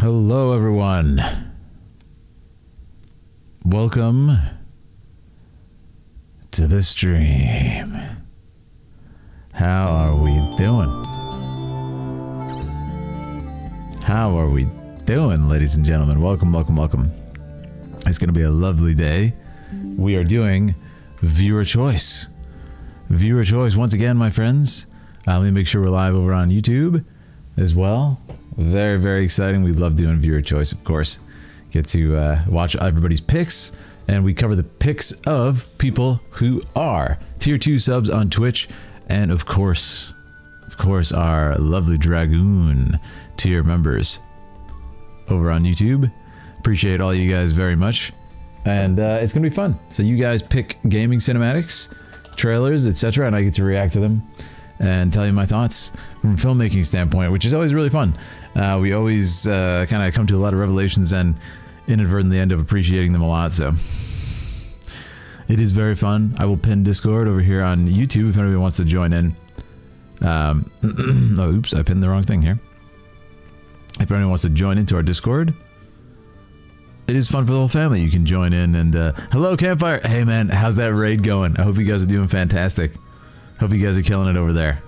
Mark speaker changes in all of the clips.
Speaker 1: Hello, everyone. Welcome to the stream. How are we doing? How are we doing, ladies and gentlemen? Welcome, welcome, welcome. It's going to be a lovely day. We are doing viewer choice. Viewer choice once again, my friends. Let me make sure we're live over on YouTube as well. Very, very exciting. We love doing viewer choice, of course. Get to watch everybody's picks, and we cover the picks of people who are tier 2 subs on Twitch, and of course, our lovely Dragoon tier members over on YouTube. Appreciate all you guys very much, and it's gonna be fun. So you guys pick gaming cinematics, trailers, etc., and I get to react to them and tell you my thoughts from a filmmaking standpoint, which is always really fun. We always kind of come to a lot of revelations and inadvertently end up appreciating them a lot, so it is very fun. I will pin Discord over here on YouTube if anybody wants to join in. Oh, oops, I pinned the wrong thing here. If anyone wants to join into our Discord, it is fun for the whole family. You can join in and hello, Campfire. Hey man, how's that raid going? I hope you guys are doing fantastic. Hope you guys are killing it over there.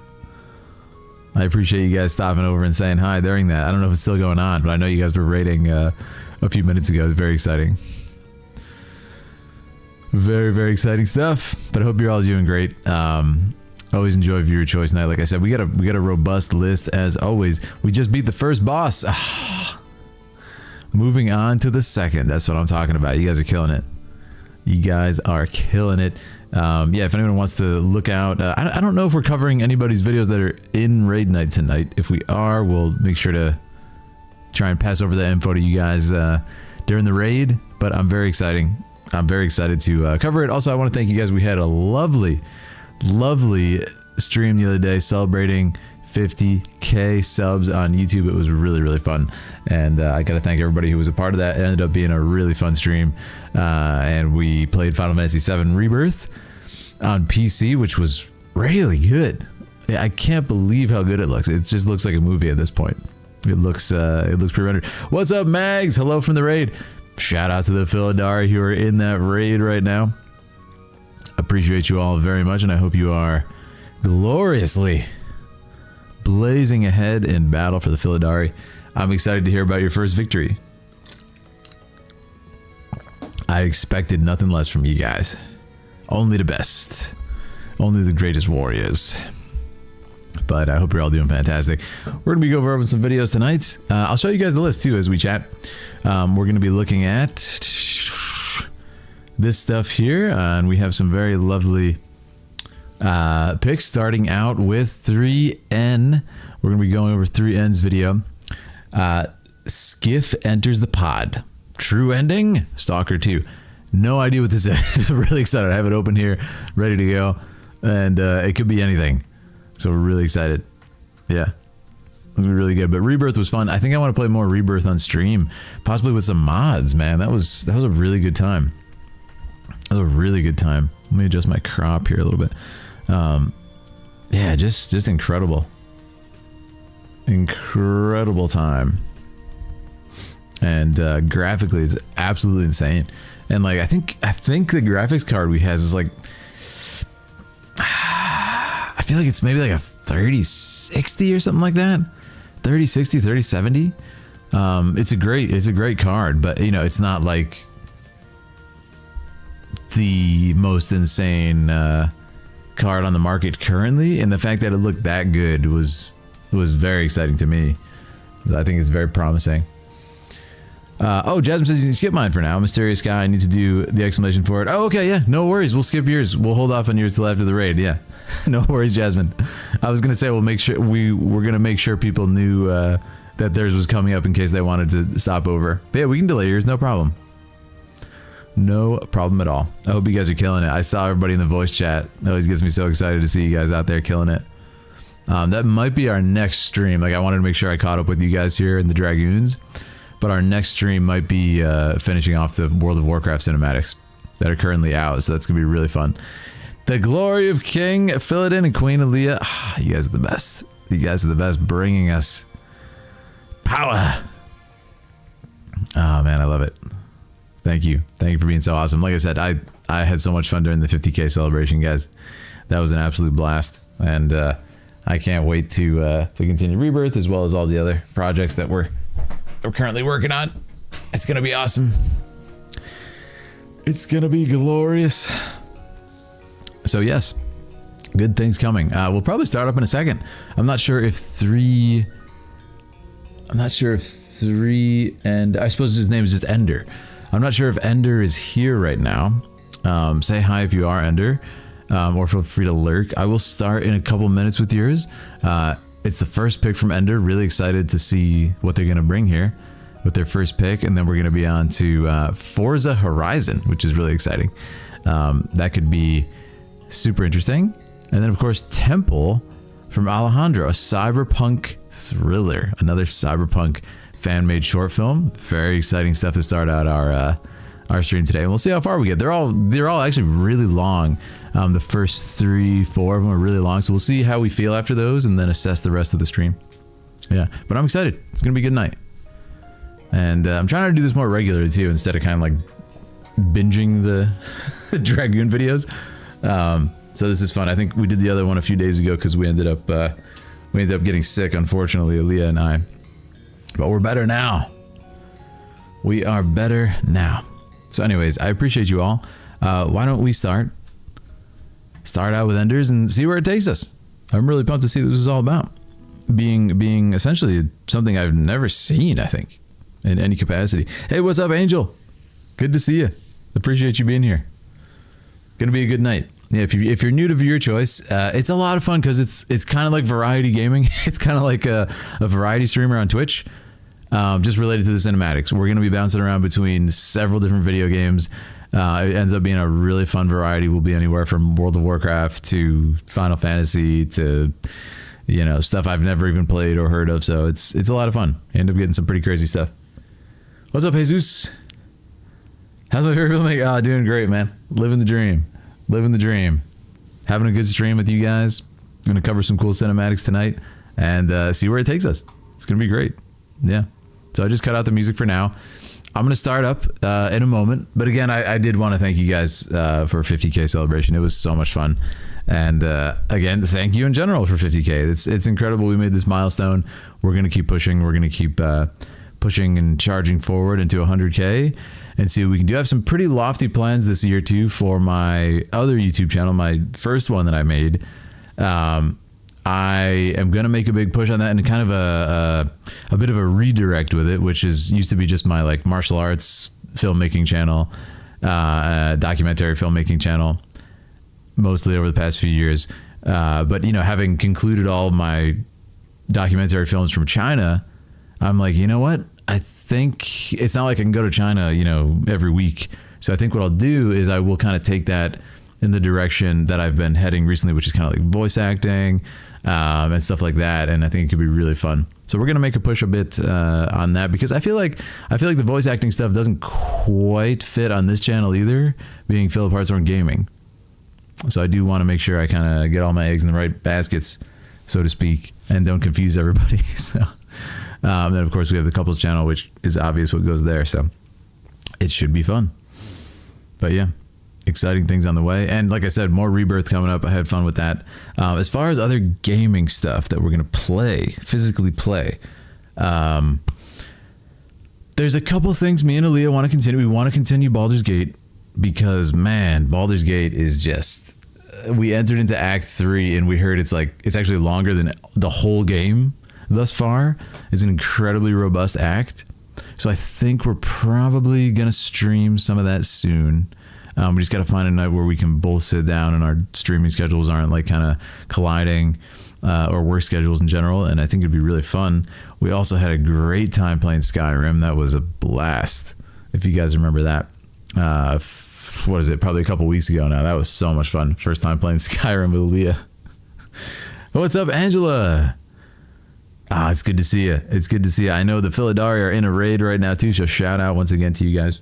Speaker 1: I appreciate you guys stopping over and saying hi during that. I don't know if it's still going on, but I know you guys were raiding a few minutes ago. It's very exciting. Very, very exciting stuff. But I hope you're all doing great. Always enjoy viewer choice night. Like I said, we got a robust list as always. We just beat the first boss. Moving on to the second. That's what I'm talking about. You guys are killing it. You guys are killing it. Yeah, if anyone wants to look out, I don't know if we're covering anybody's videos that are in raid night tonight. If we are, we'll make sure to try and pass over the info to you guys during the raid. But I'm very excited to cover it. Also, I want to thank you guys. We had a lovely stream the other day celebrating 50k subs on YouTube. It was really, really fun, and I gotta thank everybody who was a part of that. It ended up being a really fun stream, and we played Final Fantasy VII Rebirth on PC, which was really good. I can't believe how good it looks. It just looks like a movie at this point. It looks pre-rendered. What's up, Mags? Hello from the raid. Shout out to the Philidari who are in that raid right now. Appreciate you all very much, and I hope you are gloriously blazing ahead in battle for the Philidari. I'm excited to hear about your first victory. I expected nothing less from you guys. Only the best. Only the greatest warriors. But I hope you're all doing fantastic. We're going to be going over some videos tonight. I'll show you guys the list too as we chat. We're going to be looking at this stuff here, and we have some very lovely picks, starting out with 3N. We're going to be going over 3N's video. Skiff enters the pod. True ending? Stalker 2. No idea what this is. Really excited. I have it open here, ready to go. And it could be anything. So we're really excited. Yeah. It's going to be really good. But Rebirth was fun. I think I want to play more Rebirth on stream. Possibly with some mods, man. That was a really good time. That was a really good time. Let me adjust my crop here a little bit. Yeah, just incredible time, and graphically it's absolutely insane. And like I think the graphics card we has is like I feel like it's maybe like a 3060 or something like that. 3060, 3070. It's a great card, but you know, it's not like the most insane card on the market currently, and the fact that it looked that good was very exciting to me. So I think it's very promising. Oh, Jasmine says you can skip mine for now. Mysterious guy, I need to do the explanation for it. Oh, okay, yeah, no worries. We'll skip yours. We'll hold off on yours till after the raid. Yeah, no worries, Jasmine. I was gonna say we'll make sure we're gonna make sure people knew that theirs was coming up in case they wanted to stop over. But yeah, we can delay yours, no problem. No problem at all. I hope you guys are killing it. I saw everybody in the voice chat. It always gets me so excited to see you guys out there killing it. That might be our next stream. Like, I wanted to make sure I caught up with you guys here in the Dragoons. But our next stream might be finishing off the World of Warcraft cinematics that are currently out. So that's going to be really fun. The Glory of King Philidin and Queen Aaliyah. You guys are the best. You guys are the best, bringing us power. Oh man, I love it. Thank you for being so awesome. Like I said, I had so much fun during the 50K celebration, guys. That was an absolute blast, and I can't wait to continue Rebirth as well as all the other projects that we're currently working on. It's gonna be awesome. It's gonna be glorious. So yes, good things coming. We'll probably start up in a second. I'm not sure if three, and I suppose his name is just Ender. I'm not sure if Ender is here right now. Say hi if you are, Ender, or feel free to lurk. I will start in a couple minutes with yours. It's the first pick from Ender. Really excited to see what they're going to bring here with their first pick, and then we're going to be on to Forza Horizon, which is really exciting. That could be super interesting. And then, of course, Temple from Alejandro, a cyberpunk thriller, another cyberpunk fan-made short film. Very exciting stuff to start out our stream today, and we'll see how far we get. They're all actually really long. The first 3-4 of them are really long, so we'll see how we feel after those, and then assess the rest of the stream. Yeah, but I'm excited. It's gonna be a good night, and I'm trying to do this more regularly too, instead of kind of like binging the Dragoon videos. So this is fun. I think we did the other one a few days ago because we ended up getting sick, unfortunately, Aaliyah and I. But we're better now. We are better now. So anyways, I appreciate you all. Why don't we start out with Enders and see where it takes us. I'm really pumped to see what this is all about. Being essentially something I've never seen, I think, in any capacity. Hey, what's up, Angel? Good to see you. Appreciate you being here. Gonna be a good night. Yeah, if you're new to Viewer Choice, it's a lot of fun because it's kind of like variety gaming. It's kind of like a variety streamer on Twitch, just related to the cinematics. We're going to be bouncing around between several different video games. It ends up being a really fun variety. We'll be anywhere from World of Warcraft to Final Fantasy to, stuff I've never even played or heard of. So it's a lot of fun. You end up getting some pretty crazy stuff. What's up, Jesus? How's my favorite filmmaker? Oh, doing great, man. Living the dream. Having a good stream with you guys. I'm gonna cover some cool cinematics tonight and see where it takes us. It's gonna be great. Yeah. So I just cut out the music for now. I'm gonna start up in a moment. But again, I did want to thank you guys for 50K celebration. It was so much fun. And again, thank you in general for 50K. It's incredible we made this milestone. We're gonna keep pushing. We're gonna keep pushing and charging forward into 100K. And see what we can do. I have some pretty lofty plans this year too for my other YouTube channel, my first one that I made. I am going to make a big push on that and kind of a bit of a redirect with it, which used to be just my like martial arts filmmaking channel, documentary filmmaking channel, mostly over the past few years. But having concluded all of my documentary films from China, I'm like, you know what? I think it's not like I can go to China, every week. So I think what I'll do is I will kind of take that in the direction that I've been heading recently, which is kind of like voice acting and stuff like that. And I think it could be really fun. So we're going to make a push a bit on that because I feel like the voice acting stuff doesn't quite fit on this channel either, being Philip Hartshorn Gaming. So I do want to make sure I kind of get all my eggs in the right baskets, so to speak, and don't confuse everybody. So. Then of course we have the couples channel, which is obvious what goes there. So it should be fun, but yeah, exciting things on the way. And like I said, more Rebirth coming up. I had fun with that. As far as other gaming stuff that we're going to physically play, there's a couple things me and Aaliyah want to continue. We want to continue Baldur's Gate because man, Baldur's Gate is just, we entered into Act 3 and we heard it's actually longer than the whole game. Thus far, it's an incredibly robust act. So I think we're probably going to stream some of that soon. We just got to find a night where we can both sit down and our streaming schedules aren't like kind of colliding or work schedules in general. And I think it'd be really fun. We also had a great time playing Skyrim. That was a blast. If you guys remember that. What is it? Probably a couple weeks ago now. That was so much fun. First time playing Skyrim with Leah. What's up, Angela? It's good to see you. It's good to see you. I know the Philidari are in a raid right now too, so shout out once again to you guys.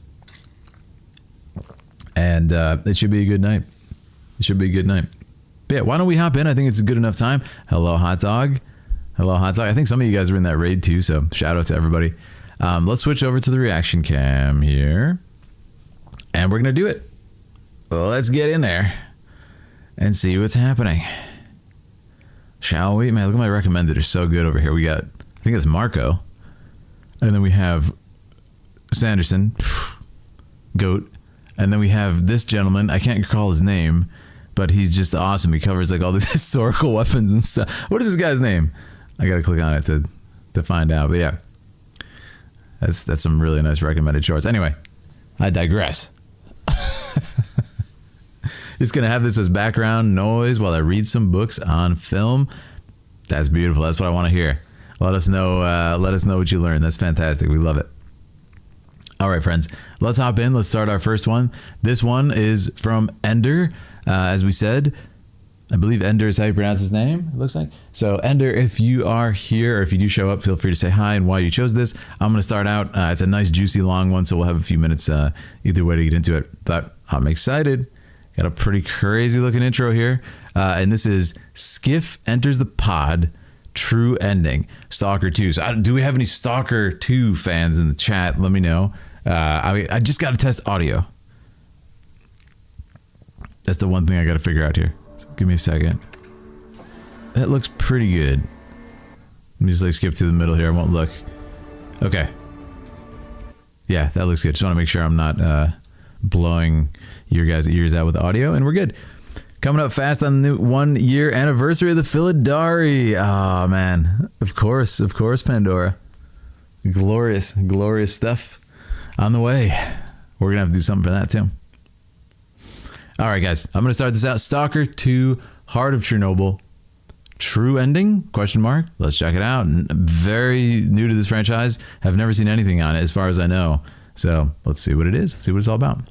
Speaker 1: And it should be a good night. But yeah, why don't we hop in? I think it's a good enough time. Hello, Hot Dog. I think some of you guys are in that raid too, so shout out to everybody. Let's switch over to the reaction cam here. And we're going to do it. Let's get in there and see what's happening. Shall we? Man, look at my recommended. They're so good over here. We got, I think it's Marco. And then we have Sanderson, GOAT. And then we have this gentleman. I can't recall his name, but he's just awesome. He covers like all these historical weapons and stuff. What is this guy's name? I got to click on it to find out. But yeah, that's some really nice recommended shorts. Anyway, I digress. Just going to have this as background noise while I read some books on film. That's beautiful. That's what I want to hear. Let us know what you learned. That's fantastic. We love it. All right, friends, let's hop in. Let's start our first one. This one is from Ender. As we said, I believe Ender is how you pronounce his name, it looks like. So Ender, if you are here or if you do show up, feel free to say hi and why you chose this. I'm going to start out. It's a nice, juicy, long one, so we'll have a few minutes either way to get into it. But I'm excited. Got a pretty crazy looking intro here. And this is Skiff Enters the Pod, True Ending, Stalker 2. So do we have any Stalker 2 fans in the chat? Let me know. I just got to test audio. That's the one thing I got to figure out here. So give me a second. That looks pretty good. Let me just like skip to the middle here. I won't look. Okay. Yeah, that looks good. Just want to make sure I'm not blowing your guys' ears out with audio, and we're good. Coming up fast on the 1 year anniversary of the Philidari. Oh man, of course, Pandora. Glorious, glorious stuff on the way. We're gonna have to do something for that too. All right, guys, I'm gonna start this out. Stalker 2, Heart of Chernobyl, True Ending? Question mark. Let's check it out. Very new to this franchise. Have never seen anything on it as far as I know. So let's see what it is. Let's see what it's all about.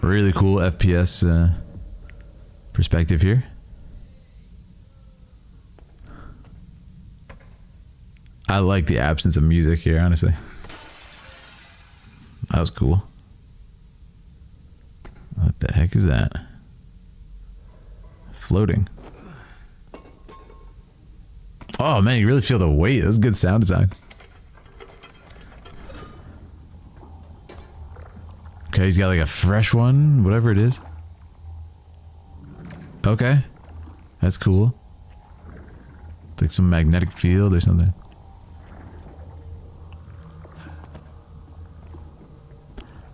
Speaker 1: Really cool FPS perspective here. I like the absence of music here, honestly. That was cool. What the heck is that? Floating. Oh man, you really feel the weight. That's good sound design. Okay, he's got like a fresh one, whatever it is. Okay, that's cool. It's like some magnetic field or something.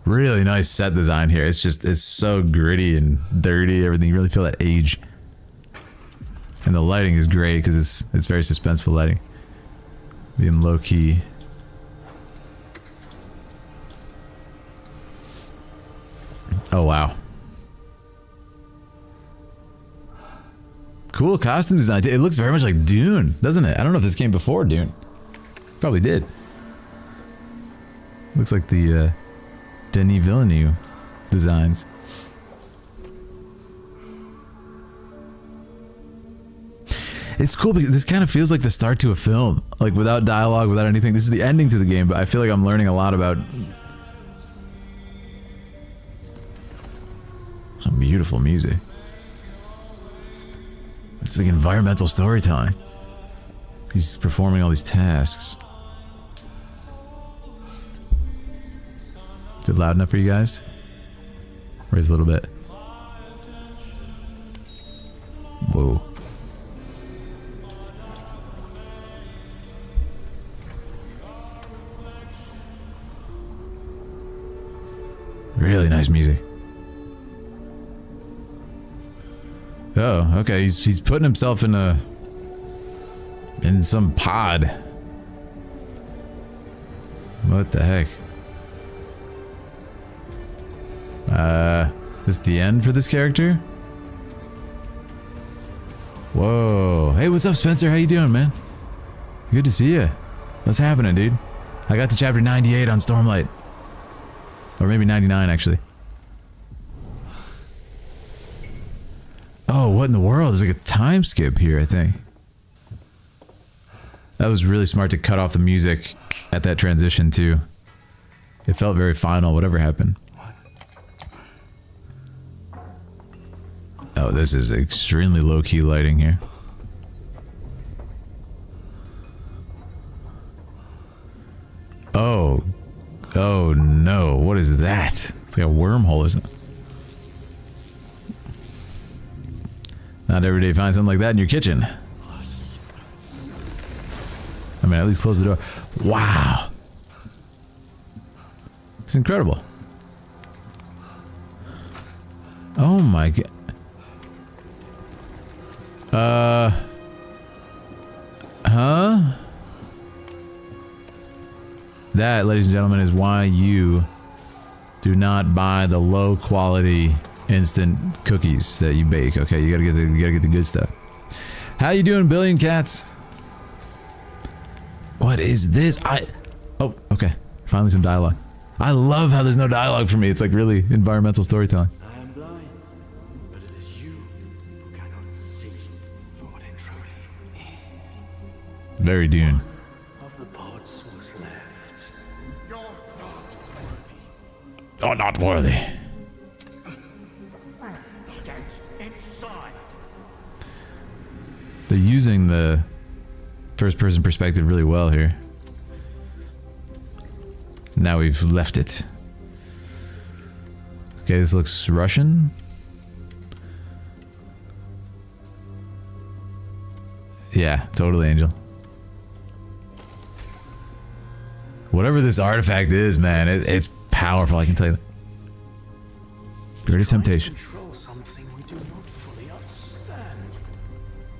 Speaker 1: Really nice set design here. It's so gritty and dirty, everything. You really feel that age. And the lighting is great because it's very suspenseful lighting. Being low key. Oh wow. Cool costume design. It looks very much like Dune, doesn't it? I don't know if this came before Dune. Probably did. Looks like the Denis Villeneuve designs. It's cool because this kind of feels like the start to a film, like without dialogue, without anything. This is the ending to the game, but I feel like I'm learning a lot about some beautiful music. It's like environmental storytelling. He's performing all these tasks. Is it loud enough for you guys? Raise a little bit. Whoa. Really nice music. Oh, okay. He's putting himself in some pod. What the heck? Is this the end for this character? Whoa. Hey, what's up, Spencer? How you doing, man? Good to see you. What's happening, dude? I got to chapter 98 on Stormlight. Or maybe 99, actually. Oh, what in the world? There's like a time skip here, I think. That was really smart to cut off the music at that transition, too. It felt very final, whatever happened. Oh, this is extremely low-key lighting here. Oh. Oh no. What is that? It's like a wormhole or something. Not every day you find something like that in your kitchen. I mean, at least close the door. Wow. It's incredible. Oh my god. Huh? That, ladies and gentlemen, is why you do not buy the low quality instant cookies that you bake. Okay, you gotta get the good stuff. How you doing, Billion Cats? What is this? Oh, okay. Finally some dialogue. I love how there's no dialogue for me. It's like really environmental storytelling.
Speaker 2: I am blind, but it is you who cannot see for what it truly is.
Speaker 1: Very Dune.
Speaker 2: Of the pods was left. You're
Speaker 1: Oh, not worthy.
Speaker 2: Get inside.
Speaker 1: They're using the first-person perspective really well here. Now we've left it. Okay, this looks Russian. Yeah, totally, Angel. Whatever this artifact is, man, it's powerful, I can tell you that. Greatest temptation.
Speaker 2: Control something we do not fully understand.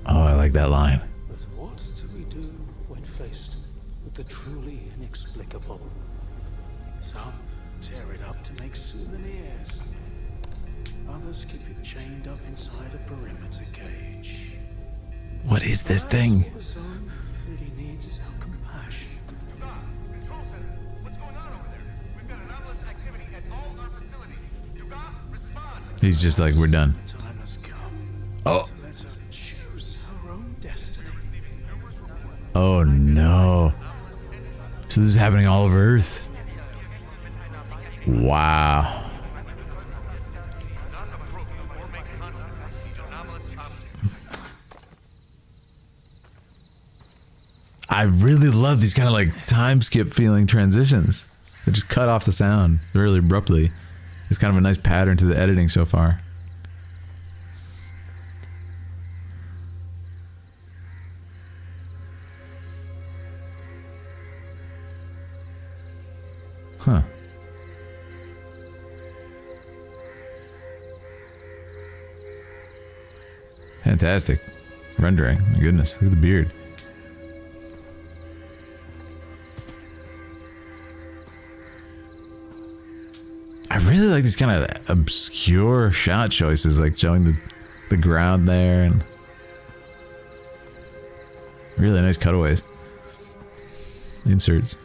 Speaker 1: Oh, I like that line.
Speaker 2: But what do we do when faced with the truly inexplicable? Some tear it up to make souvenirs. Others keep it chained up inside a perimeter cage.
Speaker 1: What is this thing?
Speaker 2: All the zone really needs is our compassion.
Speaker 3: Control Center, what's going on over there? We've got anomalous activity at all our facilities. Yuga, respond.
Speaker 1: He's just like, we're done.
Speaker 2: The time has come.
Speaker 1: Oh.
Speaker 2: To let us choose our own destiny.
Speaker 1: Oh no. So this is happening all over Earth. Wow. I really love these kind of like time skip feeling transitions. They just cut off the sound really abruptly. It's kind of a nice pattern to the editing so far. Huh. Fantastic rendering. My goodness, look at the beard. I really like these kind of obscure shot choices, like showing the ground there and really nice cutaways. Inserts.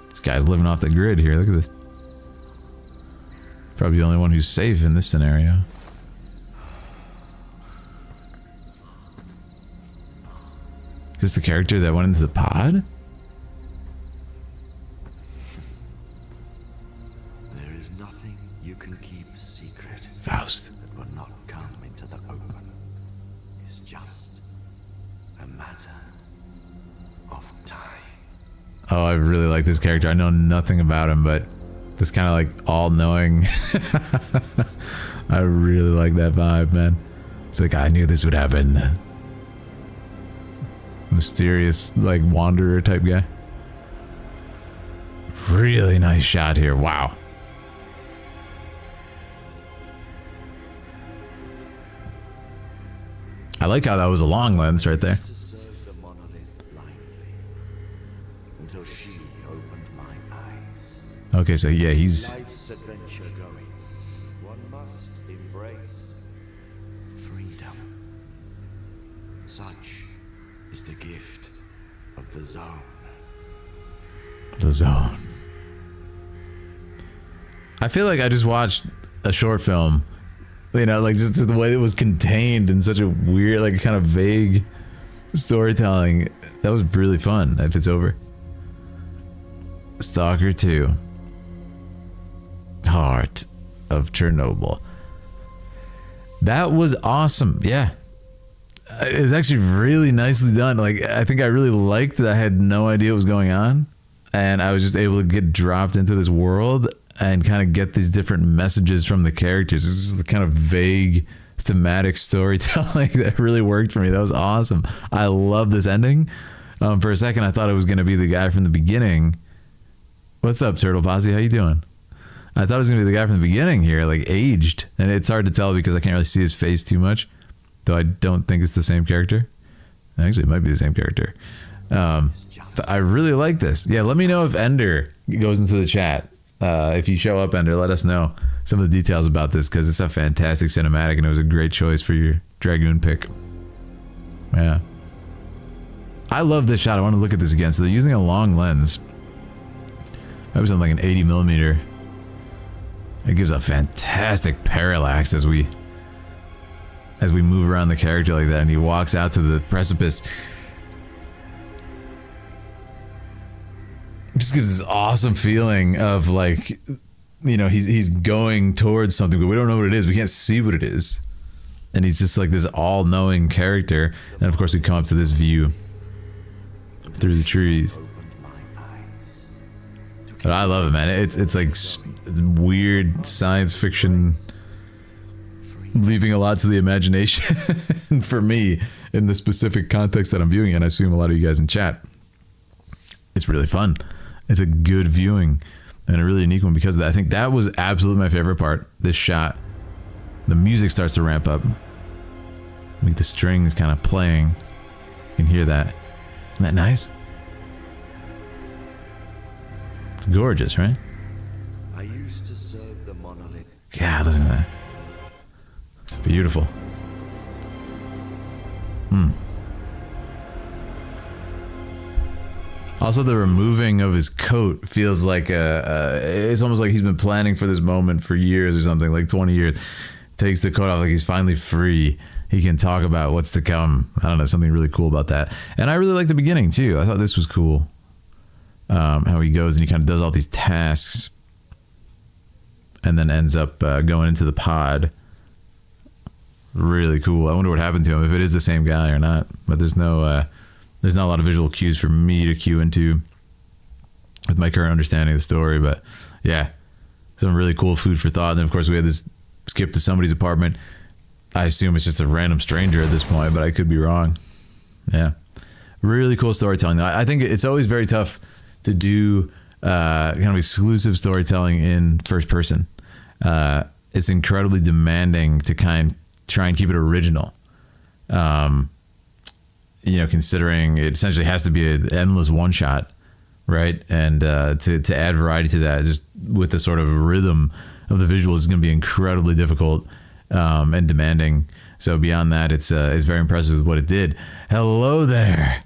Speaker 1: This guy's living off the grid here. Look at this. Probably the only one who's safe in this scenario. Is this the character that went into the pod?
Speaker 4: There is nothing you can keep secret
Speaker 1: Faust.
Speaker 4: that will not come into the open. It's just a matter of time.
Speaker 1: Oh, I really like this character. I know nothing about him, but this kind of like all-knowing. I really like that vibe, man. It's like, I knew this would happen. Mysterious, like, wanderer type guy. Really nice shot here. Wow. I like how that was a long lens right there.
Speaker 4: To serve the monolith blindly until she opened my eyes.
Speaker 1: Okay, so yeah, he's...
Speaker 4: Life's adventure going. One must embrace freedom. Such is the gift of the zone.
Speaker 1: The zone. I feel like I just watched a short film. You know, like just the way it was contained in such a weird, like kind of vague storytelling. That was really fun if it's over. Stalker 2. Heart of Chernobyl. That was awesome. Yeah. It's actually really nicely done. Like, I think I really liked that I had no idea what was going on, and I was just able to get dropped into this world and kind of get these different messages from the characters. This is the kind of vague thematic storytelling that really worked for me. That was awesome. I love this ending. For a second, I thought it was going to be the guy from the beginning. What's up, Turtle Posse? How you doing? I thought it was going to be the guy from the beginning here, like aged. And it's hard to tell because I can't really see his face too much, though I don't think it's the same character. Actually, it might be the same character. But I really like this. Yeah, let me know if Ender goes into the chat. If you show up, Ender, let us know some of the details about this, because it's a fantastic cinematic and it was a great choice for your Dragoon pick. Yeah. I love this shot. I want to look at this again. So they're using a long lens. That was on like an 80 millimeter. It gives a fantastic parallax as we move around the character like that, and he walks out to the precipice. It just gives this awesome feeling of, like, you know, he's going towards something, but we don't know what it is. We can't see what it is. And he's just like this all-knowing character. And of course we come up to this view through the trees. But I love it, man. It's like weird science fiction, leaving a lot to the imagination for me in the specific context that I'm viewing, and I assume a lot of you guys in chat. It's really fun. It's a good viewing and a really unique one because of that. I think that was absolutely my favorite part. This shot, the music starts to ramp up, like the strings kind of playing. You can hear that. Isn't that nice? It's gorgeous, right?
Speaker 4: I used to serve the monolith.
Speaker 1: God, listen to that. It's beautiful. Also, the removing of his coat feels like it's almost like he's been planning for this moment for years or something, like 20 years. Takes the coat off, like he's finally free. He can talk about what's to come. I don't know, something really cool about that. And I really like the beginning too. I thought this was cool. How he goes and he kind of does all these tasks and then ends up going into the pod. Really cool. I wonder what happened to him, if it is the same guy or not. But there's not a lot of visual cues for me to cue into with my current understanding of the story. But yeah, some really cool food for thought. And then of course we had this skip to somebody's apartment. I assume it's just a random stranger at this point, but I could be wrong. Yeah, really cool storytelling. I think it's always very tough to do kind of exclusive storytelling in first person. It's incredibly demanding to try and keep it original. You know, considering it essentially has to be an endless one shot, right? And to add variety to that, just with the sort of rhythm of the visuals, is going to be incredibly difficult and demanding. So beyond that, it's very impressive with what it did. Hello there.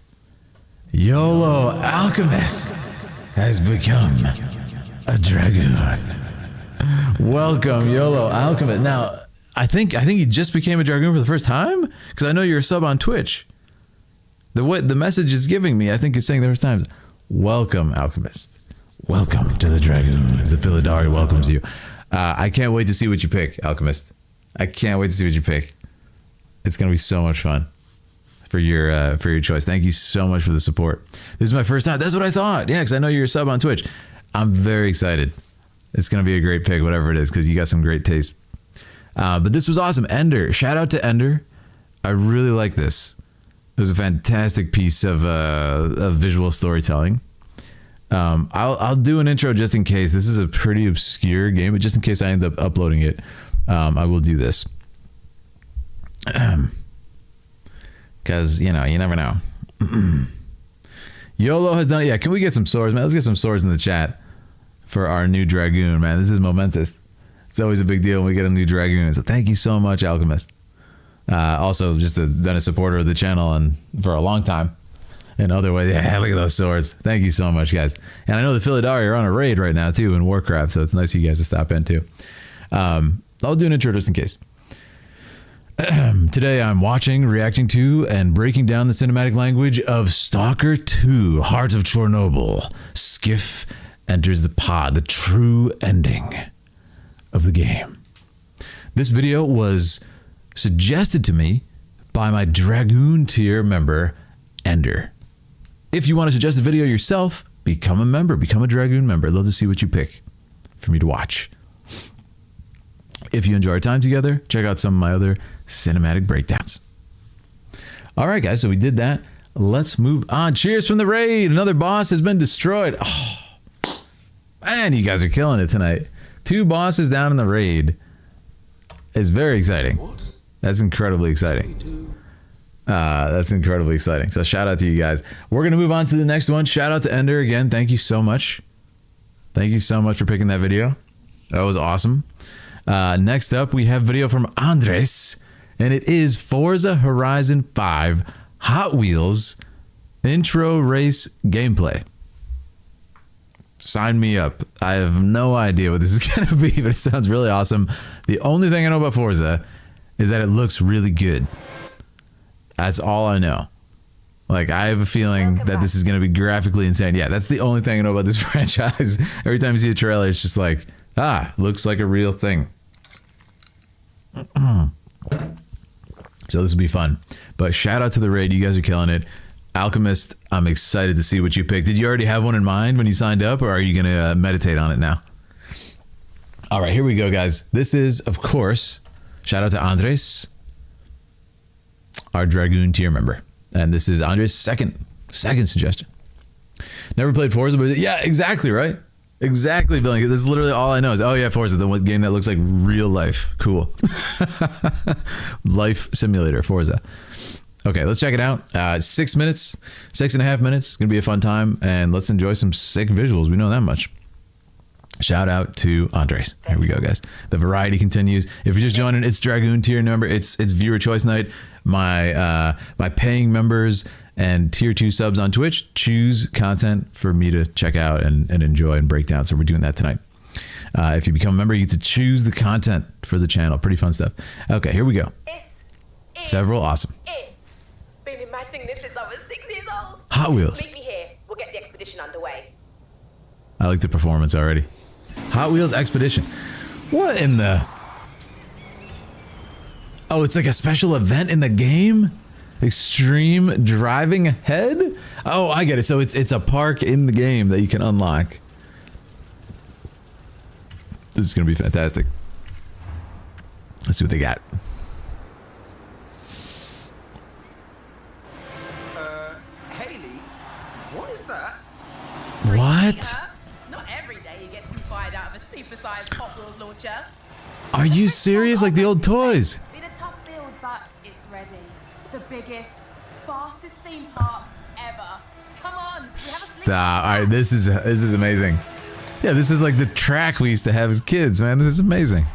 Speaker 1: YOLO Alchemist has become a dragoon. Welcome, YOLO Alchemist. Now, I think you just became a dragoon for the first time, because I know you're a sub on Twitch. The message is giving me, I think it's saying the first time, welcome, Alchemist. Welcome to the Dragoon. The Philadelphia welcomes you. I can't wait to see what you pick, Alchemist. I can't wait to see what you pick. It's going to be so much fun for your choice. Thank you so much for the support. This is my first time. That's what I thought. Yeah, because I know you're a sub on Twitch. I'm very excited. It's going to be a great pick, whatever it is, because you got some great taste. But this was awesome. Ender. Shout out to Ender. I really like this. It was a fantastic piece of visual storytelling. I'll do an intro just in case. This is a pretty obscure game, but just in case I end up uploading it, I will do this. Because, you know, you never know. YOLO has done it. Yeah, can we get some swords, man? Let's get some swords in the chat for our new Dragoon, man. This is momentous. It's always a big deal when we get a new Dragoon. So thank you so much, Alchemist. Also, just been a supporter of the channel and for a long time. In other ways, yeah, look at those swords. Thank you so much, guys. And I know the Philadelphia are on a raid right now, too, in Warcraft, so it's nice of you guys to stop in, too. I'll do an intro just in case. Today, I'm watching, reacting to, and breaking down the cinematic language of Stalker 2, Heart of Chernobyl. Skiff enters the pod, the true ending of the game. This video was suggested to me by my Dragoon Tier member, Ender. If you want to suggest a video yourself, become a member, become a Dragoon member. I'd love to see what you pick for me to watch. If you enjoy our time together, check out some of my other cinematic breakdowns. All right, guys, so we did that. Let's move on. Cheers from the raid. Another boss has been destroyed. Oh, man, you guys are killing it tonight. 2 bosses down in the raid. It's very exciting. That's incredibly exciting. That's incredibly exciting. So shout out to you guys. We're going to move on to the next one. Shout out to Ender again. Thank you so much. Thank you so much for picking that video. That was awesome. Next up, we have video from Andres, and it is Forza Horizon 5 Hot Wheels intro race gameplay. Sign me up. I have no idea what this is going to be, but it sounds really awesome. The only thing I know about Forza is that it looks really good. That's all I know. Like, I have a feeling that this is going to be graphically insane. Yeah, that's the only thing I know about this franchise. Every time you see a trailer, it's just like, looks like a real thing. So this will be fun. But shout out to the raid. You guys are killing it. Alchemist, I'm excited to see what you picked. Did you already have one in mind when you signed up, or are you going to meditate on it now? All right, here we go, guys. This is, of course, shout out to Andres, our Dragoon Tier member. And this is Andres' second suggestion. Never played Forza, but yeah, exactly, right? Exactly, Billy. This is literally all I know is, oh yeah, Forza, the one game that looks like real life. Cool. Life simulator, Forza. Okay, let's check it out. 6 minutes, 6.5 minutes. It's going to be a fun time, and let's enjoy some sick visuals. We know that much. Shout out to Andres. Here we go, guys. The variety continues. If you're just joining, it's Dragoon Tier number. It's viewer choice night. My paying members and tier 2 subs on Twitch choose content for me to check out and enjoy and break down. So we're doing that tonight. If you become a member, you get to choose the content for the channel. Pretty fun stuff. Okay, here we go. Several awesome.
Speaker 5: Been imagining this since I was 6 years old.
Speaker 1: Hot Wheels.
Speaker 5: Meet me here. We'll get the expedition underway.
Speaker 1: I like the performance already. Hot Wheels Expedition. What in the... Oh, it's like a special event in the game? Extreme driving ahead? Oh, I get it. So it's a park in the game that you can unlock. This is going to be fantastic. Let's see what they got.
Speaker 3: Haley, what is that?
Speaker 1: What?
Speaker 5: Not every day you get to be fired out of a supersized Hot Wheels launcher.
Speaker 1: Are you serious? Like the old toys?
Speaker 6: Been a tough build, but it's ready. The biggest, fastest theme park ever. Come on.
Speaker 1: Stop. All right, this is amazing. Yeah, this is like the track we used to have as kids, man. This is amazing.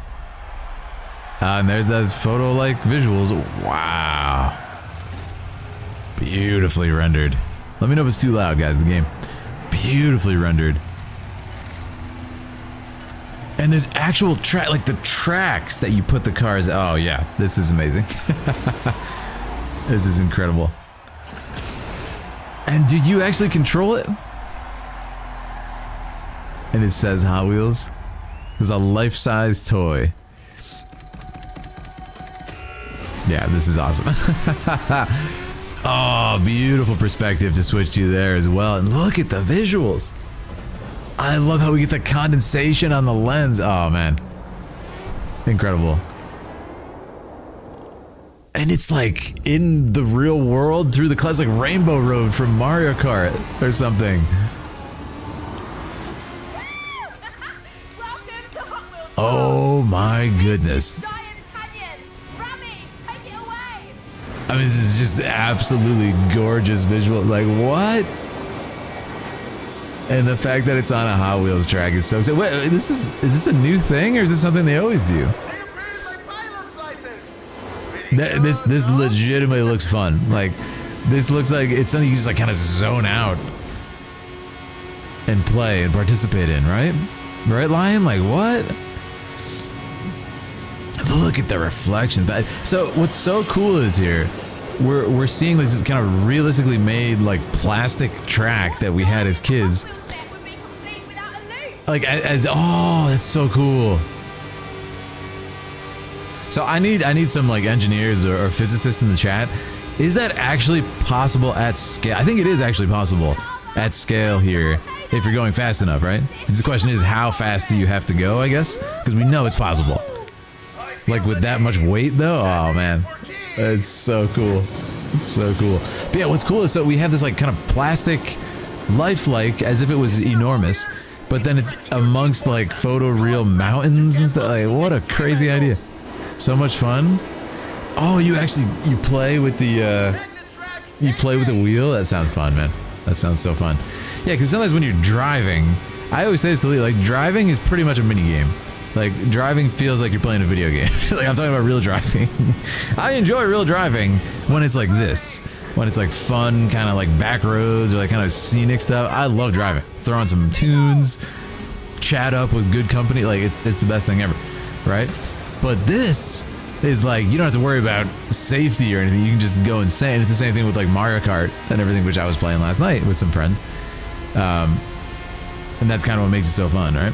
Speaker 1: And there's the photo-like visuals. Wow. Beautifully rendered. Let me know if it's too loud, guys, the game. Beautifully rendered. And there's actual track, like the tracks that you put the cars. Oh, yeah. This is amazing. This is incredible. And did you actually control it? And it says Hot Wheels. There's a life-size toy. Yeah, this is awesome. Oh, beautiful perspective to switch to there as well. And look at the visuals. I love how we get the condensation on the lens. Oh, man. Incredible. And it's like in the real world through the classic Rainbow Road from Mario Kart or something. Oh my goodness. I mean, this is just absolutely gorgeous visual. Like, what? And the fact that it's on a Hot Wheels track is so... Wait, is this a new thing, or is this something they always do? This legitimately looks fun. Like, this looks like it's something you just like kind of zone out and play and participate in, right? Right, Lion? Like, what? Look at the reflections. So what's so cool is here, we're seeing this kind of realistically made like plastic track that we had as kids. Like as oh, that's so cool. So I need some like engineers or physicists in the chat. Is that actually possible at scale? I think it is actually possible at scale here if you're going fast enough, right? The question is, how fast do you have to go, I guess? Because we know it's possible. Like with that much weight though? Oh man. That's so cool. It's so cool. But yeah, what's cool is so we have this like kind of plastic, lifelike, as if it was enormous, but then it's amongst like photoreal mountains and stuff. Like, what a crazy idea. So much fun. Oh, you play with the wheel? That sounds fun, man. That sounds so fun. Yeah, because sometimes when you're driving, I always say this to Lee, like driving is pretty much a mini game. Like driving feels like you're playing a video game. Like I'm talking about real driving. I enjoy real driving when it's like this. When it's like fun, kind of like back roads or like kind of scenic stuff. I love driving. Throw on some tunes, chat up with good company. Like it's the best thing ever, right? But this is like, you don't have to worry about safety or anything. You can just go insane. It's the same thing with like Mario Kart and everything, which I was playing last night with some friends. And that's kind of what makes it so fun, right?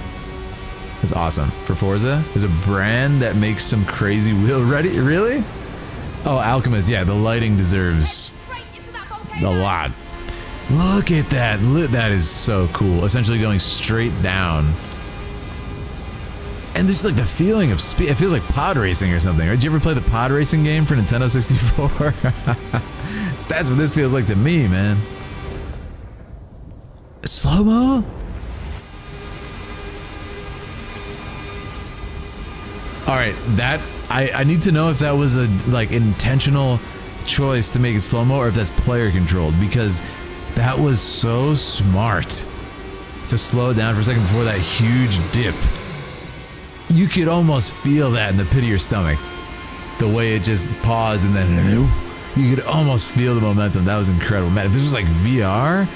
Speaker 1: It's awesome. For Forza, there's a brand that makes some crazy wheel ready. Really? Oh, Alchemist. Yeah, the lighting deserves a lot. Look at that. That is so cool. Essentially going straight down. And just like the feeling of speed. It feels like pod racing or something. Right? Did you ever play the pod racing game for Nintendo 64? That's what this feels like to me, man. Slow-mo? All right, that I need to know if that was a like intentional choice to make it slow-mo or if that's player controlled, because that was so smart to slow it down for a second before that huge dip. You could almost feel that in the pit of your stomach, the way it just paused and then you could almost feel the momentum. That was incredible, man. If this was like VR,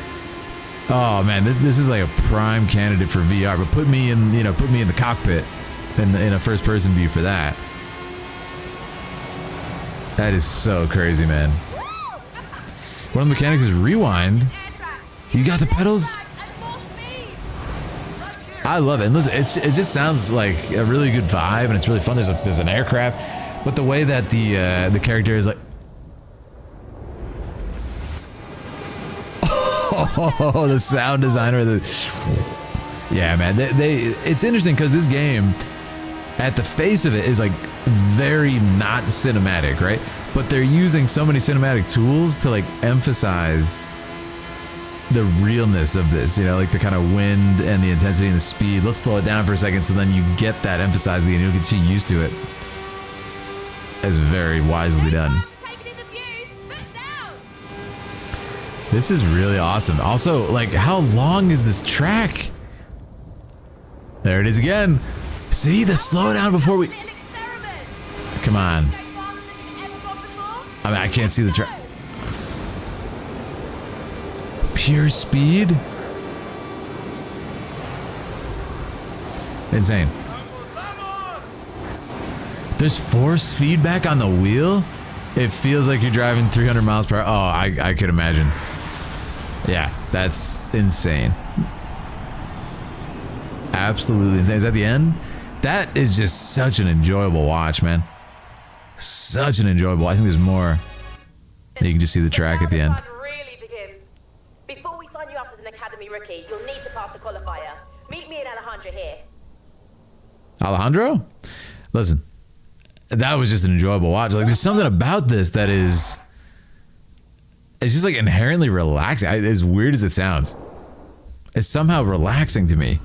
Speaker 1: oh man, this is like a prime candidate for VR. But put me in the cockpit. In a first-person view for that. That is so crazy, man. One of the mechanics is rewind. You got the pedals? I love it. And listen, it just sounds like a really good vibe, and it's really fun. There's an aircraft, but the way that the character is like, oh, the sound designer, yeah, man. It's interesting because this game, at the face of it, is like very not cinematic, right? But they're using so many cinematic tools to like emphasize the realness of this, like the kind of wind and the intensity and the speed. Let's slow it down for a second so then you get that emphasized again. You'll get used to it. It's very wisely done. This is really awesome. Also, like, how long is this track? There it is again. See, the slowdown before we... Come on. I mean, I can't see the track. Pure speed? Insane. There's force feedback on the wheel? It feels like you're driving 300 miles per hour. Oh, I could imagine. Yeah, that's insane. Absolutely insane. Is that the end? That is just such an enjoyable watch, man. Such an enjoyable. I think there's more. You can just see the track at the end.
Speaker 7: Really begins. Before we sign you up as an academy rookie, you'll need to pass the qualifier. Meet me and Alejandro here.
Speaker 1: Alejandro? Listen, that was just an enjoyable watch. Like, there's something about this that is... It's just like inherently relaxing. As weird as it sounds, it's somehow relaxing to me.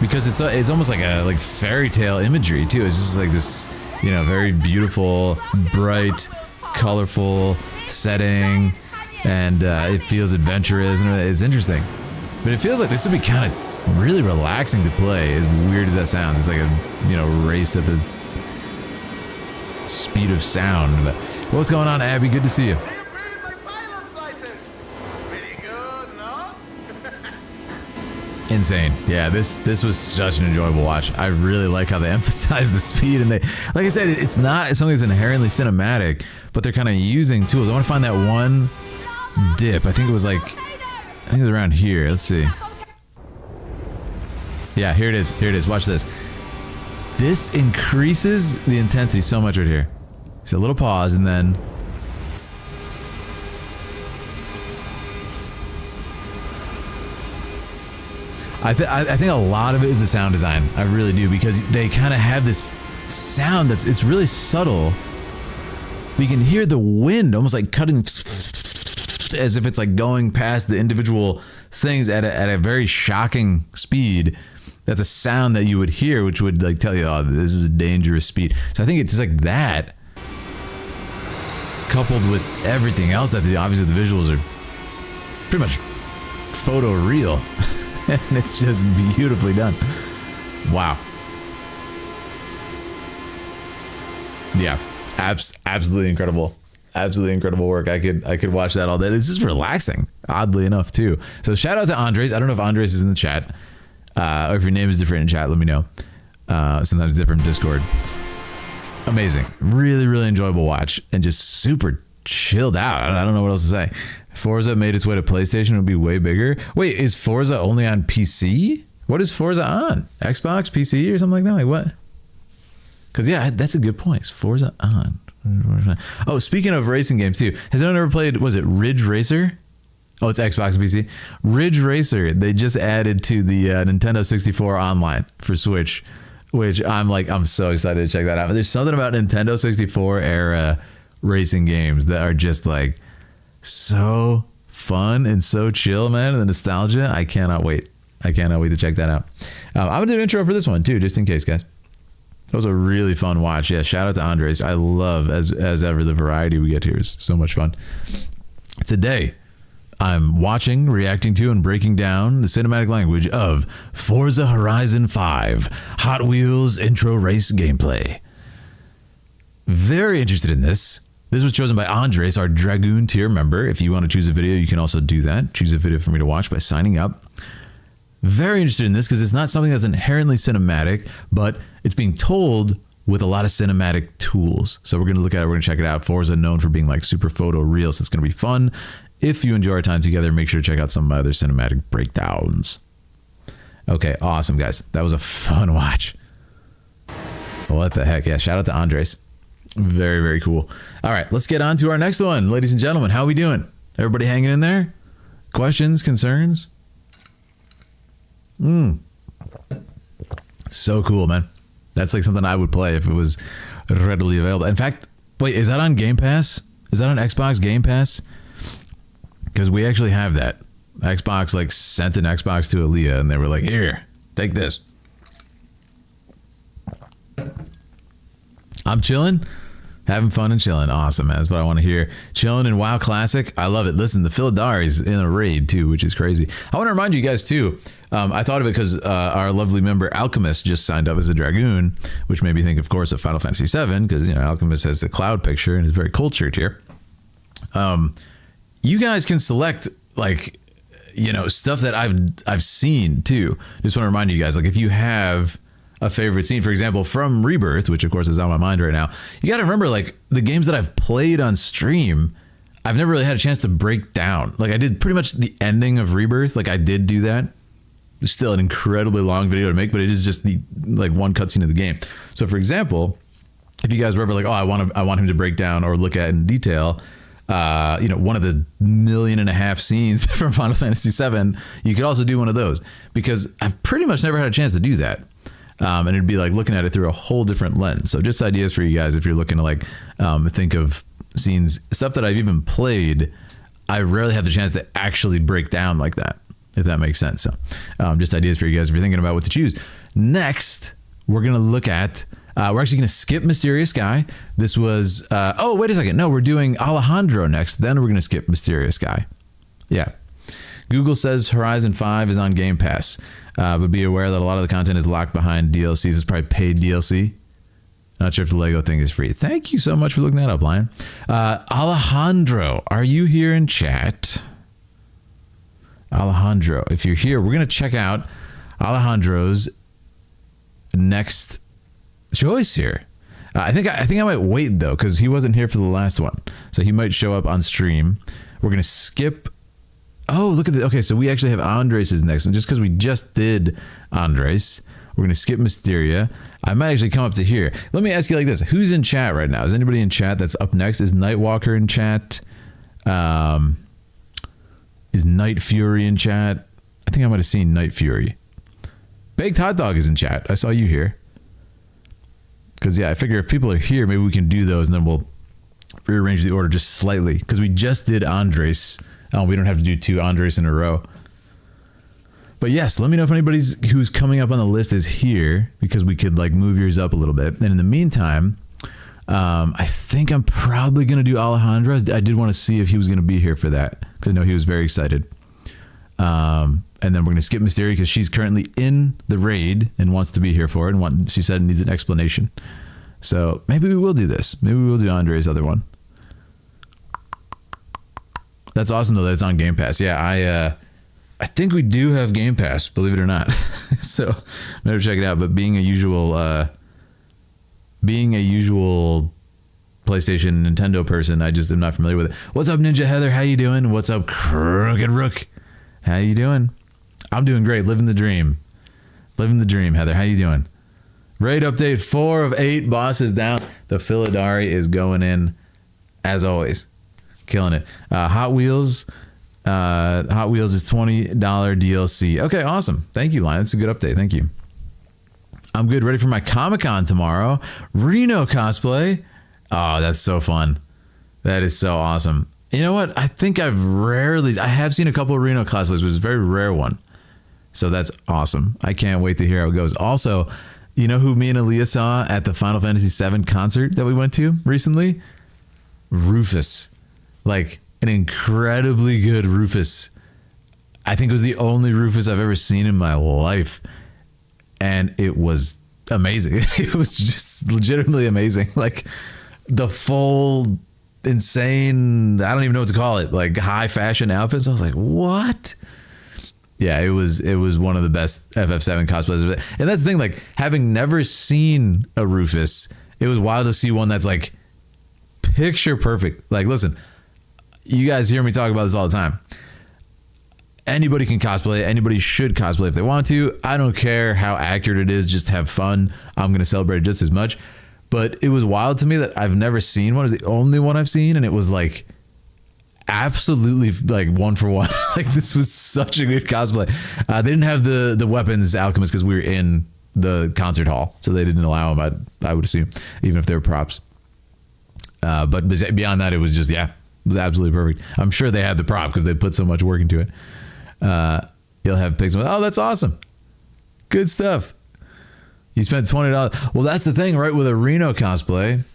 Speaker 1: Because it's almost like fairy tale imagery too. It's just like this, very beautiful, bright, colorful setting, and it feels adventurous and it's interesting. But it feels like this would be kind of really relaxing to play. As weird as that sounds, it's like a race at the speed of sound. But what's going on, Abby? Good to see you. Insane. Yeah, this was such an enjoyable watch. I really like how they emphasize the speed, and they, like I said, it's not something that's inherently cinematic, but they're kind of using tools. I want to find that one dip. I think it was around here. Let's see. Yeah, here it is. Here it is. Watch this. This increases the intensity so much right here. It's a little pause and then... I think a lot of it is the sound design. I really do, because they kind of have this sound it's really subtle. We can hear the wind almost like cutting as if it's like going past the individual things at a very shocking speed. That's a sound that you would hear, which would like tell you, oh, this is a dangerous speed. So I think it's like that, coupled with everything else that obviously the visuals are pretty much photo real. And it's just beautifully done. Wow. Yeah, absolutely incredible. Absolutely incredible work. I could watch that all day. This is relaxing, oddly enough, too. So shout out to Andres. I don't know if Andres is in the chat. Or if your name is different in chat, let me know. Sometimes it's different in Discord. Amazing. Really, really enjoyable watch. And just super chilled out. I don't know what else to say. Forza made its way to PlayStation. It would be way bigger. Wait, is Forza only on PC? What is Forza on? Xbox, PC, or something like that? Like what? Because, yeah, that's a good point. Is Forza on? Oh, speaking of racing games, too. Has anyone ever played, was it Ridge Racer? Oh, it's Xbox and PC. Ridge Racer, they just added to the Nintendo 64 online for Switch, which I'm so excited to check that out. There's something about Nintendo 64 era racing games that are just like so fun and so chill, man. And the nostalgia, I cannot wait. I cannot wait to check that out. I'm going to do an intro for this one, too, just in case, guys. That was a really fun watch. Yeah, shout out to Andres. I love, as ever, the variety we get here is so much fun. Today, I'm watching, reacting to, and breaking down the cinematic language of Forza Horizon 5 Hot Wheels intro race gameplay. Very interested in this. This was chosen by Andres, our Dragoon Tier member. If you want to choose a video, you can also do that. Choose a video for me to watch by signing up. Very interested in this because it's not something that's inherently cinematic, but it's being told with a lot of cinematic tools. So we're going to look at it. We're going to check it out. Forza known for being like super photo real, so it's going to be fun. If you enjoy our time together, make sure to check out some of my other cinematic breakdowns. Okay, awesome, guys. That was a fun watch. What the heck? Yeah, shout out to Andres. Very, very cool. All right, let's get on to our next one. Ladies and gentlemen, how we doing? Everybody hanging in there? Questions, concerns? So cool, man. That's like something I would play if it was readily available. In fact, wait, is that on Game Pass? Is that on Xbox Game Pass? Because we actually have that. Xbox like sent an Xbox to Aaliyah and they were like, here, take this. I'm chilling, having fun and chilling. Awesome, man. That's what I want to hear. Chilling in WoW Classic. I love it. Listen, the Philidari's in a raid too, which is crazy. I want to remind you guys too. I thought of it because our lovely member Alchemist just signed up as a Dragoon, which made me think, of course, of Final Fantasy VII because, you know, Alchemist has a cloud picture and is very cultured here. You guys can select like, you know, stuff that I've seen too. Just want to remind you guys, like if you have a favorite scene, for example, from Rebirth, which of course is on my mind right now, you got to remember like the games that I've played on stream, I've never really had a chance to break down. Like I did pretty much the ending of Rebirth. Like I did do that. It's still an incredibly long video to make, but it is just the like one cutscene of the game. So for example, if you guys were ever like, oh, I want him to break down or look at in detail, you know, one of the 1.5 million scenes from Final Fantasy VII, you could also do one of those because I've pretty much never had a chance to do that. And it'd be like looking at it through a whole different lens. So just ideas for you guys if you're looking to like think of scenes, stuff that I've even played. I rarely have the chance to actually break down like that, if that makes sense. So just ideas for you guys if you're thinking about what to choose. Next, we're going to look at, we're actually going to skip Mysterious Sky. This was, oh, wait a second. No, we're doing Alejandro next. Then we're going to skip Mysterious Sky. Yeah. Google says Horizon 5 is on Game Pass. But be aware that a lot of the content is locked behind DLCs. It's probably paid DLC. Not sure if the Lego thing is free. Thank you so much for looking that up, Lion. Alejandro, are you here in chat? Alejandro, if you're here, we're going to check out Alejandro's next choice here. I think I might wait, though, because he wasn't here for the last one. So he might show up on stream. We're going to skip... Oh, look at this. Okay, so we actually have Andres' next one. Just because we just did Andres, we're going to skip Mysteria. I might actually come up to here. Let me ask you like this. Who's in chat right now? Is anybody in chat that's up next? Is Nightwalker in chat? Is Night Fury in chat? I think I might have seen Night Fury. Baked Hot Dog is in chat. I saw you here. Because, yeah, I figure if people are here, maybe we can do those, and then we'll rearrange the order just slightly. Because we just did Andres. We don't have to do 2 Andres in a row. But, yes, let me know if anybody's who's coming up on the list is here, because we could, like, move yours up a little bit. And in the meantime, I think I'm probably going to do Alejandro. I did want to see if he was going to be here for that, because I know he was very excited. And then we're going to skip Mysteria because she's currently in the raid and wants to be here for it. And she said it needs an explanation. So maybe we will do this. Maybe we will do Andre's other one. That's awesome, though, that it's on Game Pass. Yeah, I think we do have Game Pass, believe it or not. So better check it out. But being a usual PlayStation Nintendo person, I just am not familiar with it. What's up, Ninja Heather? How you doing? What's up, Crooked Rook? How you doing? I'm doing great. Living the dream. Living the dream, Heather. How you doing? Raid update. 4 of 8 bosses down. The Philidari is going in as always. Killing it. Hot Wheels. Hot Wheels is $20 DLC. Okay, awesome. Thank you, Lion. That's a good update. Thank you. I'm good. Ready for my Comic-Con tomorrow. Reno cosplay. Oh, that's so fun. That is so awesome. You know what? I think I have seen a couple of Reno cosplays, but it's a very rare one. So that's awesome. I can't wait to hear how it goes. Also, you know who me and Aaliyah saw at the Final Fantasy VII concert that we went to recently? Rufus. Like an incredibly good Rufus. I think it was the only Rufus I've ever seen in my life. And it was amazing. It was just legitimately amazing. Like the full insane, I don't even know what to call it, like high fashion outfits. I was like, what? Yeah, it was one of the best FF7 cosplays. And that's the thing, like having never seen a Rufus, it was wild to see one that's like picture perfect. Like, listen, you guys hear me talk about this all the time. Anybody can cosplay. Anybody should cosplay if they want to. I don't care how accurate it is. Just have fun. I'm going to celebrate it just as much. But it was wild to me that I've never seen one. It's the only one I've seen. And it was like absolutely like 1 for 1. Like this was such a good cosplay. They didn't have the weapons alchemist because we were in the concert hall. So they didn't allow them, I would assume, even if they were props. But beyond that, it was just, yeah, it was absolutely perfect. I'm sure they had the prop because they put so much work into it. You'll have pigs. Oh, that's awesome. Good stuff. You spent $20. Well, that's the thing, right? With a Reno cosplay,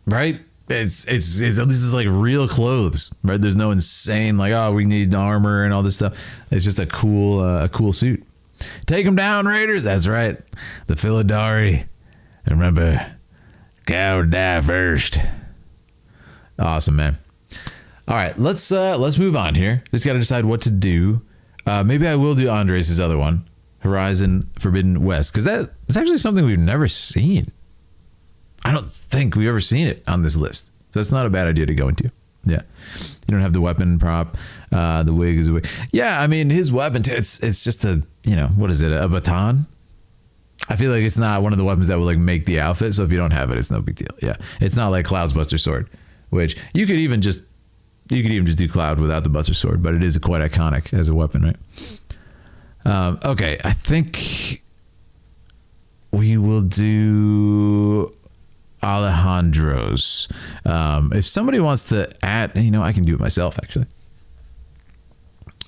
Speaker 1: right? It's this is like real clothes, right? There's no insane like, oh, we need armor and all this stuff. It's just a cool suit. Take them down, Raiders. That's right. The Philidari. And remember, cow die first. Awesome, man. All right, let's move on here. Just got to decide what to do. Maybe I will do Andres' other one, Horizon Forbidden West, because that's actually something we've never seen. I don't think we've ever seen it on this list. So that's not a bad idea to go into. Yeah. You don't have the weapon prop. The wig is a wig. Yeah, I mean, his weapon, it's just a, what is it, a baton? I feel like it's not one of the weapons that will like make the outfit. So if you don't have it, it's no big deal. Yeah. It's not like Cloud's Buster Sword, which you could even just do Cloud without the Buster Sword, but it is quite iconic as a weapon, right? Okay, I think we will do Alejandro's. If somebody wants to add, I can do it myself, actually.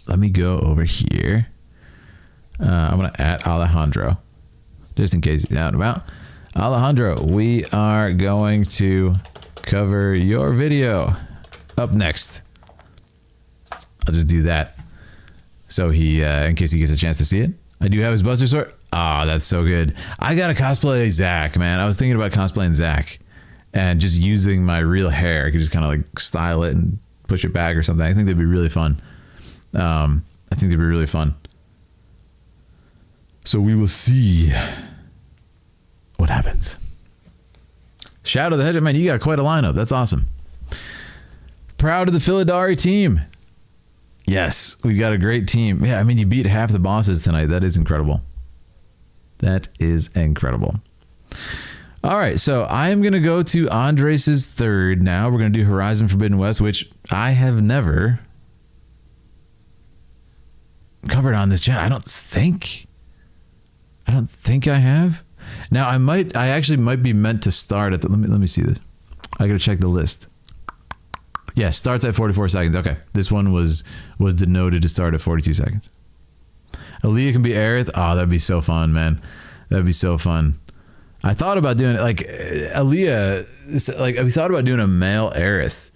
Speaker 1: Let me go over here. I'm going to add Alejandro, just in case he's out and about. Alejandro, we are going to cover your video up next. I'll just do that. So he, in case he gets a chance to see it. I do have his Buster Sword. Ah, that's so good. I got to cosplay Zach, man. I was thinking about cosplaying Zach and just using my real hair. I could just kind of like style it and push it back or something. I think that'd be really fun. So we will see what happens. Shadow the Hedgehog, man, you got quite a lineup. That's awesome. Proud of the Philidari team. Yes, we've got a great team. Yeah, I mean, you beat half the bosses tonight. That is incredible. That is incredible. All right, so I'm going to go to Andres' third now. We're going to do Horizon Forbidden West, which I have never covered on this channel. I don't think I have. Now, I actually might be meant to start at the, let me see this. I got to check the list. Yeah, starts at 44 seconds. Okay, this one was denoted to start at 42 seconds. Aaliyah can be Aerith. Oh, that'd be so fun, man. That'd be so fun. I thought about doing it like Aaliyah. Like we thought about doing a male Aerith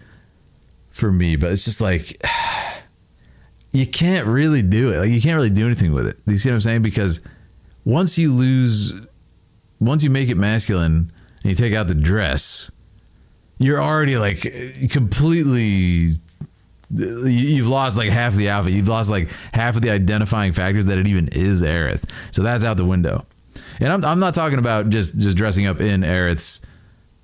Speaker 1: for me, but it's just like you can't really do it. Like you can't really do anything with it. You see what I'm saying? Because once you make it masculine and you take out the dress, you're already like completely. You've lost like half the outfit. You've lost like half of the identifying factors that it even is Aerith. So that's out the window. And I'm not talking about just dressing up in Aerith's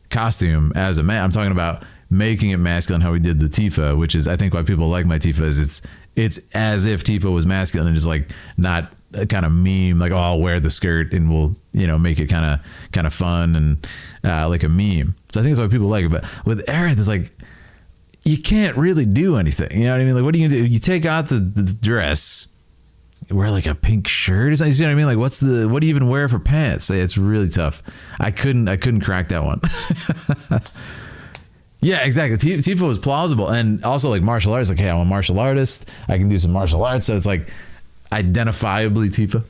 Speaker 1: costume as a man. I'm talking about making it masculine, how we did the Tifa, which is I think why people like my Tifa is it's as if Tifa was masculine and just like not a kind of meme like, oh, I'll wear the skirt and we'll make it kind of fun and like a meme. So I think that's why people like it. But with Aerith, it's like you can't really do anything. You know what I mean? Like what are you gonna do? You take out the dress. Wear like a pink shirt. You see what I mean? Like what do you even wear for pants? It's really tough. I couldn't crack that one. Yeah, exactly. Tifa was plausible. And also like martial arts. Like, hey, I'm a martial artist. I can do some martial arts. So it's like identifiably Tifa.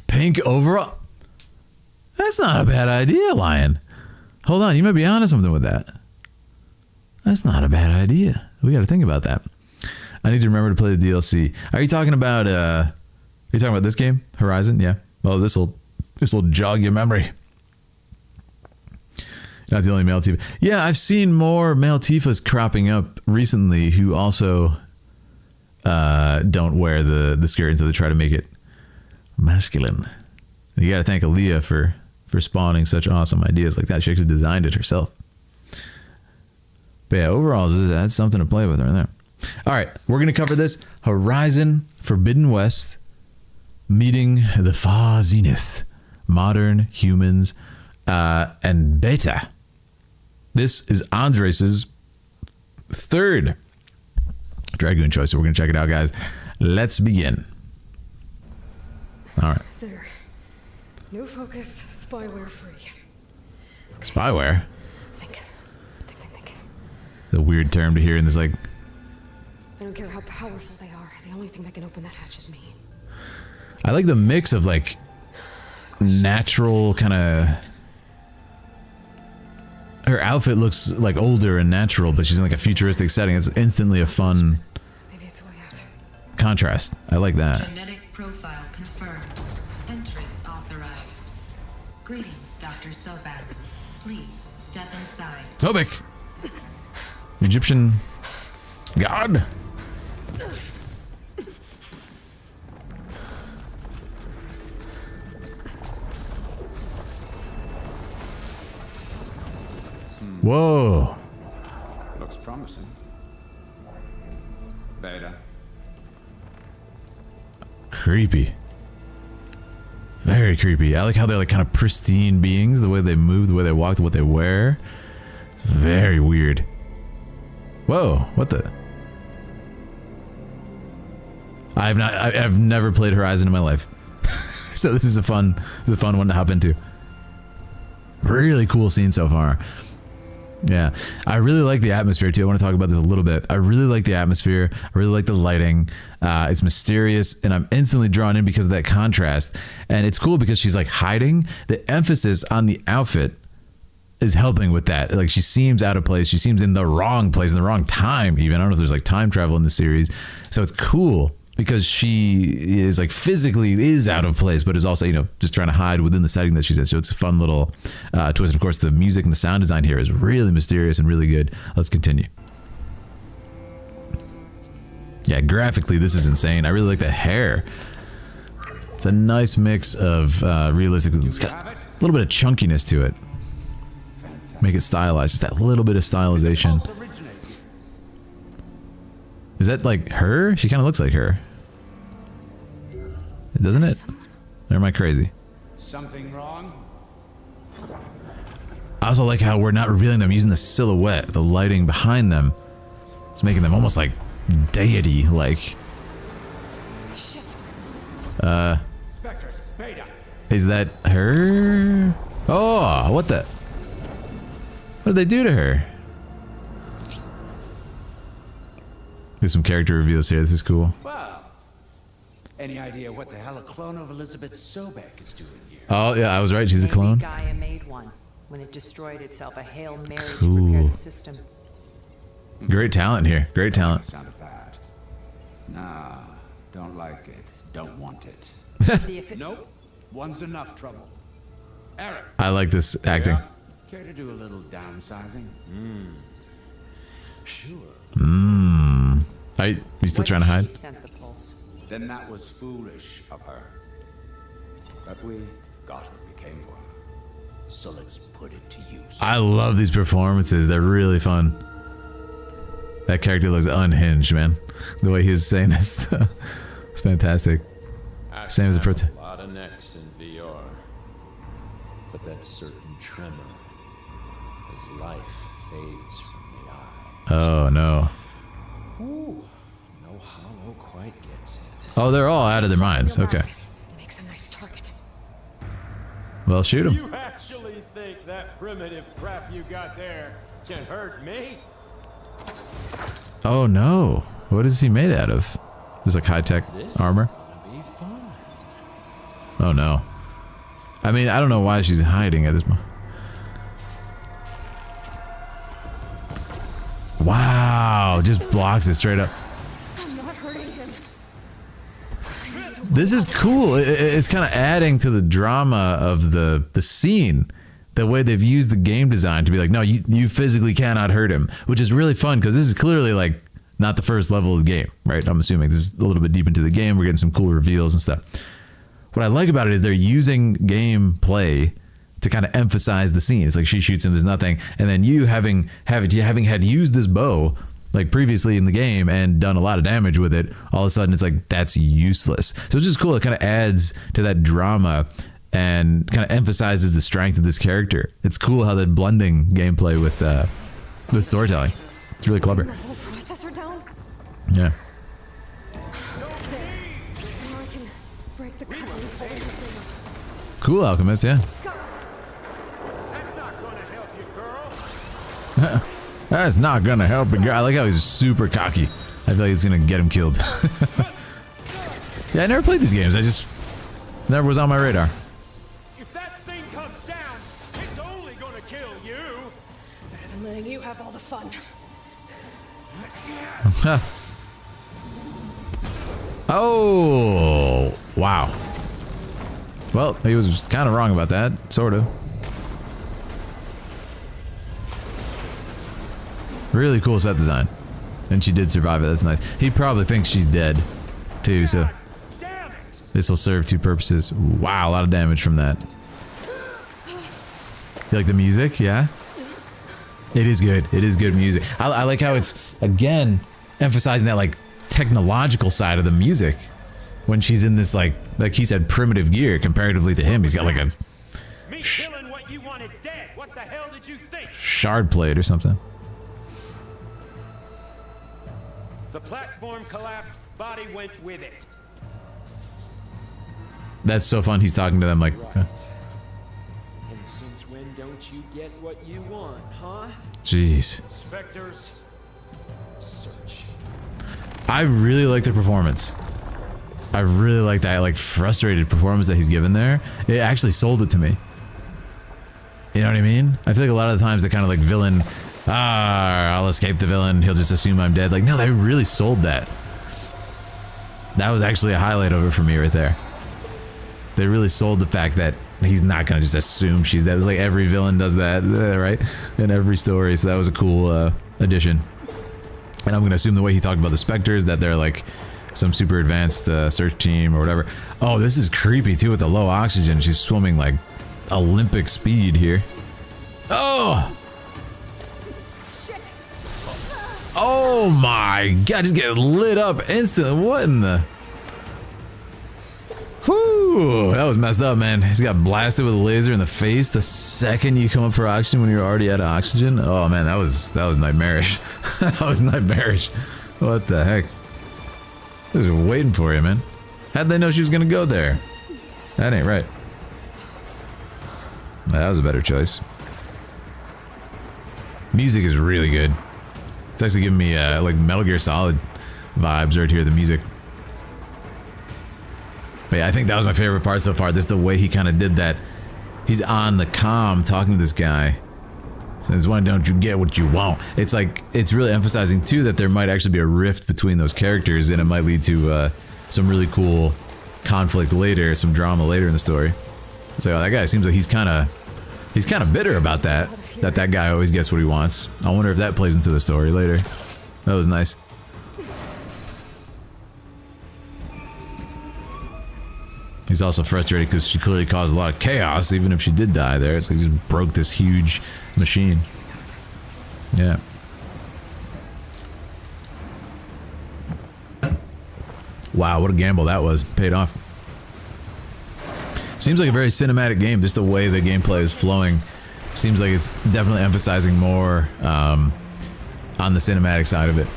Speaker 1: Pink overall. That's not a bad idea, Lion. Hold on. You might be onto something with that. That's not a bad idea. We got to think about that. I need to remember to play the DLC. Are you talking about this game? Horizon? Yeah. Well, this will jog your memory. Not the only male Tifa. Yeah, I've seen more male Tifas cropping up recently who also don't wear the skirt until they try to make it masculine. You got to thank Aaliyah for spawning such awesome ideas like that. She actually designed it herself. But yeah, overall, that's something to play with right there. All right, we're going to cover this. Horizon Forbidden West, meeting the far zenith, modern humans, and beta. This is Andres' third Dragoon choice, so we're going to check it out, guys. Let's begin. All right.
Speaker 8: There. No focus, spyware free. Okay.
Speaker 1: Spyware?
Speaker 8: Think.
Speaker 1: It's a weird term to hear in this, like...
Speaker 8: I don't care how powerful they are. The only thing that can open that hatch is me.
Speaker 1: I like the mix of like natural kind of. Her outfit looks like older and natural, but she's in like a futuristic setting. It's instantly a fun
Speaker 8: Maybe it's a way out.
Speaker 1: contrast. I like that.
Speaker 9: Genetic profile confirmed. Entry authorized. Greetings, Dr. Sobek. Please step inside.
Speaker 1: Sobek, Egyptian god. Whoa.
Speaker 10: Looks promising. Beta.
Speaker 1: Creepy. Very creepy. I like how they're like kind of pristine beings, the way they move, the way they walk, what they wear. It's very weird. Whoa, what the? I've never played Horizon in my life. So this is a fun one to hop into. Really cool scene so far. Yeah, I really like the atmosphere too. I want to talk about this a little bit. I really like the atmosphere. I really like the lighting. It's mysterious, and I'm instantly drawn in because of that contrast. And it's cool because she's like hiding. The emphasis on the outfit is helping with that. Like she seems out of place. She seems in the wrong place, in the wrong time even. I don't know if there's like time travel in the series. So it's cool because she is like physically is out of place, but is also, just trying to hide within the setting that she's in. So it's a fun little twist. And of course, the music and the sound design here is really mysterious and really good. Let's continue. Yeah, graphically, this is insane. I really like the hair. It's a nice mix of realistic. It's got a little bit of chunkiness to it. Make it stylized. Just that little bit of stylization. Is that like her? She kind of looks like her. Doesn't it? Or am I crazy?
Speaker 10: Something wrong?
Speaker 1: I also like how we're not revealing them using the silhouette, the lighting behind them. It's making them almost like deity-like.
Speaker 10: Spectres, Beta.
Speaker 1: Is that her? Oh, what the? What did they do to her? There's some character reveals here. This is cool.
Speaker 10: Well, any idea what the hell a clone of Elizabeth Sobek is doing here?
Speaker 1: Oh, yeah, I was right. She's a
Speaker 11: Maybe
Speaker 1: clone.
Speaker 11: Gaia made one when it destroyed itself. A Hail Mary to
Speaker 1: Cool.
Speaker 11: repair the system.
Speaker 1: Great talent here. Great talent.
Speaker 10: Sounded bad. Nah, don't like it. Don't want it. Nope. One's enough trouble. Eric.
Speaker 1: I like this acting.
Speaker 10: Yeah? Care to do a little downsizing?
Speaker 3: Sure.
Speaker 1: Are you still trying to hide?
Speaker 11: She sent the pulse.
Speaker 10: Then that was foolish of her. But we got what we came for. So let's put it to use.
Speaker 1: I love these performances. They're really fun. That character looks unhinged, man. The way he was saying this stuff. It's fantastic. Same as the protagonist.
Speaker 12: A lot of necks in VR. But that certain tremor as life fades from the eye.
Speaker 1: Oh, no.
Speaker 12: Ooh, no hollow quite gets it.
Speaker 1: Oh, they're all out of their minds. Okay.
Speaker 8: Makes a nice target.
Speaker 1: Well, shoot him.
Speaker 3: You actually think that primitive crap you got there can hurt me?
Speaker 1: Oh, no. What is he made out of? This like high-tech armor?
Speaker 12: Gonna be fun.
Speaker 1: Oh, no. I mean, I don't know why she's hiding at this moment. Wow. Just blocks it straight up.
Speaker 8: I'm not hurting him.
Speaker 1: This is cool. It's kind of adding to the drama of the scene. The way they've used the game design to be like, no, you physically cannot hurt him, which is really fun because this is clearly like not the first level of the game, right? I'm assuming this is a little bit deep into the game. We're getting some cool reveals and stuff. What I like about it is they're using gameplay to kind of emphasize the scene. It's like she shoots him, there's nothing, and then you having had used this bow like previously in the game and done a lot of damage with it, all of a sudden it's like that's useless. So it's just cool. It kind of adds to that drama and kind of emphasizes the strength of this character. It's cool how they're blending gameplay with storytelling. It's really clever.
Speaker 8: The whole processor down.
Speaker 1: Yeah.
Speaker 8: Now I can break the cover and hold everything.
Speaker 1: Cool, Alchemist, yeah.
Speaker 3: That's not gonna help you, girl.
Speaker 1: That's not gonna help a girl. I like how he's super cocky. I feel like it's gonna get him killed. Yeah, I never played these games. I just never was on my radar.
Speaker 3: If that thing comes down, it's only gonna kill you.
Speaker 8: Better than letting you have all the fun.
Speaker 1: Oh, wow. Well, he was kind of wrong about that, sort of. Really cool set design. And she did survive it, that's nice. He probably thinks she's dead, too, so
Speaker 3: Damn it!
Speaker 1: this will serve two purposes. Wow, a lot of damage from that. You like the music? Yeah? It is good. It is good music. I like how it's, again, emphasizing that, like, technological side of the music. When she's in this, like he said, primitive gear comparatively to him. He's got, like, a
Speaker 3: Me killing what you wanted dead. What the hell did you think?
Speaker 1: shard plate or something.
Speaker 3: The platform collapsed, body went with it.
Speaker 1: That's so fun. He's talking to them like,
Speaker 3: And since when don't you get what you want, huh?
Speaker 1: jeez.
Speaker 3: Spectres, search.
Speaker 1: I really like the performance. I really like that, like, frustrated performance that he's given there. It actually sold it to me. You know what I mean? I feel like a lot of the times the kind of like villain, I'll escape the villain, he'll just assume I'm dead. Like, no, they really sold that. That was actually a highlight of it for me right there. They really sold the fact that he's not gonna just assume she's dead. It's like every villain does that, right? In every story. So that was a cool addition. And I'm gonna assume the way he talked about the Spectres, that they're like some super advanced search team or whatever. Oh, this is creepy too with the low oxygen. She's swimming like Olympic speed here. Oh! Oh my god, just get lit up instantly. What in the... Whew, that was messed up, man. He's got blasted with a laser in the face the second you come up for oxygen when you're already out of oxygen. Oh man, that was nightmarish. That was nightmarish. What the heck? I was waiting for you, man. How'd they know she was gonna go there? That ain't right. That was a better choice. Music is really good. It's actually giving me like Metal Gear Solid vibes right here, the music. But yeah, I think that was my favorite part so far. Just the way he kind of did that. He's on the comm talking to this guy. Since when don't you get what you want? It's like, it's really emphasizing too that there might actually be a rift between those characters, and it might lead to some really cool conflict later, some drama later in the story. It's like, oh, that guy seems like he's kind of bitter about that guy always gets what he wants. I wonder if that plays into the story later. That was nice. He's also frustrated because she clearly caused a lot of chaos, even if she did die there. It's like he just broke this huge machine. Yeah. Wow, what a gamble that was. Paid off. Seems like a very cinematic game, just the way the gameplay is flowing. Seems like it's definitely emphasizing more on the cinematic side of it.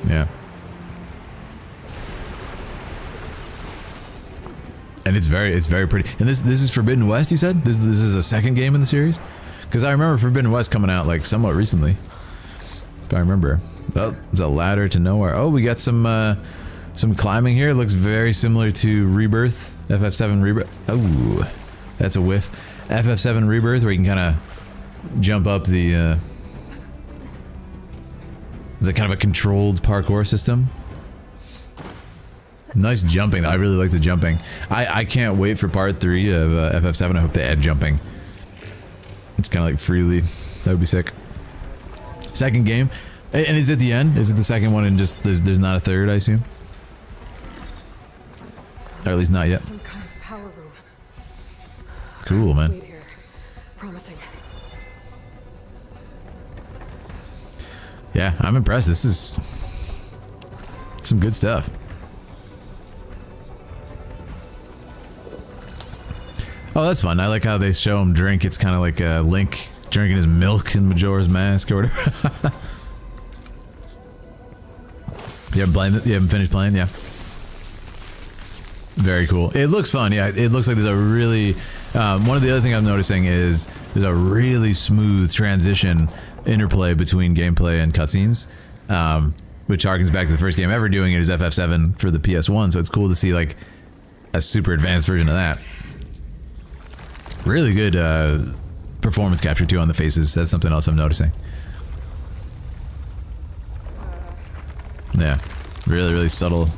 Speaker 1: Yeah. And it's very pretty. And this is Forbidden West, you said? This is a second game in the series? Because I remember Forbidden West coming out like somewhat recently. If I remember. Oh, there's a ladder to nowhere. Oh, we got some climbing here. It looks very similar to Rebirth. FF7 Rebirth. Oh, that's a whiff. FF7 Rebirth, where you can kind of jump up the... Is it kind of a controlled parkour system? Nice jumping. I really like the jumping. I can't wait for part 3 of FF7. I hope they add jumping. It's kind of like freely. That would be sick. Second game. And is it the end? Is it the second one and just there's not a third, I assume? Or at least not yet.
Speaker 8: Some kind of power room.
Speaker 1: Cool, man.
Speaker 8: Wait here. Promising.
Speaker 1: Yeah, I'm impressed. This is some good stuff. Oh, that's fun. I like how they show him drink. It's kind of like Link drinking his milk in Majora's Mask or whatever. You haven't finished playing? Yeah. Very cool. It looks fun. Yeah, it looks like there's a really... one of the other things I'm noticing is there's a really smooth transition interplay between gameplay and cutscenes, which harkens back to the first game ever doing it is FF7 for the PS1, so it's cool to see like a super advanced version of that. Really good performance capture too on the faces. That's something else I'm noticing. Yeah, really subtle.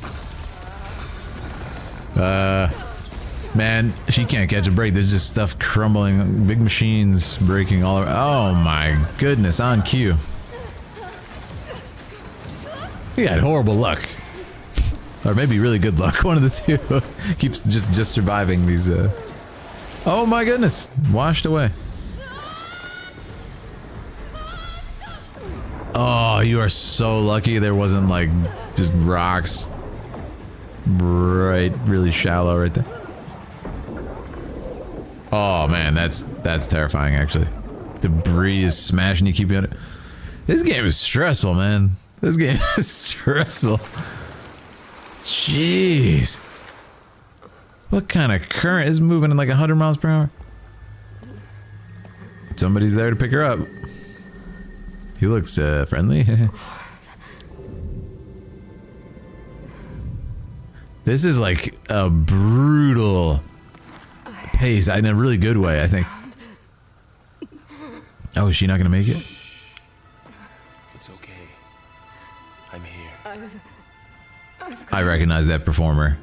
Speaker 1: Man, she can't catch a break. There's just stuff crumbling, big machines breaking all around. Oh my goodness, on cue. He had horrible luck. Or maybe really good luck, one of the two. Keeps just surviving these, Oh my goodness, washed away. Oh, you are so lucky there wasn't like just rocks really shallow right there. Oh man, that's terrifying actually. Debris is smashing you, keep you on it. This game is stressful, man. This game is stressful. Jeez. What kind of current is moving in like 100 miles per hour? Somebody's there to pick her up. He looks friendly. This is like a brutal pace in a really good way, I think. Oh, is she not gonna make it?
Speaker 12: It's okay. I'm here.
Speaker 1: I recognize that performer.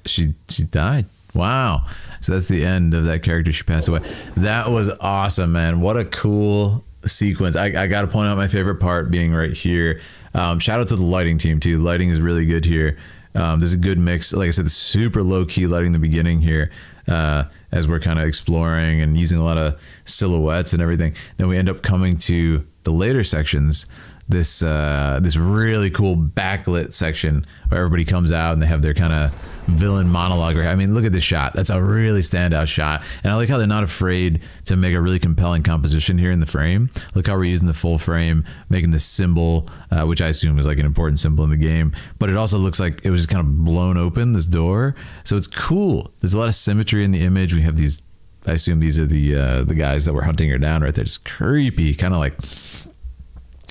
Speaker 1: She died. Wow. So that's the end of that character. She passed away. That was awesome, man. What a cool sequence. I gotta point out my favorite part being right here. Shout out to the lighting team too. Lighting is really good here. There's a good mix. Like I said, super low key lighting in the beginning here, as we're kind of exploring and using a lot of silhouettes and everything. Then we end up coming to the later sections this really cool backlit section where everybody comes out and they have their kind of villain monologue. I mean, look at this shot. That's a really standout shot. And I like how they're not afraid to make a really compelling composition here in the frame. Look how we're using the full frame, making this symbol, which I assume is like an important symbol in the game. But it also looks like it was just kind of blown open, this door. So it's cool. There's a lot of symmetry in the image. We have these, I assume these are the guys that were hunting her down right there. Just creepy, kind of like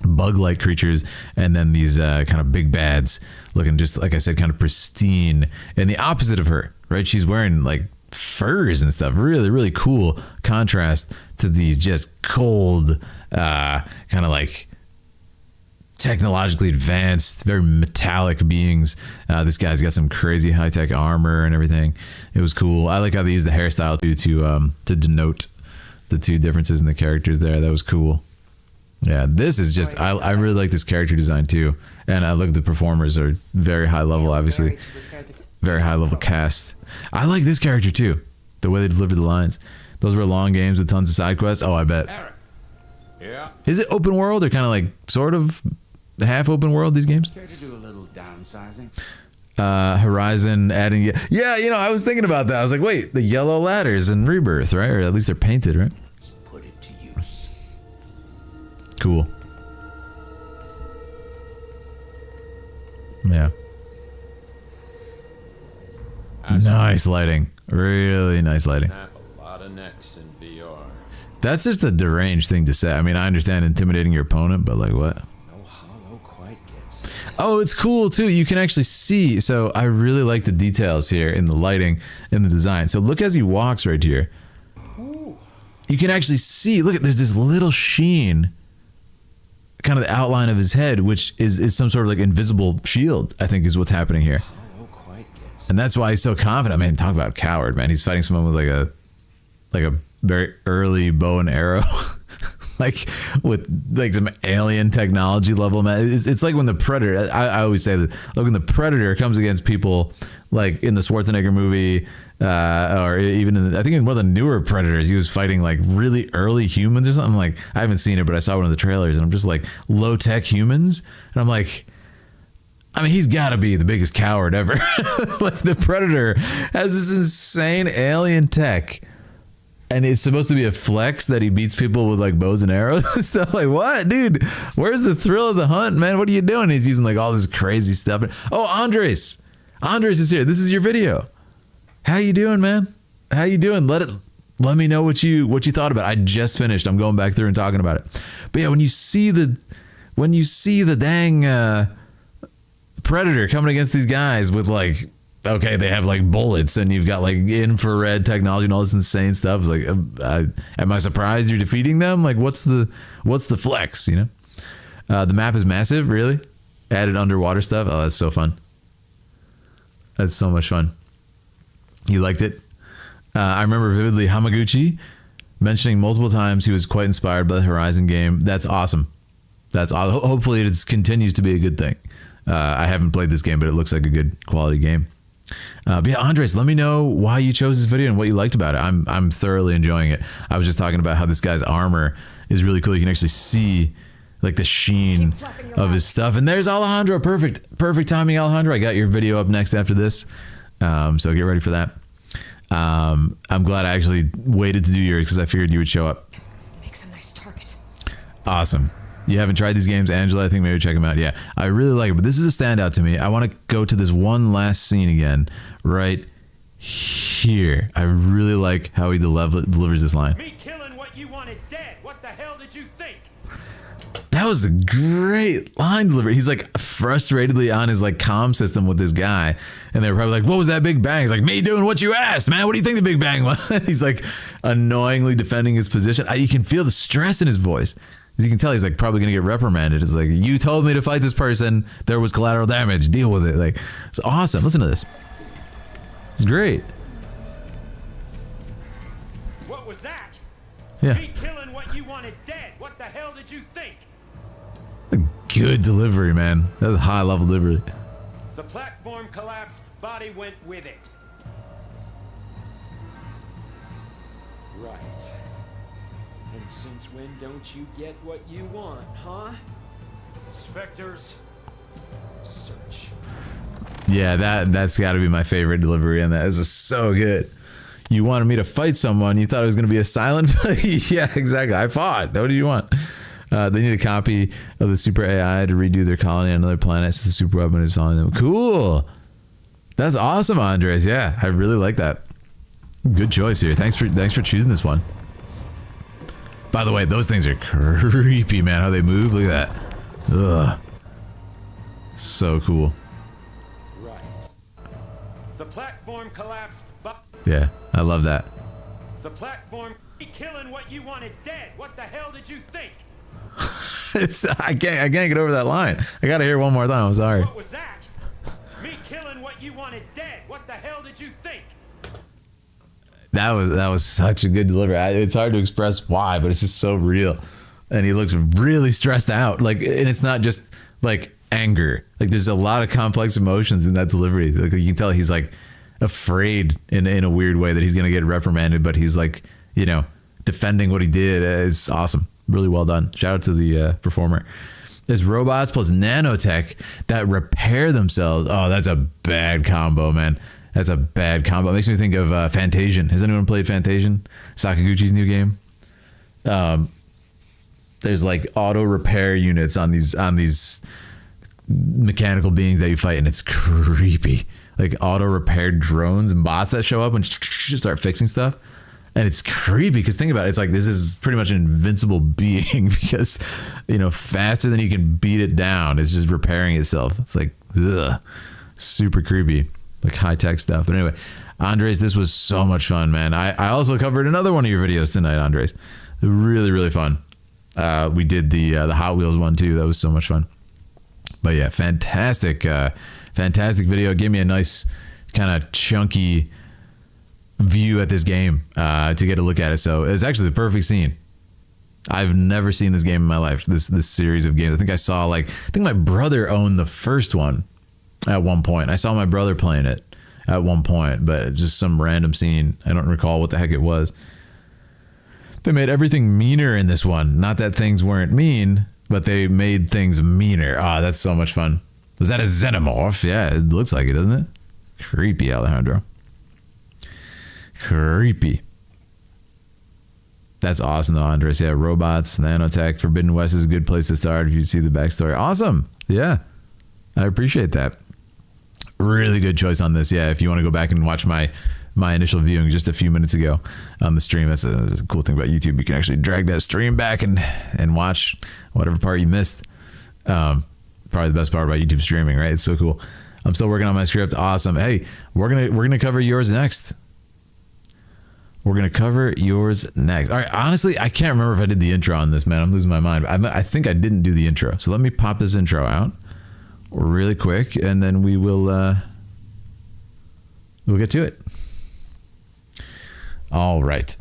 Speaker 1: bug-like creatures, and then these kind of big bads looking just like I said, kind of pristine, and the opposite of her, right? She's wearing like furs and stuff. Really, really cool contrast to these just cold, kind of like technologically advanced, very metallic beings. This guy's got some crazy high-tech armor and everything. It was cool. I like how they use the hairstyle too to denote the two differences in the characters there. That was cool. Yeah, this is just, I really like this character design too. And I look at the performers are very high level, obviously. Very high level cast. I like this character too. The way they deliver the lines. Those were long games with tons of side quests. Oh, I bet.
Speaker 10: Eric. Yeah.
Speaker 1: Is it open world or kind of like sort of half open world, these games?
Speaker 10: Care to do a little downsizing?
Speaker 1: Horizon adding, yeah, you know, I was thinking about that. I was like, wait, the yellow ladders in Rebirth, right? Or at least they're painted, right?
Speaker 10: Put it to use.
Speaker 1: Cool. Yeah. Nice lighting. Really nice lighting.
Speaker 12: Snap a lot of necks in VR.
Speaker 1: That's just a deranged thing to say. I mean, I understand intimidating your opponent, but like what?
Speaker 12: No hollow quite gets.
Speaker 1: Oh, it's cool too. You can actually see. So I really like the details here in the lighting and the design. So look as he walks right here. You can actually see, look at, there's this little sheen, kind of the outline of his head, which is some sort of like invisible shield, I think is what's happening here. And that's why he's so confident. Man, talk about coward, man. He's fighting someone with like a very early bow and arrow, like with like some alien technology level, man. It's like when the Predator, I always say that, like when the Predator comes against people like in the Schwarzenegger movie, or even in I think in one of the newer Predators, he was fighting like really early humans or something. Like, I haven't seen it, but I saw one of the trailers and I'm just like low tech humans. And I'm like, I mean, he's got to be the biggest coward ever. Like the Predator has this insane alien tech, and it's supposed to be a flex that he beats people with like bows and arrows and stuff. Like, what, dude? Where's the thrill of the hunt, man? What are you doing? He's using like all this crazy stuff. Oh, Andres is here. This is your video. How you doing, man? How you doing? Let me know what you thought about it. I just finished. I'm going back through and talking about it. But yeah, when you see the dang Predator coming against these guys with like, okay, they have like bullets and you've got like infrared technology and all this insane stuff. Like, am I surprised you're defeating them? Like, what's the flex? You know, the map is massive. Really, added underwater stuff. Oh, that's so fun. That's so much fun. You liked it. I remember vividly Hamaguchi mentioning multiple times he was quite inspired by the Horizon game. That's awesome. That's awesome. Hopefully it continues to be a good thing. I haven't played this game, but it looks like a good quality game. But yeah, Andres, let me know why you chose this video and what you liked about it. I'm thoroughly enjoying it. I was just talking about how this guy's armor is really cool. You can actually see like the sheen of his stuff. And there's Alejandro. Perfect timing, Alejandro. I got your video up next after this. So get ready for that. I'm glad I actually waited to do yours because I figured you would show up.
Speaker 8: Makes a nice target.
Speaker 1: Awesome. You haven't tried these games, Angela? I think maybe check them out. Yeah, I really like it, but this is a standout to me. I want to go to this one last scene again, right here. I really like how he delivers this line.
Speaker 3: Me killing what you wanted dead. What the hell did you think?
Speaker 1: That was a great line delivery. He's like frustratedly on his like comm system with this guy, and they're probably like, "What was that big bang?" He's like, "Me doing what you asked, man. What do you think the big bang was?" He's like annoyingly defending his position. You can feel the stress in his voice. As you can tell, he's like probably gonna get reprimanded. It's like, you told me to fight this person. There was collateral damage. Deal with it. Like, it's awesome. Listen to this. It's great.
Speaker 3: What was that?
Speaker 1: Yeah.
Speaker 3: Me killing what you wanted dead. What the hell did you think?
Speaker 1: Good delivery, man. That was a high level delivery.
Speaker 3: The platform collapsed. Body went with it.
Speaker 12: Right. And since when don't you get what you want, huh? Spectres, search.
Speaker 1: Yeah, that's got to be my favorite delivery, and that is so good. You wanted me to fight someone. You thought it was going to be a silent fight. Yeah, exactly. I fought. What do you want? They need a copy of the super AI to redo their colony on another planet since the super weapon is following them. Cool. That's awesome, Andres. Yeah, I really like that. Good choice here. Thanks for choosing this one. By the way, those things are creepy, man. How they move. Look at that. Ugh. So cool.
Speaker 12: Right. The platform collapsed, but
Speaker 1: Yeah, I love that.
Speaker 12: the platform killing what you wanted dead. What the hell did you think?
Speaker 1: I can't get over that line. I gotta hear it one more time. I'm sorry.
Speaker 12: What was that? Me killing what you wanted dead. What the hell did you think?
Speaker 1: That was such a good delivery. It's hard to express why, but it's just so real. And he looks really stressed out. Like, and it's not just like anger. Like, there's a lot of complex emotions in that delivery. Like, you can tell he's like afraid in a weird way that he's gonna get reprimanded, but he's like, you know, defending what he did. Is awesome. Really well done. Shout out to the performer. There's robots plus nanotech that repair themselves. Oh, that's a bad combo, man. That's a bad combo. It makes me think of Fantasian. Has anyone played Fantasian? Sakaguchi's new game. There's like auto repair units on these mechanical beings that you fight, and it's creepy. Like auto repaired drones and bots that show up and start fixing stuff. And it's creepy because think about it. It's like this is pretty much an invincible being because, you know, faster than you can beat it down, it's just repairing itself. It's like, ugh, super creepy, like high tech stuff. But anyway, Andres, this was so much fun, man. I also covered another one of your videos tonight, Andres. Really, really fun. We did the Hot Wheels one too. That was so much fun. But yeah, fantastic video. Gave me a nice kind of chunky view at this game to get a look at it. So it's actually the perfect scene. I've never seen this game in my life, this series of games. I think my brother owned the first one at one point. I saw my brother playing it at one point, but just some random scene. I don't recall what the heck it was. They made everything meaner in this one. Not that things weren't mean, but they made things meaner. Ah, that's so much fun. Was that a xenomorph? Yeah, it looks like it, doesn't it? Creepy, Alejandro. Creepy. That's awesome though, Andres. Yeah, robots, nanotech, Forbidden West is a good place to start if you see the backstory. Awesome. Yeah, I appreciate that. Really good choice on this. Yeah, if you want to go back and watch my initial viewing just a few minutes ago on the stream, that's a cool thing about YouTube. You can actually drag that stream back and watch whatever part you missed. Probably the best part about YouTube streaming, right? It's so cool. I'm still working on my script. Awesome. Hey, we're gonna cover yours next. We're going to cover yours next. All right. Honestly, I can't remember if I did the intro on this, man. I'm losing my mind. I think I didn't do the intro. So let me pop this intro out really quick, and then we'll get to it. All right.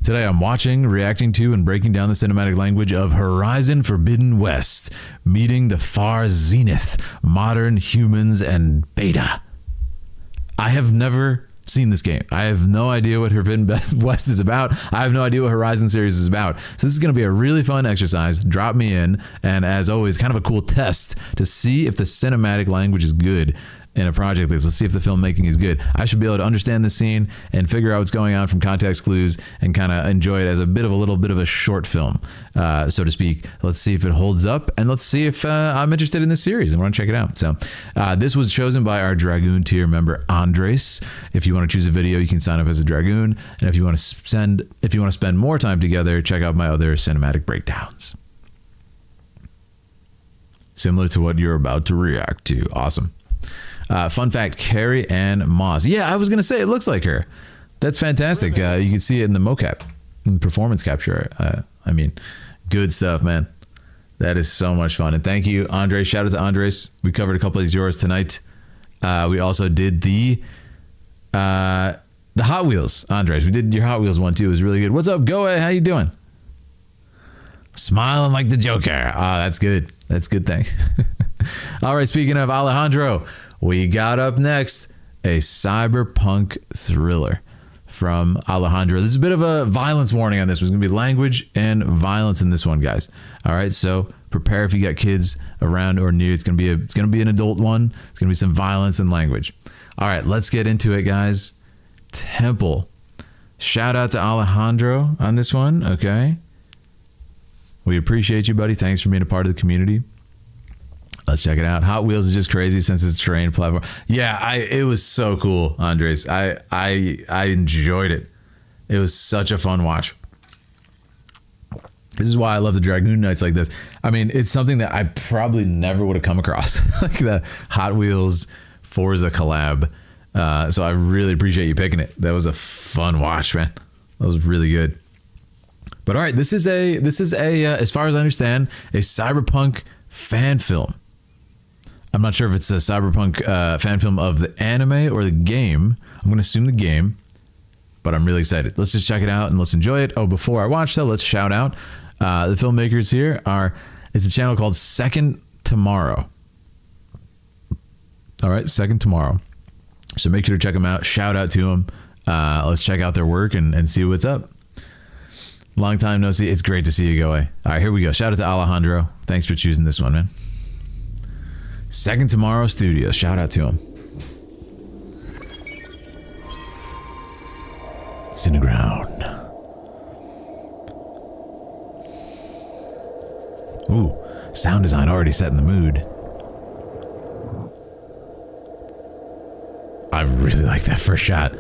Speaker 1: Today I'm watching, reacting to, and breaking down the cinematic language of Horizon Forbidden West, meeting the far zenith, modern humans, and beta. I have never seen this game. I have no idea what Forbidden West is about. I have no idea what Horizon series is about. So this is going to be a really fun exercise. Drop me in, and as always, kind of a cool test to see if the cinematic language is good in a project like this. Let's see if the filmmaking is good. I should be able to understand the scene and figure out what's going on from context clues and kind of enjoy it as a little bit of a short film, so to speak. Let's see if it holds up, and let's see if I'm interested in this series and want to check it out. So this was chosen by our Dragoon Tier member Andres. If you want to choose a video, you can sign up as a Dragoon, and if you want to spend more time together, check out my other cinematic breakdowns, similar to what you're about to react to. Awesome. Fun fact, Carrie Ann Moss. Yeah, I was going to say, it looks like her. That's fantastic. You can see it in the mocap, in the performance capture. I mean, good stuff, man. That is so much fun. And thank you, Andres. Shout out to Andres. We covered a couple of yours tonight. We also did the Hot Wheels, Andres. We did your Hot Wheels one, too. It was really good. What's up, Goa? How you doing? Smiling like the Joker. That's good. That's a good thing. All right, speaking of Alejandro, we got up next a cyberpunk thriller. from Alejandro. This is a bit of a violence warning on this. There's going to be language and violence in this one, guys. All right, so prepare if you got kids around or near. It's going to be an adult one. It's going to be some violence and language. All right, let's get into it, guys. Temple. Shout out to Alejandro on this one, okay? We appreciate you, buddy. Thanks for being a part of the community. Let's check it out. Hot Wheels is just crazy since it's a terrain platform. Yeah, it was so cool, Andres. I enjoyed it. It was such a fun watch. This is why I love the Dragoon nights like this. I mean, it's something that I probably never would have come across, like the Hot Wheels Forza collab. So I really appreciate you picking it. That was a fun watch, man. That was really good. But all right, this is a as far as I understand, a Cyberpunk fan film. I'm not sure if it's a Cyberpunk fan film of the anime or the game. I'm going to assume the game, but I'm really excited. Let's just check it out and let's enjoy it. Oh, before I watch that, let's shout out the filmmakers here it's a channel called Second Tomorrow. All right, Second Tomorrow. So make sure to check them out. Shout out to them. Let's check out their work and see what's up. Long time no see. It's great to see you go away. All right, here we go. Shout out to Alejandro. Thanks for choosing this one, man. Second Tomorrow Studios. Shout out to him. It's in the ground. Ooh, sound design already setting the mood. I really like that first shot.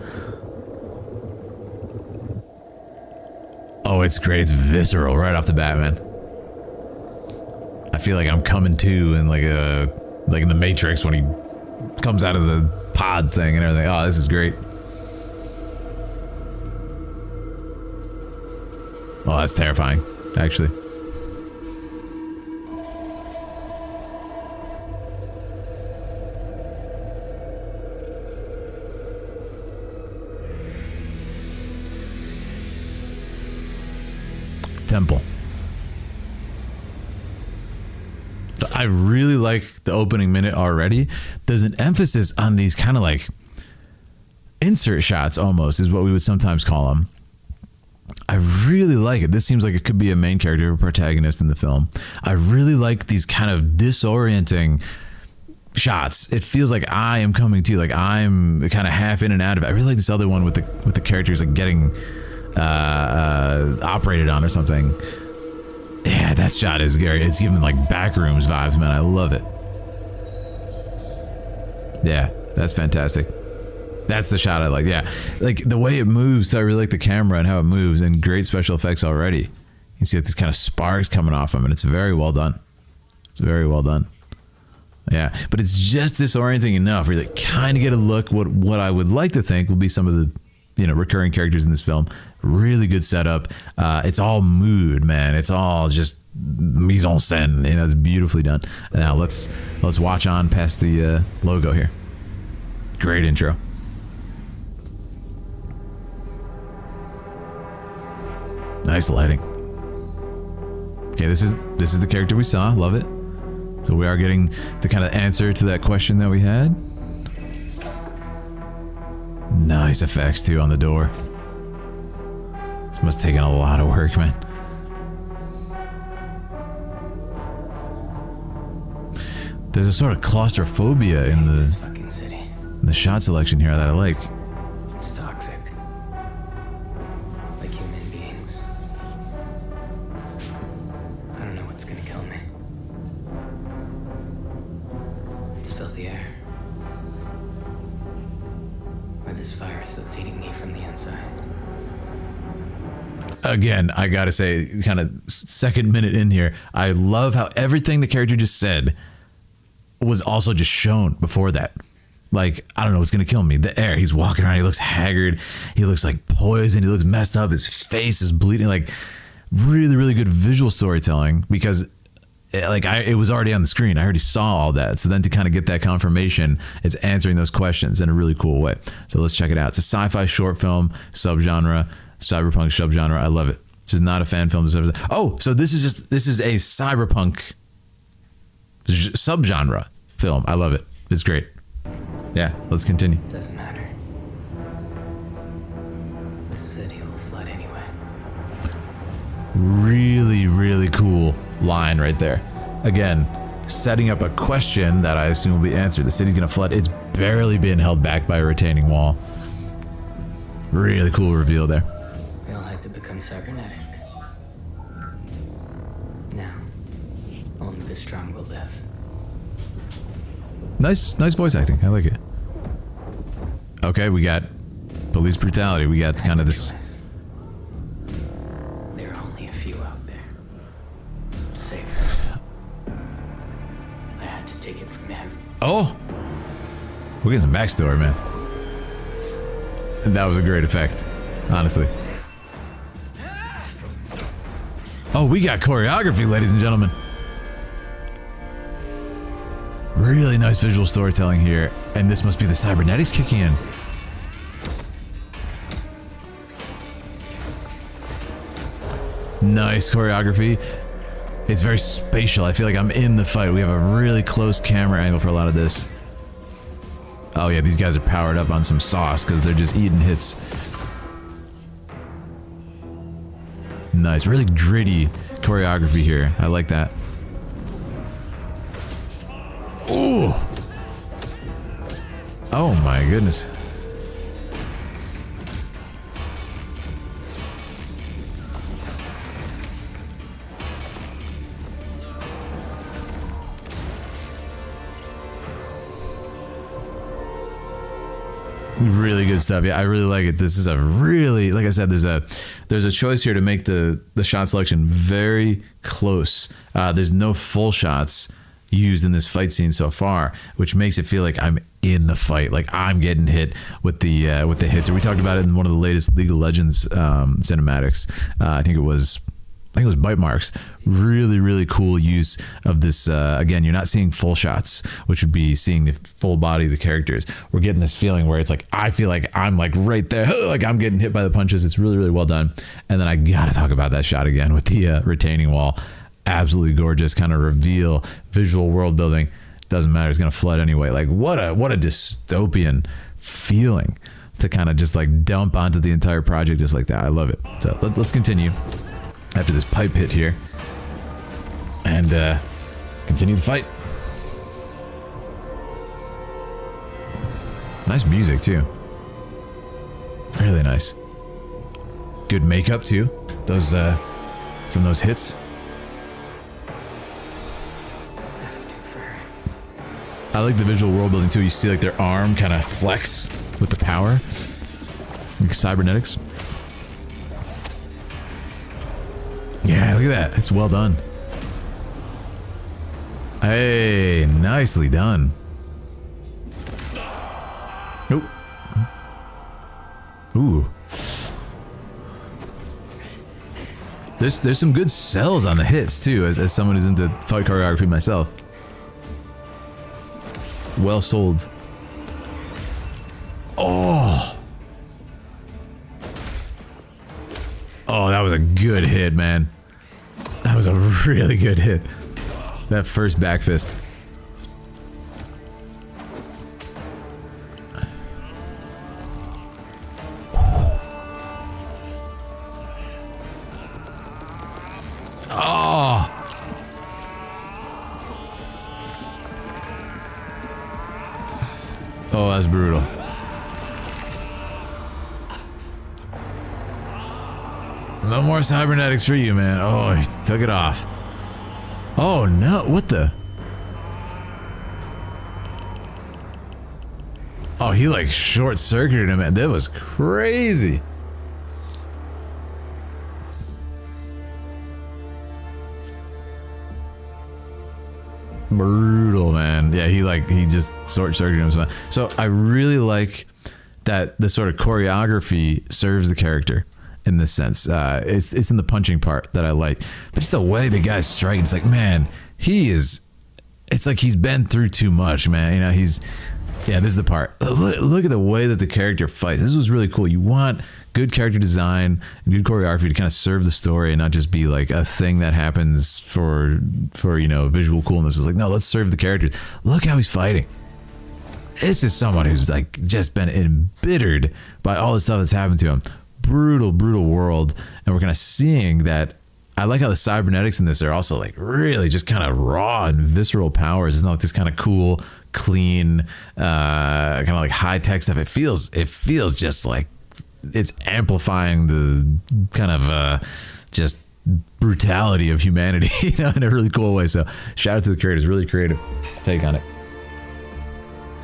Speaker 1: Oh, it's great. It's visceral right off the bat, man. I feel like I'm coming to in like in the Matrix when he comes out of the pod thing and everything. Oh, this is great. Oh, that's terrifying, actually. Temple. I really like the opening minute already. There's an emphasis on these kind of like insert shots, almost is what we would sometimes call them. I really like it. This seems like it could be a main character or protagonist in the film. I really like these kind of disorienting shots. It feels like I am coming to, like I'm kind of half in and out of it. I really like this other one with the characters like getting operated on or something. Yeah, that shot is Gary. It's giving like Backrooms vibes, man. I love it. Yeah, that's fantastic. That's the shot I like. Yeah, like the way it moves. I really like the camera and how it moves, and great special effects already. You see like these kind of sparks coming off them, and it's very well done. It's very well done. Yeah, but it's just disorienting enough where you like kind of get a look what I would like to think will be some of the recurring characters in this film. Really good setup. It's all mood, man. It's all just mise en scène. It's beautifully done. Now let's watch on past the logo here. Great intro. Nice lighting. Okay, this is the character we saw. Love it. So we are getting the kind of answer to that question that we had. Nice effects too on the door. This must have taken a lot of work, man. There's a sort of claustrophobia in the shot selection here that I like.
Speaker 13: It's toxic. Like human beings. I don't know what's gonna kill me. It's filthy air. Or this virus that's eating me from the inside.
Speaker 1: Again, I gotta say, kind of second minute in here, I love how everything the character just said was also just shown before that. Like, I don't know what's gonna kill me. The air. He's walking around. He looks haggard. He looks like poison. He looks messed up. His face is bleeding. Like, really, really good visual storytelling because, it was already on the screen. I already saw all that. So then to kind of get that confirmation, it's answering those questions in a really cool way. So let's check it out. It's a sci-fi short film subgenre, cyberpunk subgenre. I love it. This is not a fan film. Oh, so this is a cyberpunk subgenre film. I love it. It's great. Yeah, let's continue.
Speaker 13: Doesn't matter. city will flood anyway.
Speaker 1: Really, really cool line right there. Again, setting up a question that I assume will be answered. The city's gonna flood. It's barely been held back by a retaining wall. Really cool reveal there.
Speaker 13: We all had to become cybernetic. Now, only the strong will live.
Speaker 1: Nice voice acting. I like it. Okay, we got police brutality. We got kind of this.
Speaker 13: There are only a few out there. Safe. I had to take it from him.
Speaker 1: Oh, we're getting some backstory, man. That was a great effect, honestly. Oh, we got choreography, ladies and gentlemen. Really nice visual storytelling here, and this must be the cybernetics kicking in. Nice choreography. It's very spatial. I feel like I'm in the fight. We have a really close camera angle for a lot of this. Oh yeah, these guys are powered up on some sauce because they're just eating hits. Nice, really gritty choreography here. I like that. Ooh. Oh my goodness. Really good stuff. Yeah, I really like it. This is a really, like I said, there's a choice here to make the shot selection very close. There's no full shots used in this fight scene so far, which makes it feel like I'm in the fight, like I'm getting hit with the hits. And we talked about it in one of the latest League of Legends cinematics. I think it was bite marks. Really, really cool use of this. Again, you're not seeing full shots, which would be seeing the full body of the characters. We're getting this feeling where it's like, I feel like I'm like right there, like I'm getting hit by the punches. It's really, really well done. And then I gotta talk about that shot again with the retaining wall. Absolutely gorgeous kind of reveal, visual world building. Doesn't matter, it's gonna flood anyway. Like what a dystopian feeling to kind of just like dump onto the entire project just like that. I love it. So let's continue after this pipe hit here and continue the fight. Nice music too. Really nice. Good makeup too. Those from those hits. I like the visual world building too. You see like their arm kind of flex with the power. Like cybernetics. Yeah, look at that. It's well done. Hey, nicely done. Nope. Ooh. There's some good sells on the hits too, as someone who's into fight choreography myself. Well sold. Oh. Oh, that was a good hit, man. That was a really good hit. That first back fist. Oh. Oh, that's brutal. No more cybernetics for you, man. Oh, he took it off. Oh, no. What the? Oh, he like short-circuited him, man. That was crazy. Brutal, man. Yeah, he just short-circuited him. So I really like that the sort of choreography serves the character in this sense. It's in the punching part that I like, but just the way the guy's striking, it's like, man, it's like he's been through too much, man. You know, yeah, this is the part. Look at the way that the character fights. This was really cool. You want good character design and good choreography to kind of serve the story and not just be like a thing that happens for you know, visual coolness. It's like, no, let's serve the characters. Look how he's fighting. This is someone who's like just been embittered by all the stuff that's happened to him. brutal world, and we're kind of seeing that. I like how the cybernetics in this are also like really just kind of raw and visceral powers. It's not like this kind of cool, clean, kind of like high tech stuff. It feels just like it's amplifying the kind of just brutality of humanity, you know, in a really cool way. So shout out to the creators, really creative take on it.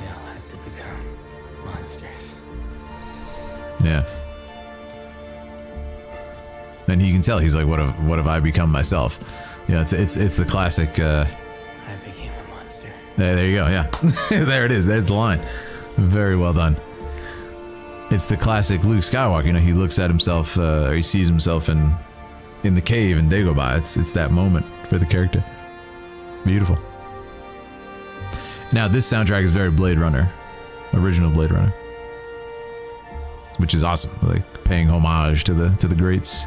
Speaker 13: We all have to become monsters.
Speaker 1: Yeah. And you can tell he's like, what have I become myself? You know, it's the classic.
Speaker 13: I became a monster.
Speaker 1: There you go. Yeah, there it is. There's the line. Very well done. It's the classic Luke Skywalker. You know, he looks at himself, or he sees himself in the cave in Dagobah. It's that moment for the character. Beautiful. Now this soundtrack is very Blade Runner, original Blade Runner, which is awesome. Like paying homage to the greats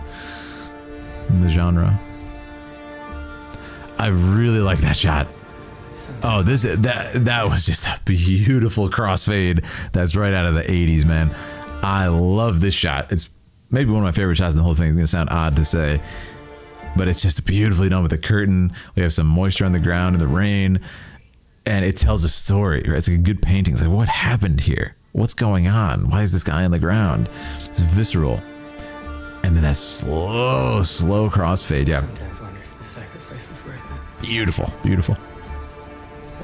Speaker 1: in the genre. I really like that shot. Oh, that was just a beautiful crossfade. That's right out of the 80s, man. I love this shot. It's maybe one of my favorite shots in the whole thing. It's gonna sound odd to say, but it's just beautifully done with the curtain. We have some moisture on the ground and the rain, and it tells a story. Right? It's like a good painting. It's like, what happened here? What's going on? Why is this guy on the ground? It's visceral. And then that slow crossfade. Yeah.
Speaker 13: Sometimes wonder if the sacrifice is worth it.
Speaker 1: Beautiful.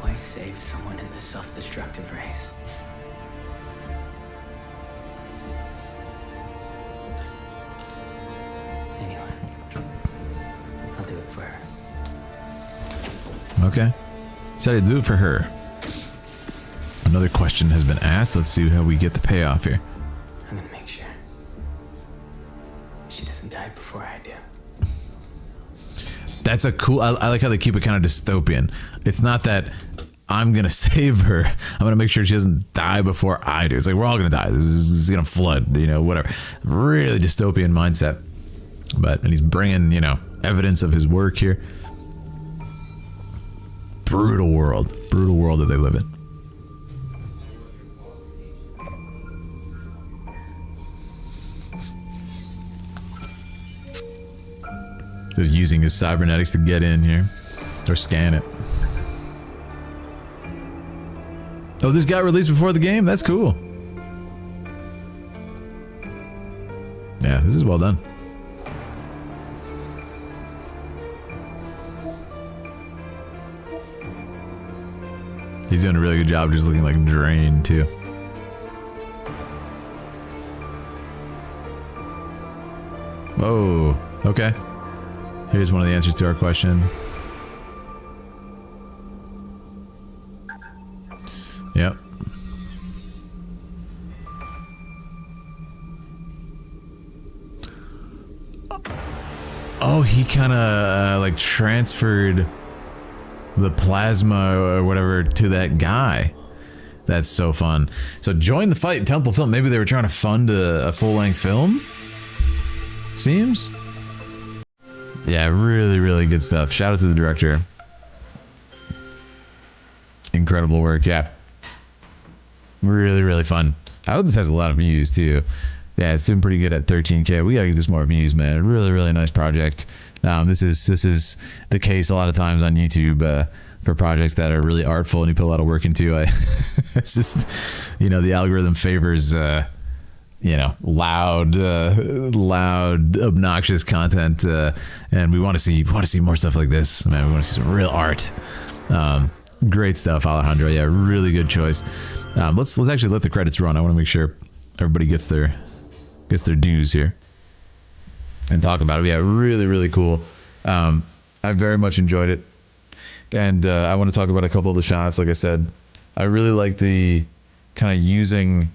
Speaker 13: Why save someone in this self-destructive race? Anyway, I'll do it for her.
Speaker 1: Okay. So I do it for her. Another question has been asked. Let's see how we get the payoff here.
Speaker 13: I'm gonna make sure she doesn't die before I do.
Speaker 1: That's a cool. I like how they keep it kind of dystopian. It's not that I'm gonna save her. I'm gonna make sure she doesn't die before I do. It's like we're all gonna die. This is gonna flood. You know, whatever. Really dystopian mindset. And he's bringing, you know, evidence of his work here. Brutal world that they live in. Just using his cybernetics to get in here. Or scan it. Oh, this got released before the game? That's cool. Yeah, this is well done. He's doing a really good job just looking like Drain, too. Oh, okay. Here's one of the answers to our question. Yep. Oh, he kind of like transferred the plasma or whatever to that guy. That's so fun. So join the fight, Temple Film. Maybe they were trying to fund a full-length film? Seems? Yeah, really good stuff. Shout out to the director. Incredible work, yeah. Really fun. I hope this has a lot of views too. Yeah, it's doing pretty good at 13K. We gotta get this more views, man. Really nice project. This is the case a lot of times on YouTube for projects that are really artful and you put a lot of work into. It's just, you know, the algorithm favors you know, loud, obnoxious content, and we want to see more stuff like this, man. We want to see some real art. Great stuff, Alejandro. Yeah, really good choice. Let's actually let the credits run. I want to make sure everybody gets their dues here and talk about it. Yeah, really cool. I very much enjoyed it, and I want to talk about a couple of the shots. Like I said, I really like the kind of using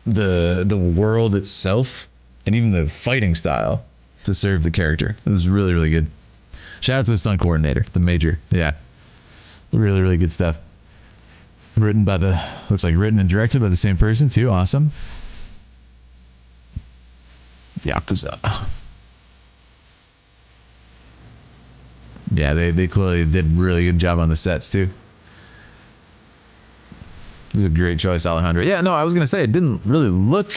Speaker 1: the world itself and even the fighting style to serve the character. It was really good. Shout out to the stunt coordinator, the Major. Yeah, really good stuff. Written and directed by the same person too. Awesome. Yakuza. Yeah, they clearly did a really good job on the sets too. It was a great choice, Alejandro. Yeah, no, I was gonna say it didn't really look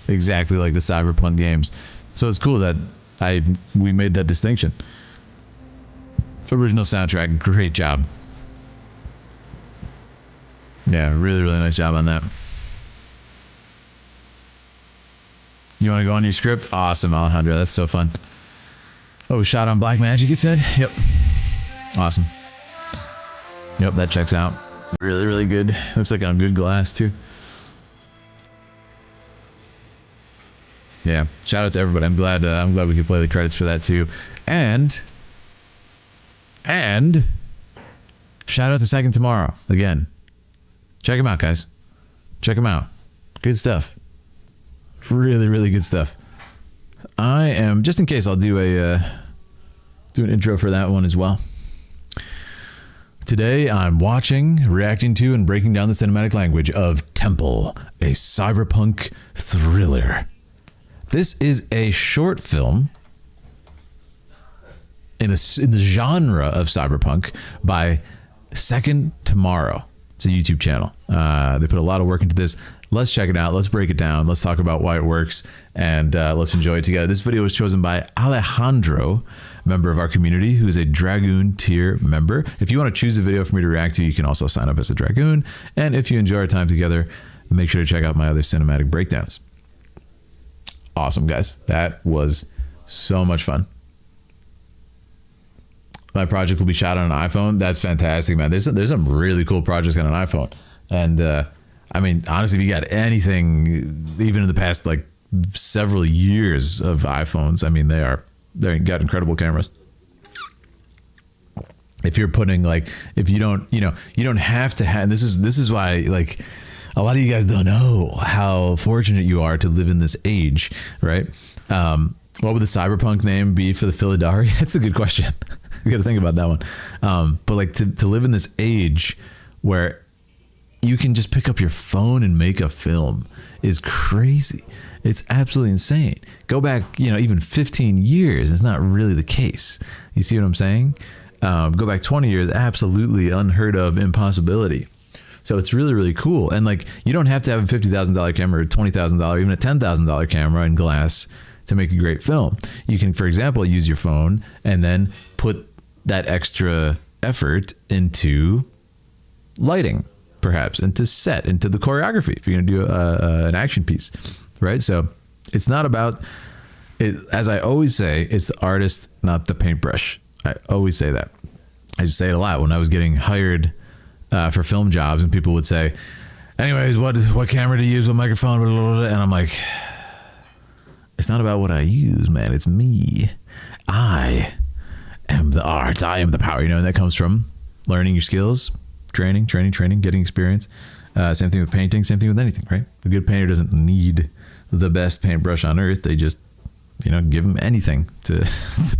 Speaker 1: exactly like the Cyberpunk games. So it's cool that we made that distinction. Original soundtrack, great job. Yeah, really, really nice job on that. You want to go on your script? Awesome, Alejandro. That's so fun. Oh, shot on Black Magic, it said? Yep. Awesome. Yep, that checks out. Really, really good. Looks like on good glass, too. Yeah, shout out to everybody. I'm glad we could play the credits for that, too. And shout out to Second Tomorrow, again. Check him out, guys. Check him out. Good stuff. Really, really good stuff. I am, just in case, I'll do an intro for that one as well. Today, I'm watching, reacting to, and breaking down the cinematic language of Temple, a cyberpunk thriller. This is a short film in the genre of cyberpunk by Second Tomorrow. It's a YouTube channel. They put a lot of work into this. Let's check it out. Let's break it down. Let's talk about why it works, and let's enjoy it together. This video was chosen by Alejandro, member of our community, who's a Dragoon Tier member. If you want to choose a video for me to react to, you can also sign up as a Dragoon. And if you enjoy our time together, make sure to check out my other cinematic breakdowns. Awesome, guys. That was so much fun. My project will be shot on an iPhone. That's fantastic, man. There's some really cool projects on an iPhone. And I mean, honestly, if you got anything, even in the past like several years of iPhones, I mean, they got incredible cameras. If you're putting like, if you don't, you don't have to have, this is why, like, a lot of you guys don't know how fortunate you are to live in this age, right? What would the Cyberpunk name be for the Philidari? That's a good question. We got to think about that one. But like to live in this age where you can just pick up your phone and make a film is crazy. It's absolutely insane. Go back, even 15 years. It's not really the case. You see what I'm saying? Go back 20 years, absolutely unheard of impossibility. So it's really, really cool. And like, you don't have to have a $50,000 camera or $20,000, even a $10,000 camera and glass to make a great film. You can, for example, use your phone and then put that extra effort into lighting, perhaps, into set, into the choreography, if you're going to do an action piece, right? So it's not about it. As I always say, it's the artist, not the paintbrush. I always say that. I just say it a lot when I was getting hired for film jobs, and people would say, anyways, what camera to use, what microphone, blah, blah, blah. And I'm like, it's not about what I use, man. It's me. I am the art. I am the power. And that comes from learning your skills, training, getting experience. Same thing with painting, same thing with anything, right? The good painter doesn't need the best paintbrush on earth. They just, give them anything to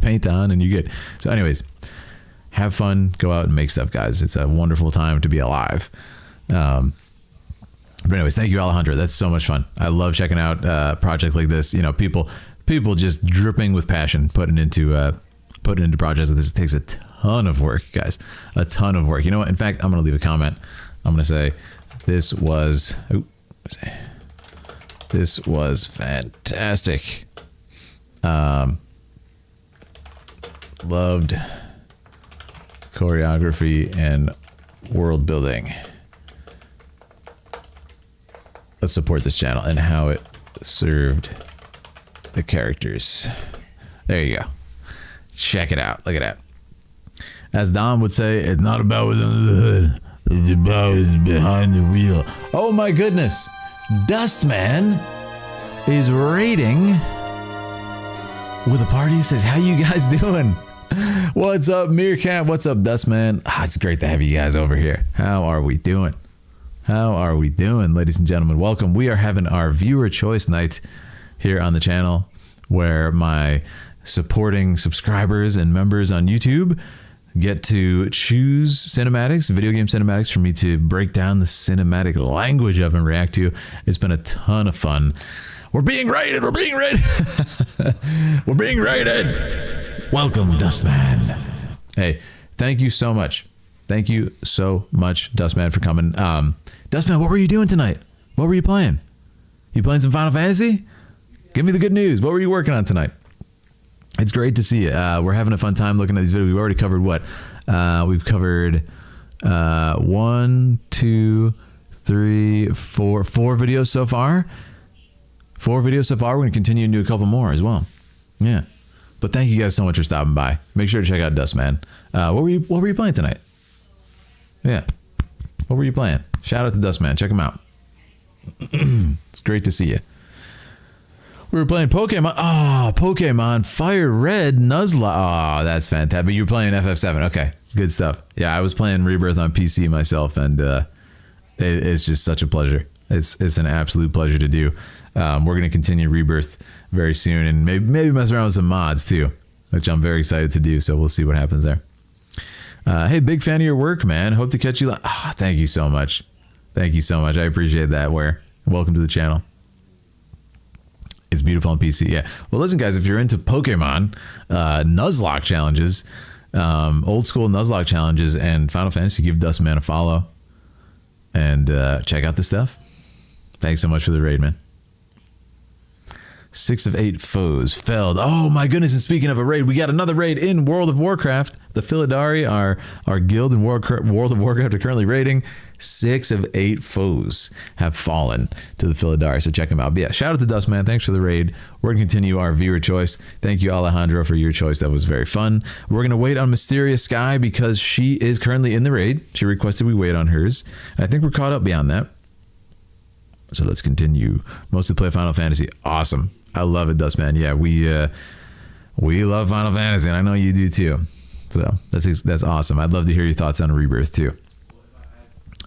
Speaker 1: paint on and you're good. So anyways, have fun, go out and make stuff, guys. It's a wonderful time to be alive. But anyways, thank you, Alejandro. That's so much fun. I love checking out projects like this. People just dripping with passion, putting into projects like this. It takes a ton of work, guys. A ton of work. You know what? In fact, I'm going to leave a comment. I'm going to say this was fantastic. Loved choreography and world building. Let's support this channel and how it served the characters. There you go. Check it out. Look at that. As Dom would say, it's not about what's under the hood. It's about what's behind the wheel. Oh my goodness. Dustman is raiding with a party. He says, how you guys doing? What's up, Meerkat? What's up, Dustman? It's great to have you guys over here. How are we doing? Ladies and gentlemen? Welcome. We are having our viewer choice night here on the channel, where my supporting subscribers and members on YouTube get to choose cinematics, video game cinematics, for me to break down the cinematic language of and react to. It's been a ton of fun. We're being raided. We're being raided. Welcome, Dustman. Hey, thank you so much. Thank you so much, Dustman, for coming. Dustman, what were you doing tonight? What were you playing? You playing some Final Fantasy? Give me the good news. What were you working on tonight? It's great to see you. We're having a fun time looking at these videos. We've already covered what? We've covered 1, 2, 3, 4 videos so far. 4 videos so far. We're going to continue and do a couple more as well. Yeah. But thank you guys so much for stopping by. Make sure to check out Dustman. What were you playing tonight? Yeah. What were you playing? Shout out to Dustman. Check him out. It's great to see you. We were playing Pokemon. Oh, Pokemon Fire Red Nuzlocke. Oh, that's fantastic. But you were playing FF7. Okay. Good stuff. Yeah, I was playing Rebirth on PC myself, and it's just such a pleasure. It's an absolute pleasure to do. We're going to continue Rebirth very soon, and maybe mess around with some mods too, which I'm very excited to do. So we'll see what happens there. Hey, big fan of your work, man. Hope to catch you. Thank you so much. Thank you so much. I appreciate that. Welcome to the channel. It's beautiful on PC. Yeah. Well, listen, guys, if you're into Pokemon Nuzlocke challenges, old school Nuzlocke challenges, and Final Fantasy, give Dustman a follow and check out the stuff. Thanks so much for the raid, man. 6 of 8 foes felled. Oh my goodness! And speaking of a raid, we got another raid in World of Warcraft. The Philidari, our guild in World of Warcraft, are currently raiding. 6 of 8 foes have fallen to the Philidari, so check them out. But yeah, shout out to Dustman. Thanks for the raid. We're gonna continue our viewer choice. Thank you, Alejandro, for your choice. That was very fun. We're gonna wait on Mysterious Sky because she is currently in the raid. She requested we wait on hers, and I think we're caught up beyond that. So let's continue. Mostly play Final Fantasy. Awesome. I love it, Dustman. Yeah, we love Final Fantasy, and I know you do too. So that's awesome. I'd love to hear your thoughts on Rebirth too.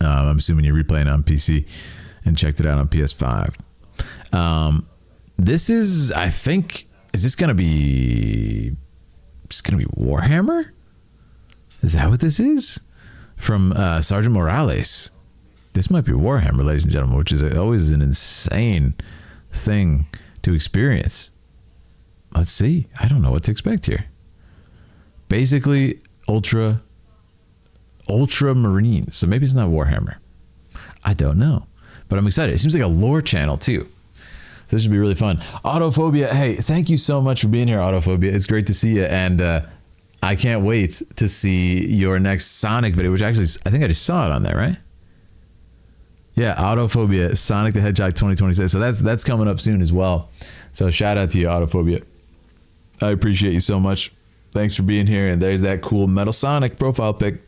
Speaker 1: I'm assuming you're replaying on PC and checked it out on PS5. This is, I think, is this gonna be? It's gonna be Warhammer. Is that what this is? From Sergeant Morales. This might be Warhammer, ladies and gentlemen, which is always an insane thing to experience. Let's see. I don't know what to expect here. Basically, Ultra Marines. So maybe it's not Warhammer. I don't know. But I'm excited. It seems like a lore channel too. So this should be really fun. Autophobia. Hey, thank you so much for being here, Autophobia. It's great to see you. And I can't wait to see your next Sonic video, which actually, I think I just saw it on there, right? Yeah, Autophobia, Sonic the Hedgehog 2026. So that's coming up soon as well. So shout out to you, Autophobia. I appreciate you so much. Thanks for being here. And there's that cool Metal Sonic profile pic.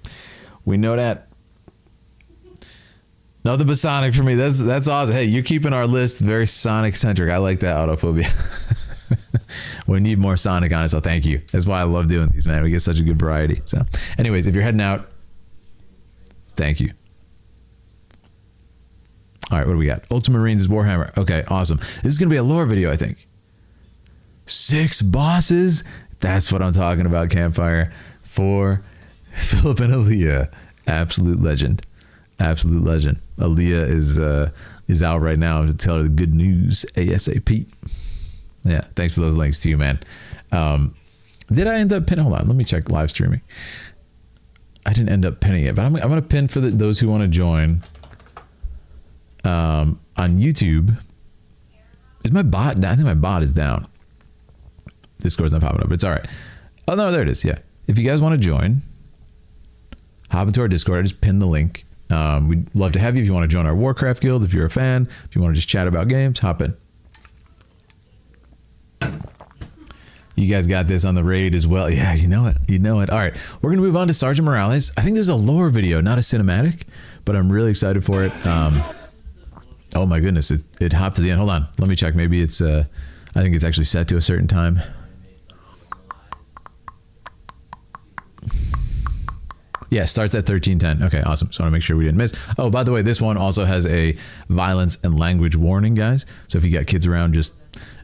Speaker 1: We know that. Nothing but Sonic for me. That's awesome. Hey, you're keeping our list very Sonic centric. I like that, Autophobia. We need more Sonic on it, so thank you. That's why I love doing these, man. We get such a good variety. So anyways, if you're heading out, thank you. All right, what do we got? Ultramarines is Warhammer. Okay, awesome. This is going to be a lore video, I think. 6 bosses? That's what I'm talking about, Campfire. For Philip and Aaliyah. Absolute legend. Absolute legend. Aaliyah is out right now to tell her the good news ASAP. Yeah, thanks for those links to you, man. Did I end up pinning? Hold on, let me check live streaming. I didn't end up pinning it, but I'm going to pin for those who want to join. On YouTube, is my bot down? I think my bot is down. Discord's not popping up, but it's all right. Oh no, there it is. Yeah, if you guys want to join, hop into our Discord. I just pinned the link. We'd love to have you if you want to join our Warcraft guild. If you're a fan, if you want to just chat about games, hop in. You guys got this on the raid as well. Yeah, you know it. You know it. All right, we're gonna move on to Sergeant Morales. I think this is a lore video, not a cinematic, but I'm really excited for it. Oh my goodness, it hopped to the end. Hold on, let me check. Maybe it's I think it's actually set to a certain time. Yeah, starts at 13:10. Okay, awesome. So I want to make sure we didn't miss. Oh, by the way, this one also has a violence and language warning, guys. So if you got kids around, just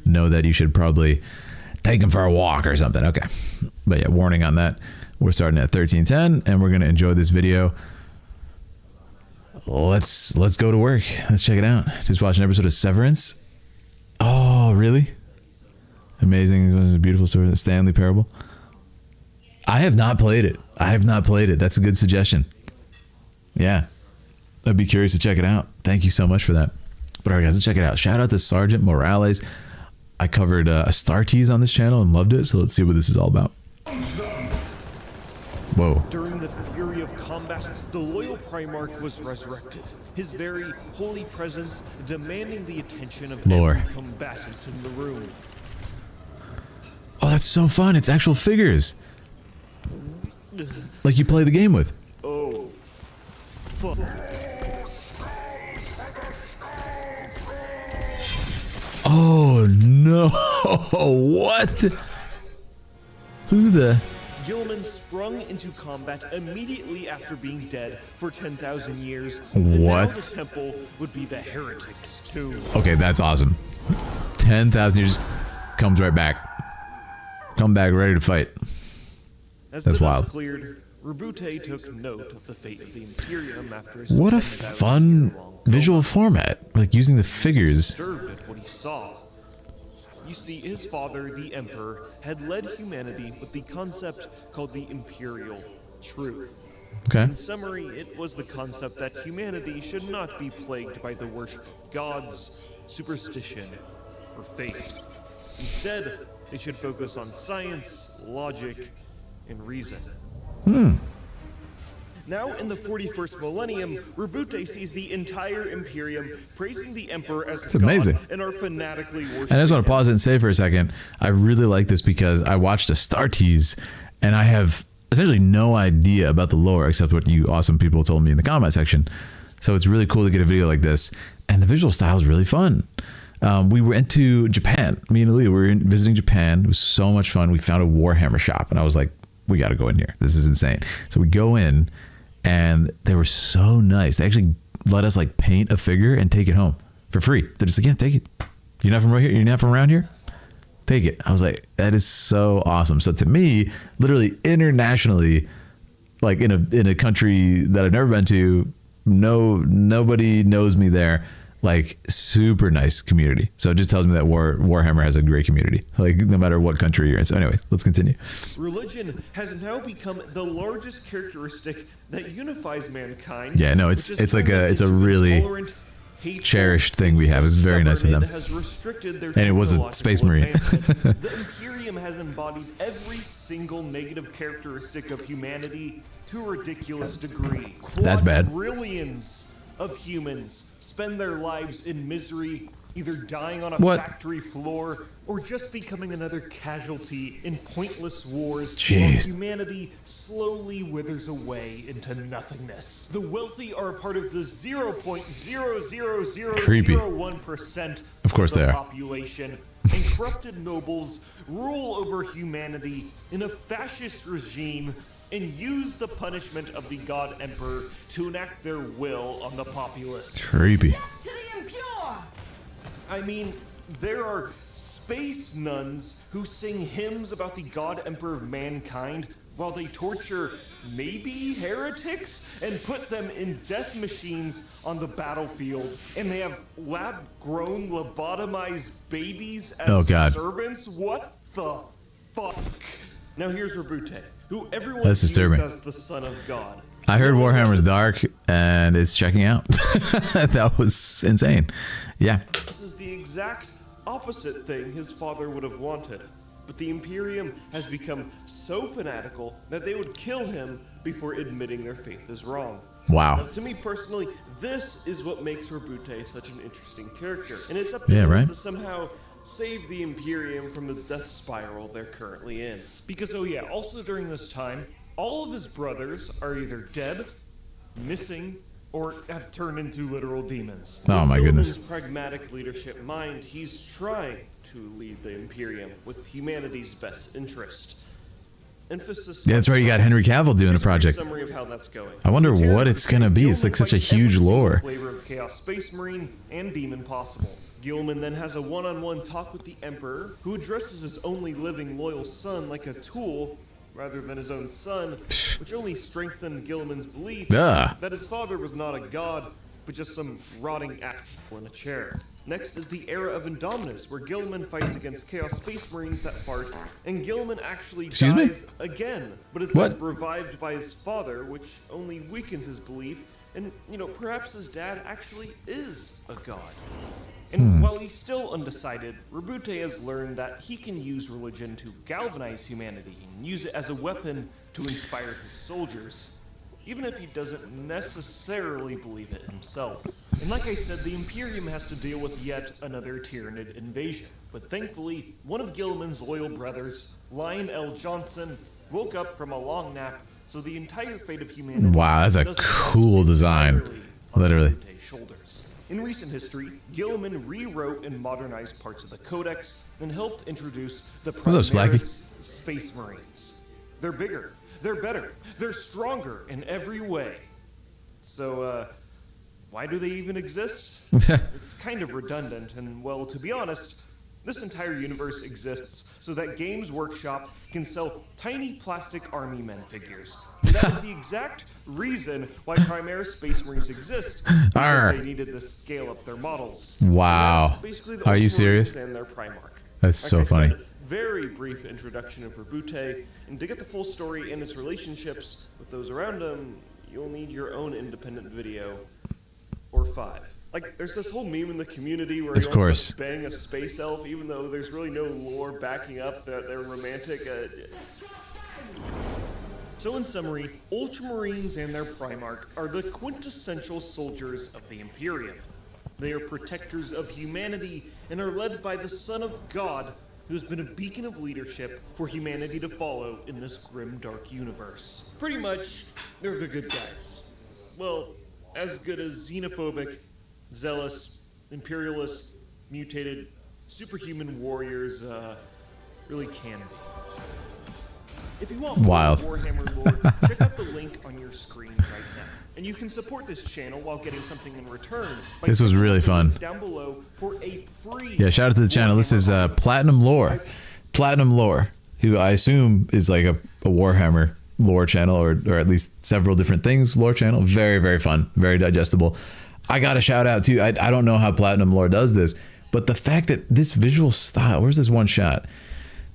Speaker 1: know that you should probably take them for a walk or something. Okay, but yeah, warning on that. We're starting at 13:10, and we're gonna enjoy this video. Let's go to work. Let's check it out. Just watch an episode of Severance. Oh, really? Amazing. It was a beautiful story. The Stanley Parable. I have not played it. That's a good suggestion. Yeah. I'd be curious to check it out. Thank you so much for that. But all right, guys, let's check it out. Shout out to Sergeant Morales. I covered a Star Tease on this channel and loved it, so let's see what this is all about. Whoa.
Speaker 14: During the fury of combat, the loyal Primarch was resurrected, his very holy presence demanding the attention of every combatant in the room.
Speaker 1: Oh, that's so fun. It's actual figures. Like you play the game with.
Speaker 14: Oh. Fuck.
Speaker 1: Oh, no. What? Who the...
Speaker 14: Gilman sprung into combat immediately after being dead for 10,000 years.
Speaker 1: What?
Speaker 14: Now the temple would be the heretics too.
Speaker 1: Okay, that's awesome. 10,000 years comes right back. Come back ready to fight.
Speaker 14: As
Speaker 1: that's
Speaker 14: the
Speaker 1: wild.
Speaker 14: dust cleared, Rabute took note of the fate of the Imperium after his
Speaker 1: What a fun visual format. Like using the figures.
Speaker 14: Disturbed at what he saw. You see, his father, the Emperor, had led humanity with the concept called the Imperial Truth.
Speaker 1: Okay.
Speaker 14: In summary, it was the concept that humanity should not be plagued by the worship of gods, superstition, or faith. Instead, they should focus on science, logic, and reason. Now, in the 41st millennium, Rabute sees the entire Imperium praising the Emperor as God
Speaker 1: amazing.
Speaker 14: and are fanatically worshiping
Speaker 1: And I just want to
Speaker 14: him.
Speaker 1: pause it and say for a second, I really like this because I watched a Star Tease and I have essentially no idea about the lore except what you awesome people told me in the comment section. So it's really cool to get a video like this. And the visual style is really fun. We went to Japan. Me and Aaliyah were visiting Japan. It was so much fun. We found a Warhammer shop and I was like, we got to go in here. This is insane. So we go in and they were so nice. They actually let us like paint a figure and take it home for free. They're just like, yeah, take it. You're not from right here. You're not from around here. Take it. I was like, that is so awesome. So to me, literally internationally, like in a country that I've never been to, nobody knows me there. Like super nice community. So it just tells me that Warhammer has a great community, like no matter what country you're in. So anyway, let's continue.
Speaker 14: Religion has now become the largest characteristic that unifies mankind.
Speaker 1: Yeah, no, it's a really cherished thing we have. It's very nice of them. And it was a space marine.
Speaker 14: The Imperium has embodied every single negative characteristic of humanity to a ridiculous degree.
Speaker 1: That's bad.
Speaker 14: Quadrillions of humans spend their lives in misery, either dying on a factory floor or just becoming another casualty in pointless wars. While humanity slowly withers away into nothingness. The wealthy are a part of the 0.00001%
Speaker 1: of course
Speaker 14: the
Speaker 1: they are.
Speaker 14: population, and corrupted nobles rule over humanity in a fascist regime and use the punishment of the God Emperor to enact their will on the populace.
Speaker 1: Creepy.
Speaker 14: Death to the impure! I mean, there are space nuns who sing hymns about the God Emperor of mankind while they torture maybe heretics and put them in death machines on the battlefield. And they have lab-grown, lobotomized babies as servants? What the fuck? Now here's Rabute, who everyone sees as the son of God.
Speaker 1: I heard Warhammer's dark and it's checking out. That was insane. Yeah.
Speaker 14: This is the exact opposite thing his father would have wanted. But the Imperium has become so fanatical that they would kill him before admitting their faith is wrong.
Speaker 1: Wow.
Speaker 14: Now, to me personally, this is what makes Rabute such an interesting character. And it's up to him to somehow save the Imperium from the death spiral they're currently in. Because, oh yeah, also during this time, all of his brothers are either dead, missing, or have turned into literal demons.
Speaker 1: Oh my goodness.
Speaker 14: With pragmatic leadership mind, he's trying to lead the Imperium with humanity's best interest. Emphasis.
Speaker 1: Yeah, that's right. You got Henry Cavill doing a project.
Speaker 14: Summary of how that's going.
Speaker 1: I wonder what it's gonna be. It's like such a huge lore.
Speaker 14: Flavor of Chaos Space Marine and Demon possible. Gilman then has a one-on-one talk with the Emperor, who addresses his only living loyal son like a tool rather than his own son, which only strengthened Gilman's belief that his father was not a god, but just some rotting asshole in a chair. Next is the era of Indominus, where Gilman fights against Chaos Space Marines that fart, and Gilman actually dies again, but is then revived by his father, which only weakens his belief, and, you know, perhaps his dad actually is a god. And while he's still undecided, Rabute has learned that he can use religion to galvanize humanity and use it as a weapon to inspire his soldiers, even if he doesn't necessarily believe it himself. And like I said, the Imperium has to deal with yet another Tyranid invasion. But thankfully, one of Gilliman's loyal brothers, Lion L. Johnson, woke up from a long nap, so the entire fate of humanity...
Speaker 1: Wow, that's a cool design. Literally.
Speaker 14: Shoulders. In recent history, Gilliman rewrote and modernized parts of the Codex and helped introduce the Primaris Space Marines. They're bigger, they're better, they're stronger in every way. So, why do they even exist? It's kind of redundant, and well, to be honest, this entire universe exists so that Games Workshop can sell tiny plastic army men figures. And that is the exact reason why Primaris Space Marines exist, because they needed to scale up their models.
Speaker 1: Wow. Are you serious?
Speaker 14: And their Primarch.
Speaker 1: That's so funny.
Speaker 14: Very brief introduction of Rabute, and to get the full story and its relationships with those around him, you'll need your own independent video, or 5. Like, there's this whole meme in the community where he wants to bang a space elf, even though there's really no lore backing up that they're romantic. So in summary, Ultramarines and their Primarch are the quintessential soldiers of the Imperium. They are protectors of humanity and are led by the Son of God, who's been a beacon of leadership for humanity to follow in this grim, dark universe. Pretty much, they're the good guys. Well, as good as xenophobic, zealous, imperialist, mutated, superhuman warriors really can be. If you want more Warhammer lore, check out the link on your screen right now. And you can support this channel while getting something in return.
Speaker 1: This was really fun.
Speaker 14: Down below for a free
Speaker 1: shout out to the channel. This is Platinum Lore. Platinum Lore, who I assume is like a Warhammer lore channel, or at least several different things lore channel. Very, very fun. Very digestible. I got a shout out too. I don't know how Platinum Lore does this, but the fact that this visual style, where's this one shot?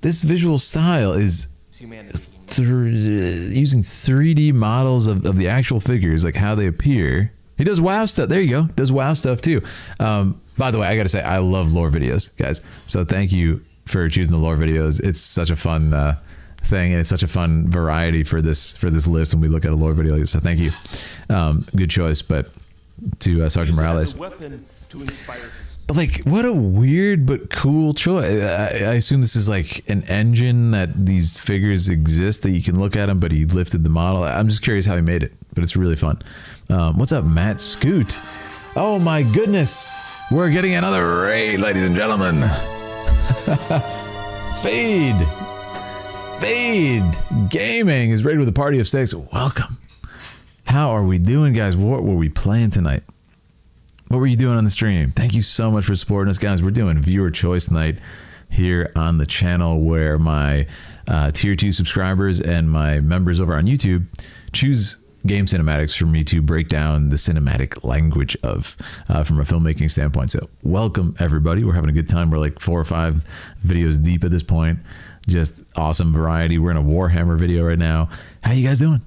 Speaker 1: This visual style is using 3D models of the actual figures, like how they appear. He does WoW stuff. There you go. Does WoW stuff too. By the way, I got to say, I love lore videos, guys. So thank you for choosing the lore videos. It's such a fun thing, and it's such a fun variety for this list when we look at a lore video. So thank you. Good choice, but to Sergeant Morales. But like, what a weird but cool choice. I assume this is like an engine that these figures exist, that you can look at them, but he lifted the model. I'm just curious how he made it, but it's really fun. What's up, Matt Scoot? Oh my goodness. We're getting another raid, ladies and gentlemen. Fade Gaming is raided with a party of 6. Welcome. How are we doing, guys? What were we playing tonight? What were you doing on the stream? Thank you so much for supporting us, guys. We're doing viewer choice night here on the channel, where my tier 2 subscribers and my members over on YouTube choose game cinematics for me to break down the cinematic language of from a filmmaking standpoint. So welcome, everybody. We're having a good time. We're like 4 or 5 videos deep at this point. Just awesome variety. We're in a Warhammer video right now. How you guys doing?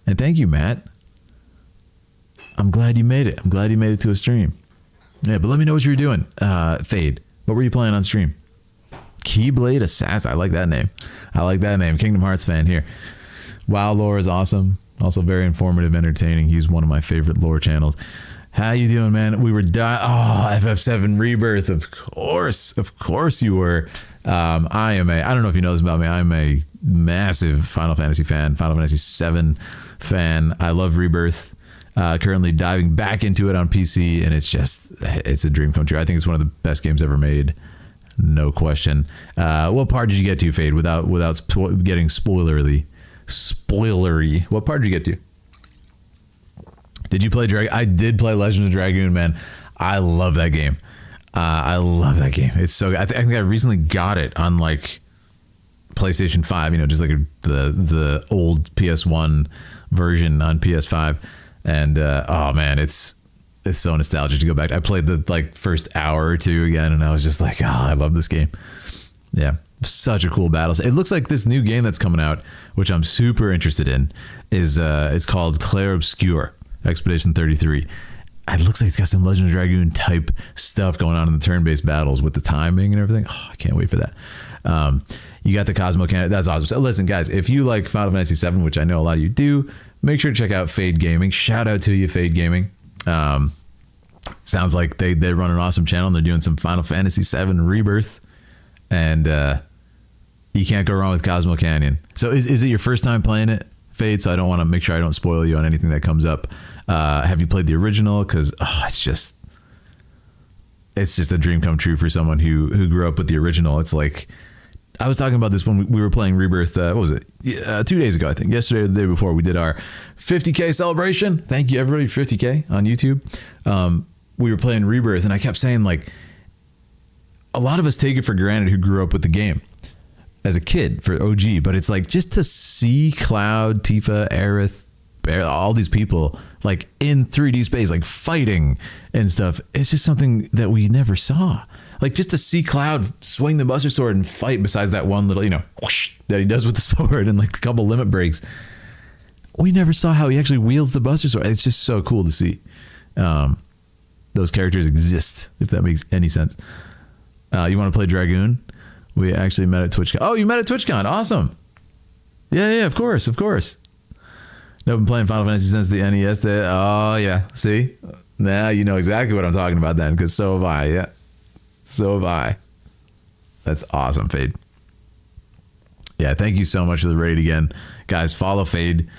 Speaker 1: And thank you, Matt. I'm glad you made it. I'm glad you made it to a stream. Yeah, but let me know what you were doing. Fade, what were you playing on stream? Keyblade Assassin. I like that name. Kingdom Hearts fan here. WoW lore is awesome. Also very informative, entertaining. He's one of my favorite lore channels. How you doing, man? We were FF7 Rebirth. Of course you were. I don't know if you know this about me. I'm a massive Final Fantasy fan, Final Fantasy 7 fan. I love Rebirth. Currently diving back into it on PC, and it's a dream come true. I think it's one of the best games ever made, no question. What part did you get to, Fade, without getting spoilery? What part did you get to? Did you play I did play Legend of Dragoon, man. I love that game. It's so good. I think I recently got it on like PlayStation 5, just like the old PS1 version on PS5. And oh man, it's so nostalgic to go back. I played the like first hour or two again, and I was just like, I love this game. Yeah, such a cool battle. It looks like this new game that's coming out, which I'm super interested in, is it's called Clair Obscur Expedition 33. it looks like it's got some Legend of Dragoon type stuff going on in the turn-based battles with the timing and everything. Oh, I can't wait for that. You got the Cosmo Cannon. That's awesome. So listen, guys, if you like Final Fantasy VII, which I know a lot of you do, make sure to check out Fade Gaming. Shout out to you, Fade Gaming. Sounds like they run an awesome channel and they're doing some Final Fantasy VII Rebirth. And you can't go wrong with Cosmo Canyon. So is it your first time playing it, Fade? So I don't want to make sure I don't spoil you on anything that comes up. Have you played the original? Because it's just a dream come true for someone who grew up with the original. It's like, I was talking about this when we were playing Rebirth. What was it? 2 days ago, I think. Yesterday or the day before, we did our 50K celebration. Thank you, everybody, for 50K on YouTube. We were playing Rebirth, and I kept saying, like, a lot of us take it for granted who grew up with the game as a kid for OG, but it's like just to see Cloud, Tifa, Aerith, all these people like in 3D space, like fighting and stuff. It's just something that we never saw. Like just to see Cloud swing the Buster Sword and fight besides that one little, whoosh, that he does with the sword and like a couple limit breaks. We never saw how he actually wields the Buster Sword. It's just so cool to see those characters exist, if that makes any sense. You want to play Dragoon? We actually met at TwitchCon. Oh, you met at TwitchCon. Awesome. Yeah, of course. I've been playing Final Fantasy since the NES day. Oh, yeah. See? Now you know exactly what I'm talking about then, because so have I. Yeah. So have I. That's awesome, Fade. Yeah, thank you so much for the raid again. Guys, follow Fade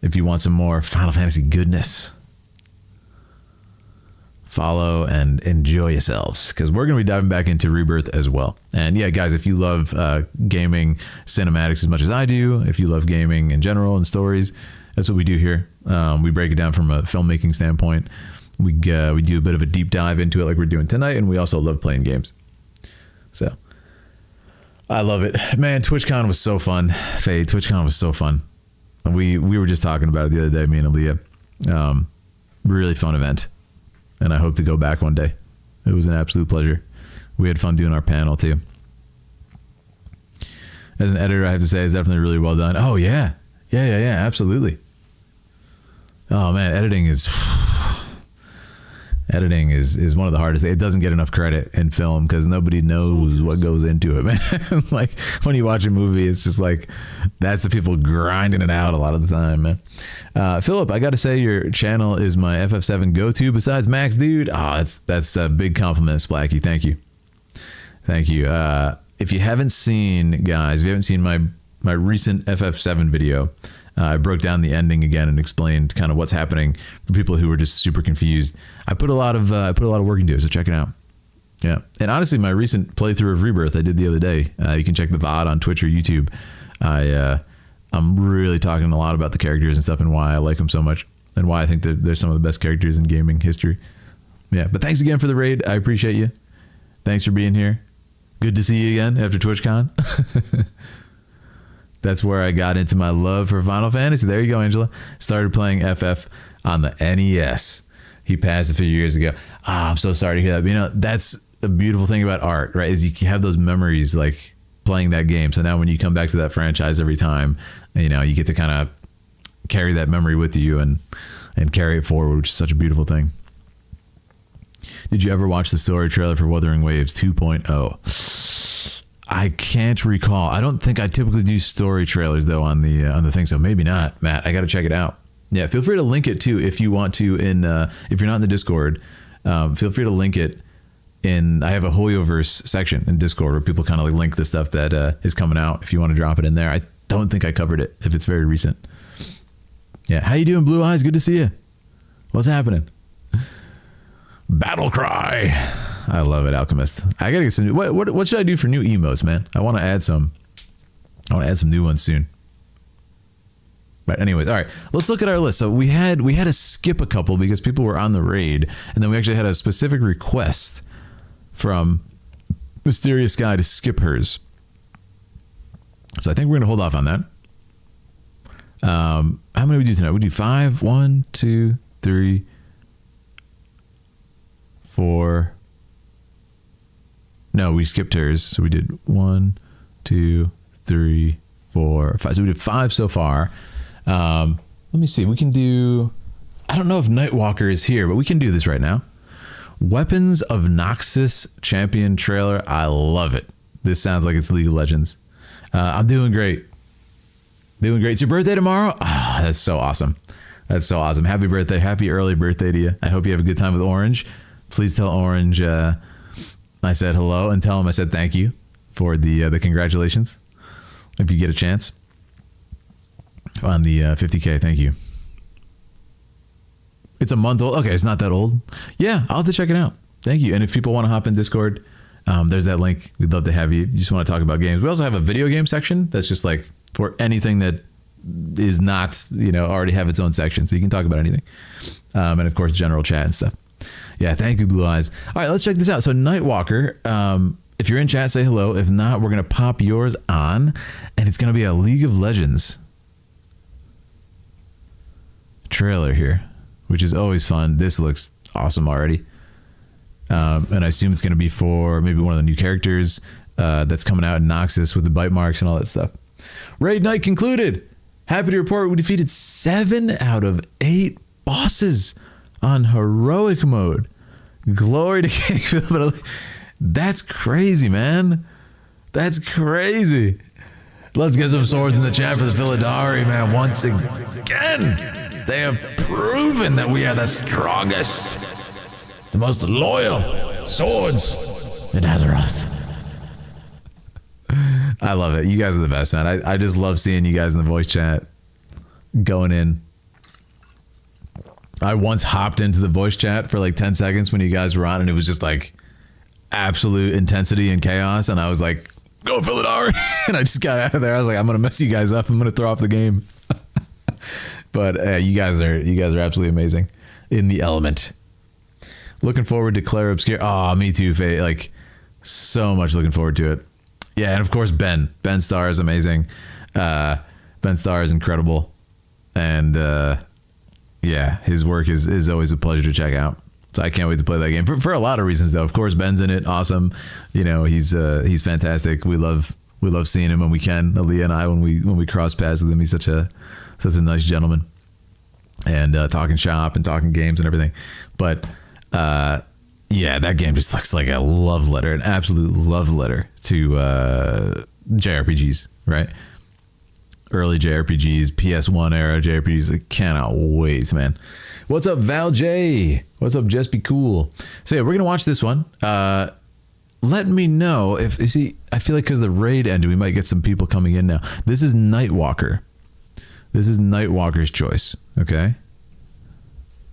Speaker 1: if you want some more Final Fantasy goodness. Follow and enjoy yourselves, because we're going to be diving back into Rebirth as well. And yeah, guys, if you love gaming cinematics as much as I do, if you love gaming in general and stories, that's what we do here. We break it down from a filmmaking standpoint. We do a bit of a deep dive into it like we're doing tonight, and we also love playing games. So I love it, man. TwitchCon was so fun. Faye, TwitchCon was so fun. We were just talking about it the other day, me and Aaliyah. Really fun event. And I hope to go back one day. It was an absolute pleasure. We had fun doing our panel too. As an editor, I have to say it's definitely really well done. Oh yeah. Yeah, absolutely. Oh man, editing is one of the hardest. It doesn't get enough credit in film because nobody knows what goes into it, man. Like when you watch a movie, it's just like that's the people grinding it out a lot of the time, man. Philip, I got to say your channel is my FF7 go-to besides Max, dude. Oh, that's a big compliment, Splacky. Thank you. If you haven't seen, guys, my recent FF7 video, I broke down the ending again and explained kind of what's happening for people who were just super confused. I put a lot of work into it, so check it out. Yeah, and honestly, my recent playthrough of Rebirth I did the other day. You can check the VOD on Twitch or YouTube. I'm really talking a lot about the characters and stuff and why I like them so much and why I think they're some of the best characters in gaming history. Yeah, but thanks again for the raid. I appreciate you. Thanks for being here. Good to see you again after TwitchCon. That's where I got into my love for Final Fantasy. There you go, Angela. Started playing FF on the NES. He passed a few years ago. I'm so sorry to hear that. That's the beautiful thing about art, right? Is you have those memories like playing that game. So now when you come back to that franchise every time, you get to kind of carry that memory with you and carry it forward, which is such a beautiful thing. Did you ever watch the story trailer for Wuthering Waves 2.0? I can't recall. I don't think I typically do story trailers though on the thing, so maybe not. Matt, I got to check it out. Yeah, feel free to link it too if you want to. If you're not in the Discord, feel free to link it. I have a Hoyoverse section in Discord where people kind of link the stuff that is coming out. If you want to drop it in there, I don't think I covered it if it's very recent. Yeah, how you doing, Blue Eyes? Good to see you. What's happening? Battle Cry. I love it, Alchemist. I gotta get some. What should I do for new emotes, man? I want to add some new ones soon. But anyways, all right, let's look at our list. So we had to skip a couple because people were on the raid, and then we actually had a specific request from Mysterious Guy to skip hers. So I think we're gonna hold off on that. How many do we do tonight? We do 5. 1, 2, 3, 4. No, we skipped hers. So we did 1, 2, 3, 4, 5. So we did 5 so far. Let me see. We can do I don't know if Nightwalker is here, but we can do this right now. Weapons of Noxus champion trailer. I love it. This sounds like it's League of Legends. I'm doing great. Doing great. It's your birthday tomorrow? Ah, that's so awesome. That's so awesome. Happy birthday. Happy early birthday to you. I hope you have a good time with Orange. Please tell Orange I said hello and tell him I said thank you for the congratulations. If you get a chance on the 50K, thank you. It's a month old. Okay, it's not that old. Yeah, I'll have to check it out. Thank you. And if people want to hop in Discord, there's that link. We'd love to have you. You just want to talk about games. We also have a video game section that's just like for anything that is not, already have its own section. So you can talk about anything. And of course, general chat and stuff. Yeah, thank you, Blue Eyes. All right, let's check this out. So Nightwalker, if you're in chat, say hello. If not, we're going to pop yours on. And it's going to be a League of Legends trailer here, which is always fun. This looks awesome already. And I assume it's going to be for maybe one of the new characters that's coming out in Noxus with the bite marks and all that stuff. Raid night concluded. Happy to report we defeated 7 out of 8 bosses on heroic mode. Glory to King Philip. That's crazy, man. That's crazy. Let's get some swords in the chat for the Philidari, man. Once again, they have proven that we are the strongest, the most loyal swords in Azeroth. I love it. You guys are the best, man. I just love seeing you guys in the voice chat going in. I once hopped into the voice chat for like 10 seconds when you guys were on, and it was just like absolute intensity and chaos. And I was like, go Philidari. And I just got out of there. I was like, I'm going to mess you guys up. I'm going to throw off the game. But you guys are absolutely amazing in the element. Looking forward to Claire Obscure. Oh, me too, Faye. Like, so much looking forward to it. Yeah, and of course, Ben Starr is amazing. Ben Starr is incredible. And yeah, his work is always a pleasure to check out. So I can't wait to play that game for a lot of reasons, though. Of course, Ben's in it, awesome. He's fantastic. We love seeing him when we can. Aaliyah and I when we cross paths with him. He's such a nice gentleman, and talking shop and talking games and everything. But yeah, that game just looks like a love letter, an absolute love letter to JRPGs, right? Early JRPGs, PS1 era JRPGs. I cannot wait, man. What's up, Val J? What's up, Just Be Cool? So yeah, we're gonna watch this one. Let me know if you see. I feel like because the raid ended, we might get some people coming in now. This is Nightwalker. This is Nightwalker's choice. Okay.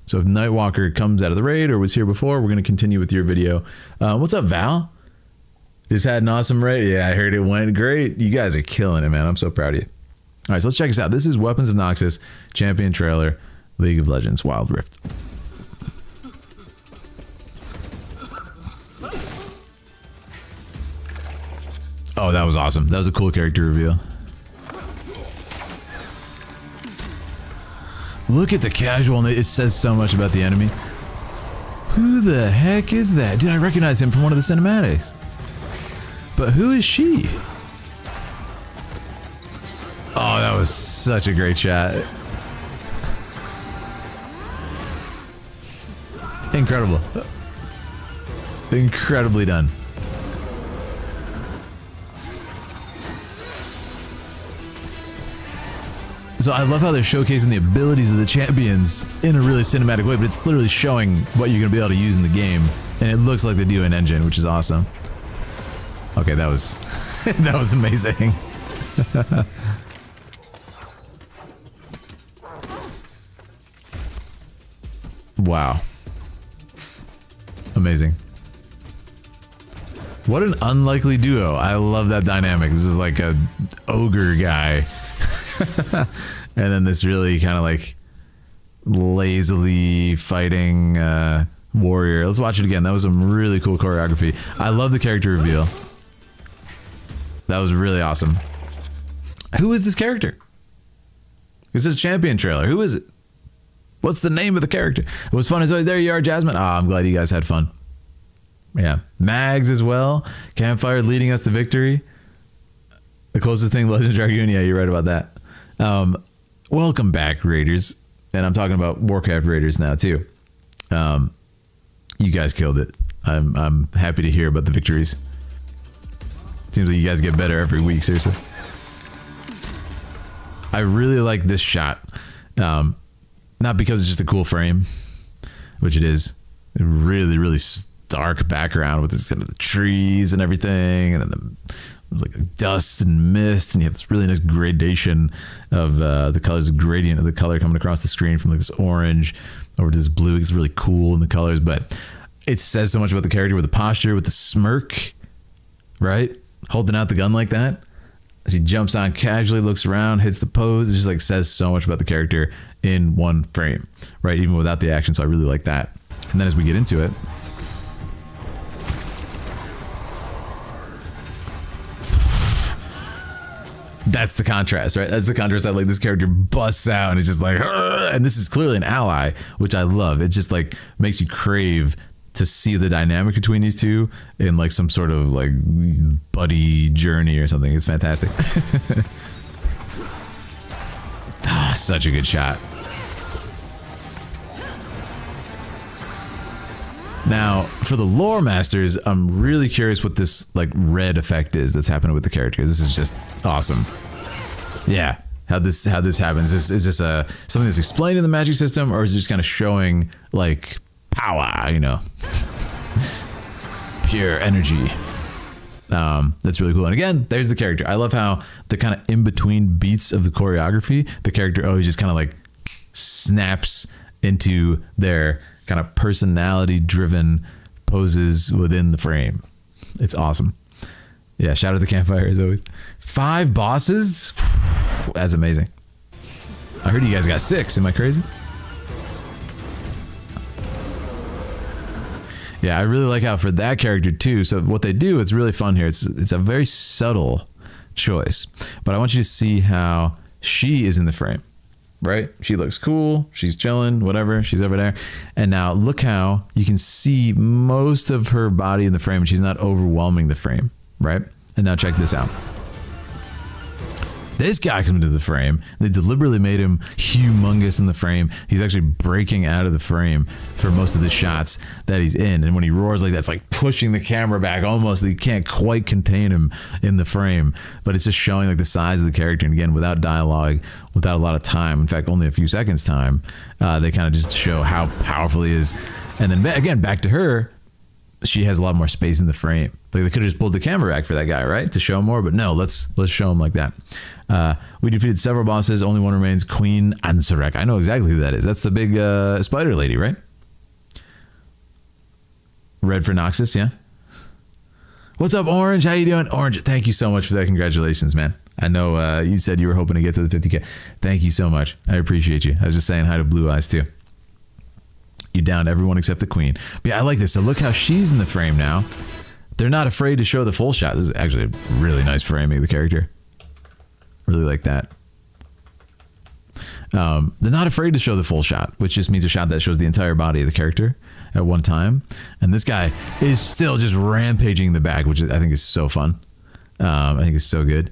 Speaker 1: So if Nightwalker comes out of the raid or was here before, we're gonna continue with your video. What's up, Val? Just had an awesome raid. Yeah, I heard it went great. You guys are killing it, man. I'm so proud of you. All right, so let's check this out. This is Weapons of Noxus champion trailer, League of Legends Wild Rift. Oh, that was awesome. That was a cool character reveal. Look at the casual. It says so much about the enemy. Who the heck is that? Dude, I recognize him from one of the cinematics. But who is she? Oh, that was such a great shot. Incredible. Incredibly done. So I love how they're showcasing the abilities of the champions in a really cinematic way, but it's literally showing what you're going to be able to use in the game. And it looks like they do in engine, which is awesome. Okay, that was that was amazing. Wow. Amazing. What an unlikely duo. I love that dynamic. This is like a ogre guy. And then this really kind of like lazily fighting warrior. Let's watch it again. That was some really cool choreography. I love the character reveal. That was really awesome. Who is this character? This is a champion trailer. Who is it? What's the name of the character? It was fun as always. There you are, Jasmine. Oh, I'm glad you guys had fun. Yeah. Mags as well. Campfire leading us to victory. The closest thing, Legend Dragoon. Yeah, you're right about that. Welcome back, Raiders. and I'm talking about Warcraft Raiders now too. You guys killed it. I'm happy to hear about the victories. Seems like you guys get better every week, seriously. I really like this shot. Not because it's just a cool frame, which it is. A really, really stark background with this kind of the trees and everything, and then like dust and mist, and you have this really nice gradation of the colors, gradient of the color coming across the screen from like this orange over to this blue. It's really cool in the colors, but it says so much about the character with the posture, with the smirk, right? Holding out the gun like that. As he jumps on casually, looks around, hits the pose. It just like says so much about the character in one frame, right? Even without the action. So I really like that. And then as we get into it, that's the contrast, right? That's the contrast that like this character busts out and it's just like, and this is clearly an ally, which I love. It just like makes you crave to see the dynamic between these two in like some sort of like buddy journey or something. It's fantastic. Such a good shot. Now, for the lore masters, I'm really curious what this like red effect is that's happening with the character. This is just awesome. Yeah, how this happens. Is this something that's explained in the magic system, or is it just kind of showing like power, you know, pure energy? That's really cool. And again, there's the character. I love how the kind of in between beats of the choreography, the character always just kind of like snaps into their kind of personality driven poses within the frame. It's awesome. Yeah, shout out to Campfire as always. 5 bosses? That's amazing. I heard you guys got 6. Am I crazy? Yeah, I really like how for that character too. So what they do, it's really fun here. It's a very subtle choice, but I want you to see how she is in the frame. Right? She looks cool. She's chilling, whatever. She's over there. And now look how you can see most of her body in the frame. She's not overwhelming the frame, right? And now check this out. This guy comes into the frame. They deliberately made him humongous in the frame. He's actually breaking out of the frame for most of the shots that he's in. And when he roars like that, it's like pushing the camera back almost. You can't quite contain him in the frame. But it's just showing like the size of the character. And again, without dialogue, without a lot of time, in fact, only a few seconds time, they kind of just show how powerful he is. And then again, back to her, she has a lot more space in the frame. Like they could have just pulled the camera back for that guy, right? To show more, but no, let's show him like that. We defeated several bosses. Only one remains, Queen Ansurek. I know exactly who that is. That's the big spider lady, right? Red for Noxus, yeah? What's up, Orange? How you doing? Orange, thank you so much for that. Congratulations, man. I know you said you were hoping to get to the 50K. Thank you so much. I appreciate you. I was just saying hi to Blue Eyes, too. You downed everyone except the Queen. But yeah, I like this. So look how she's in the frame now. They're not afraid to show the full shot. This is actually a really nice framing of the character. Really like that. They're not afraid to show the full shot, which just means a shot that shows the entire body of the character at one time. And this guy is still just rampaging the back, which I think is so fun. I think it's so good.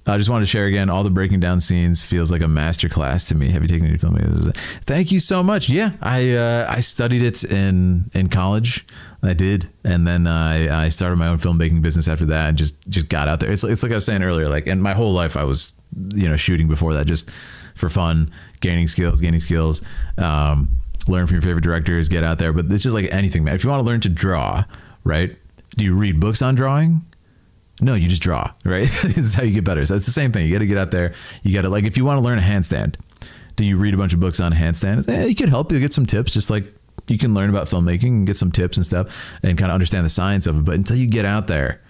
Speaker 1: I just wanted to share again, all the breaking down scenes feels like a masterclass to me. Have you taken any filming? Thank you so much. Yeah, I studied it in college. I did, and then I started my own filmmaking business after that, and just got out there. It's like I was saying earlier, like, and my whole life I was, shooting before that, just for fun, gaining skills, learn from your favorite directors, get out there. But it's just like anything, man. If you want to learn to draw, right? Do you read books on drawing? No, you just draw, right? It's how you get better. So it's the same thing. You got to get out there. You got to, like, if you want to learn a handstand, do you read a bunch of books on handstand? You could help. You'll get some tips, just like you can learn about filmmaking and get some tips and stuff and kind of understand the science of it. But until you get out there,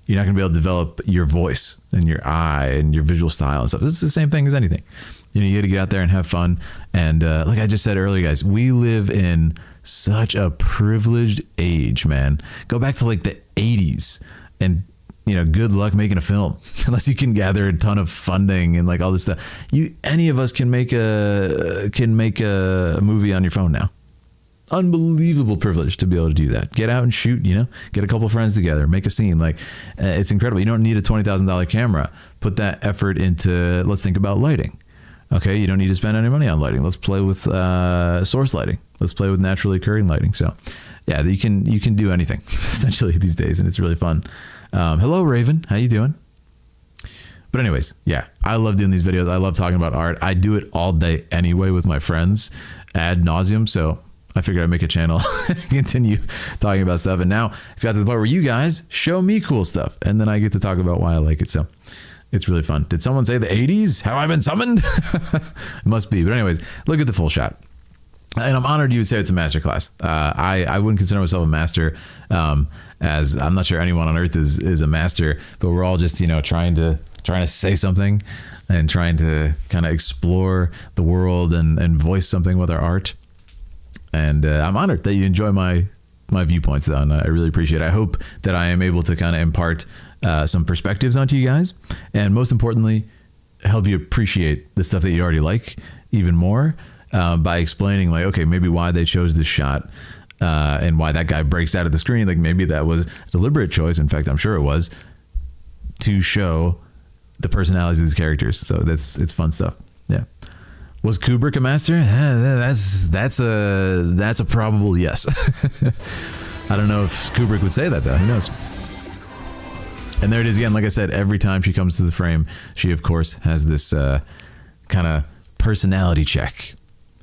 Speaker 1: you're not going to be able to develop your voice and your eye and your visual style and stuff. It's the same thing as anything. You got to get out there and have fun. And like I just said earlier, guys, we live in such a privileged age, man. Go back to like the 80s and good luck making a film unless you can gather a ton of funding and like all this stuff. Any of us can make a movie on your phone now. Unbelievable privilege to be able to do that. Get out and shoot, get a couple of friends together, make a scene. Like, it's incredible. You don't need a $20,000 camera. Put that effort into, let's think about lighting, Okay, you don't need to spend any money on lighting. Let's play with source lighting. Let's play with naturally occurring lighting. So, yeah, you can do anything essentially these days, and it's really fun. Hello, Raven. How you doing? But anyways, yeah, I love doing these videos. I love talking about art. I do it all day anyway with my friends ad nauseum. So I figured I'd make a channel, continue talking about stuff. And now it's got to the point where you guys show me cool stuff, and then I get to talk about why I like it. So it's really fun. Did someone say the 80s? Have I been summoned? It must be. But anyways, look at the full shot. And I'm honored you would say it's a masterclass. I wouldn't consider myself a master, as I'm not sure anyone on earth is a master, but we're all just, trying to say something and trying to kind of explore the world and voice something with our art. And I'm honored that you enjoy my viewpoints, though, and I really appreciate it. I hope that I am able to kind of impart some perspectives onto you guys, and most importantly, help you appreciate the stuff that you already like even more, by explaining, like, okay, maybe why they chose this shot, and why that guy breaks out of the screen. Like, maybe that was a deliberate choice. In fact, I'm sure it was, to show the personalities of these characters. So it's fun stuff. Yeah. Was Kubrick a master? That's a probable yes. I don't know if Kubrick would say that, though. Who knows? And there it is again. Like I said, every time she comes to the frame, she of course has this kind of personality check.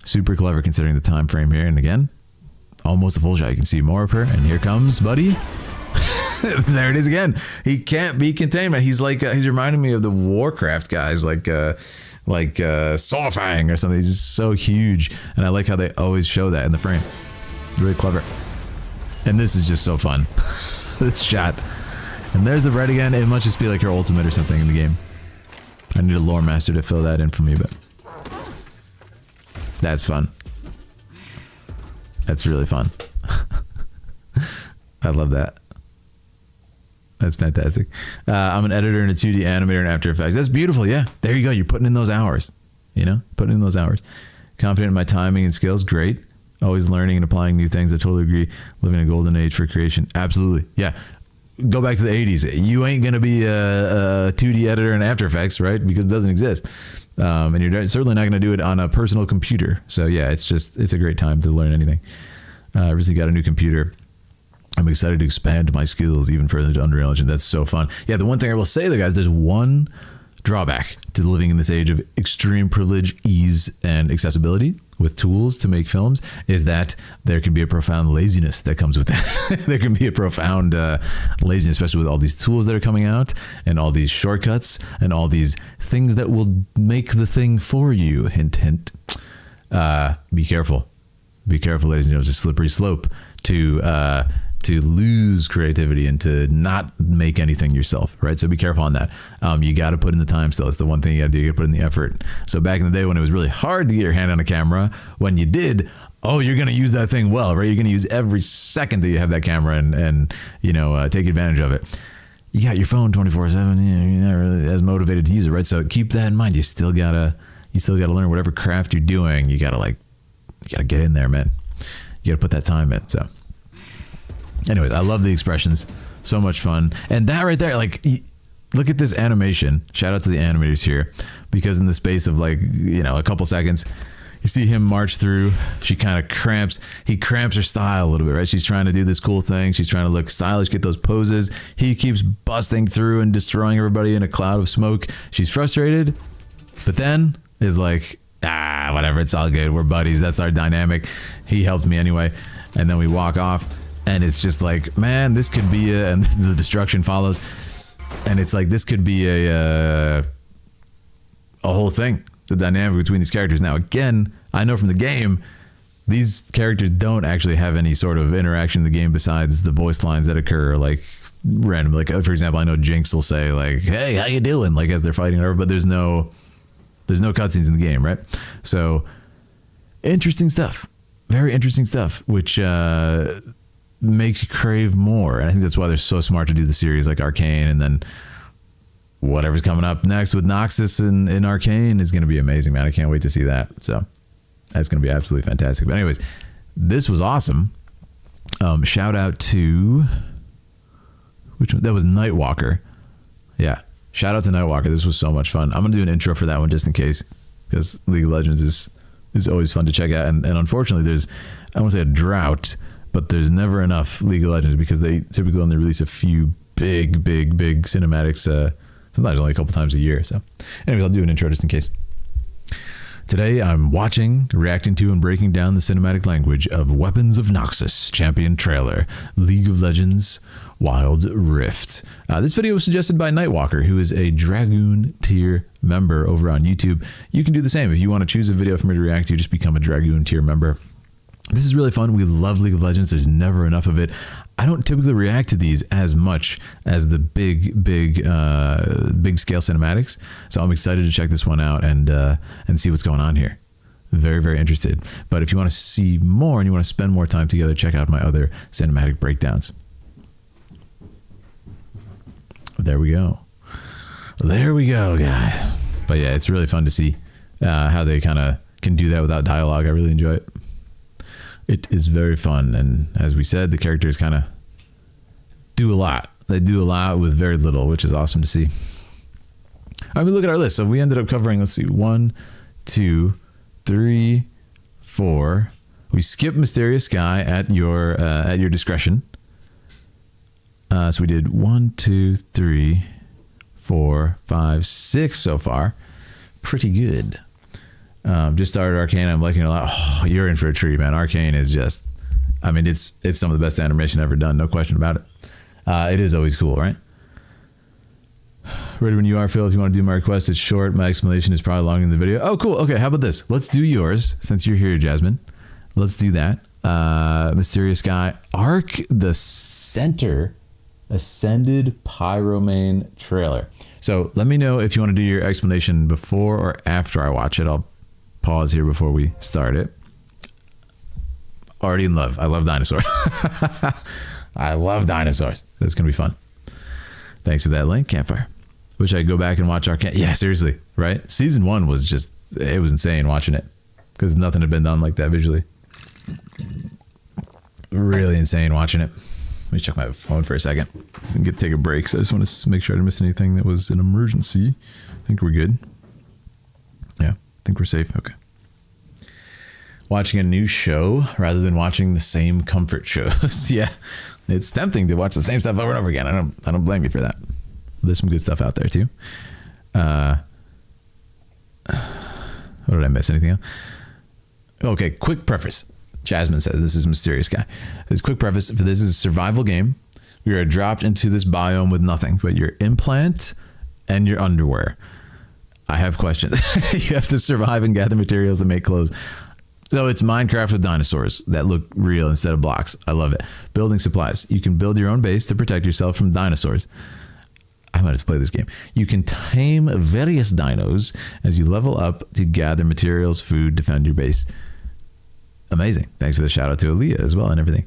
Speaker 1: Super clever considering the time frame here. And again, almost a full shot. You can see more of her. And here comes Buddy. There it is again. He can't be contained, man. He's like he's reminding me of the Warcraft guys, like Sawfang or something. He's just so huge, and I like how they always show that in the frame. Really clever. And this is just so fun. This shot. And there's the red again. It must just be like her ultimate or something in the game. I need a lore master to fill that in for me, but that's fun. That's really fun. I love that. That's fantastic. I'm an editor and a 2D animator in After Effects. That's beautiful. Yeah, there you go. You're putting in those hours. Putting in those hours. Confident in my timing and skills. Great. Always learning and applying new things. I totally agree. Living in a golden age for creation. Absolutely. Yeah. Go back to the 80s. You ain't going to be a 2D editor in After Effects, right? Because it doesn't exist. And you're certainly not going to do it on a personal computer. So yeah, it's a great time to learn anything. I recently got a new computer. I'm excited to expand my skills even further to Unreal Engine. That's so fun. Yeah, the one thing I will say, though, guys, there's one drawback to living in this age of extreme privilege, ease, and accessibility with tools to make films, is that there can be a profound laziness that comes with that. There can be a profound laziness, especially with all these tools that are coming out and all these shortcuts and all these things that will make the thing for you. Hint, hint. Be careful. Be careful, ladies and gentlemen. It's a slippery slope to lose creativity and to not make anything yourself, right? So be careful on that. You got to put in the time still. It's the one thing you got to do. You got to put in the effort. So back in the day when it was really hard to get your hand on a camera, when you did, you're going to use that thing well, right? You're going to use every second that you have that camera and take advantage of it. You got your phone 24/7. You're not really as motivated to use it, right? So keep that in mind. You still gotta learn whatever craft you're doing. You gotta get in there, man. You gotta put that time in. So anyways, I love the expressions. So much fun. And that right there, like, look at this animation. Shout out to the animators here, because in the space of a couple seconds, you see him march through. She kind of he cramps her style a little bit, right? She's trying to do this cool thing. She's trying to look stylish, get those poses. He keeps busting through and destroying everybody in a cloud of smoke. She's frustrated, but then is like, whatever, it's all good. We're buddies. That's our dynamic. He helped me anyway. And then we walk off. And it's just like, man, this could be and the destruction follows. And it's like, this could be a whole thing, the dynamic between these characters. Now, again, I know from the game, these characters don't actually have any sort of interaction in the game besides the voice lines that occur, like, randomly. Like, for example, I know Jinx will say, like, hey, how you doing? Like, as they're fighting or whatever, but there's no cutscenes in the game, right? So, interesting stuff. Very interesting stuff, which makes you crave more. And I think that's why they're so smart to do the series like Arcane, and then whatever's coming up next with Noxus in Arcane is going to be amazing, man. I can't wait to see that. So that's going to be absolutely fantastic. But anyways, this was awesome. Shout out to which one? That was Nightwalker. Yeah. Shout out to Nightwalker. This was so much fun. I'm going to do an intro for that one just in case because League of Legends is always fun to check out. And unfortunately, there's, I won't say a drought, but there's never enough League of Legends because they typically only release a few big cinematics, sometimes only a couple times a year. So anyways, I'll do an intro just in case. Today, I'm watching, reacting to, and breaking down the cinematic language of Weapons of Noxus Champion Trailer, League of Legends Wild Rift. This video was suggested by Nightwalker, who is a Dragoon Tier member over on YouTube. You can do the same. If you want to choose a video for me to react to, just become a Dragoon Tier member. This is really fun. We love League of Legends. There's never enough of it. I don't typically react to these as much as the big scale cinematics. So I'm excited to check this one out and see what's going on here. Very interested. But if you want to see more and you want to spend more time together, check out my other cinematic breakdowns. There we go. There we go, guys. But yeah, it's really fun to see how they kind of can do that without dialogue. I really enjoy it. It is very fun, and as we said, the characters kind of do a lot. They do a lot with very little, which is awesome to see. All right, we look at our list. So we ended up covering, let's see, 1, 2, 3, 4. We skipped Mysterious Sky at your discretion. So we did 1, 2, 3, 4, 5, 6 so far. Pretty good. Just started Arcane. I'm liking it a lot. Oh, you're in for a treat, man. Arcane is just, I mean, it's some of the best animation ever done. No question about it. It is always cool, right? Ready when you are, Phil. If you want to do my request, it's short. My explanation is probably long in the video. Oh, cool. Okay, how about this? Let's do yours since you're here, Jasmine. Let's do that. Mysterious Sky. Arc the Center Ascended Pyromane trailer. So let me know if you want to do your explanation before or after I watch it. I'll pause here before we start it. Already in love. I love dinosaurs. I love dinosaurs. That's going to be fun. Thanks for that link, Campfire. Wish I could go back and watch Arcane. Yeah, seriously, right? Season 1 was just, it was insane watching it because nothing had been done like that visually. Really insane watching it. Let me check my phone for a second and take a break. So I just want to make sure I didn't miss anything that was an emergency. I think we're good. Yeah, I think we're safe. Okay. Watching a new show rather than watching the same comfort shows. Yeah, it's tempting to watch the same stuff over and over again. I don't blame you for that. There's some good stuff out there too. What did I miss? Anything else? Okay, quick preface. Jasmine says, this is Mysterious Guy. This quick preface for this is a survival game. We are dropped into this biome with nothing but your implant and your underwear. I have questions. You have to survive and gather materials to make clothes. So it's Minecraft with dinosaurs that look real instead of blocks. I love it. Building supplies. You can build your own base to protect yourself from dinosaurs. I might have to play this game. You can tame various dinos as you level up to gather materials, food, defend your base. Amazing. Thanks for the shout out to Aaliyah as well and everything.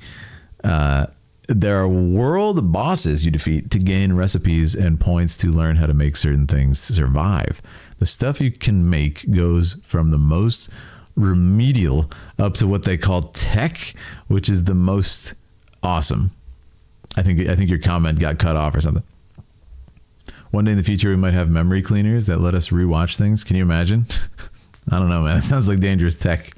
Speaker 1: There are world bosses you defeat to gain recipes and points to learn how to make certain things to survive. The stuff you can make goes from the most remedial up to what they call tech, which is the most awesome. I think your comment got cut off or something. One day in the future, we might have memory cleaners that let us rewatch things. Can you imagine? I don't know, man. It sounds like dangerous tech.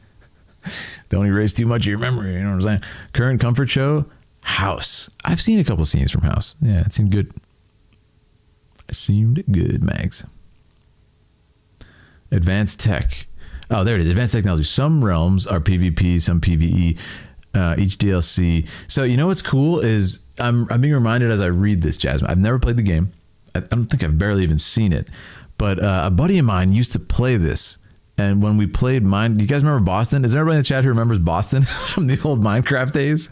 Speaker 1: Don't erase too much of your memory. You know what I'm saying? Current comfort show, House. I've seen a couple scenes from House. Yeah, it seemed good. It seemed good, Mags. Advanced tech. Oh, there it is. Advanced technology. Some realms are PvP, some PvE. Each DLC. So you know what's cool is I'm being reminded as I read this, Jasmine. I've never played the game. I don't think I've barely even seen it. But a buddy of mine used to play this. And when we played Mine, do you guys remember Boston? Is there anybody in the chat who remembers Boston from the old Minecraft days?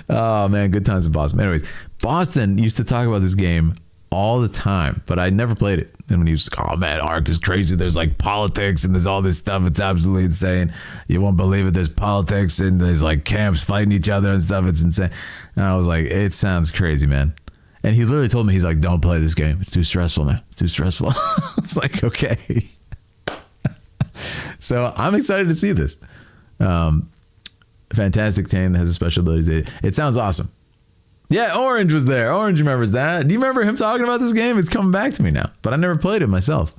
Speaker 1: Oh man, good times in Boston. Anyways, Boston used to talk about this game all the time, but I never played it. And when he was, oh man, Ark is crazy. There's like politics and there's all this stuff. It's absolutely insane. You won't believe it. There's politics and there's like camps fighting each other and stuff. It's insane. And I was like, it sounds crazy, man. And he literally told me, he's like, don't play this game. It's too stressful, man. It's too stressful. It's like, okay. So I'm excited to see this. Fantastic Tame that has a special ability. It sounds awesome. Yeah, Orange was there. Orange remembers that. Do you remember him talking about this game? It's coming back to me now. But I never played it myself.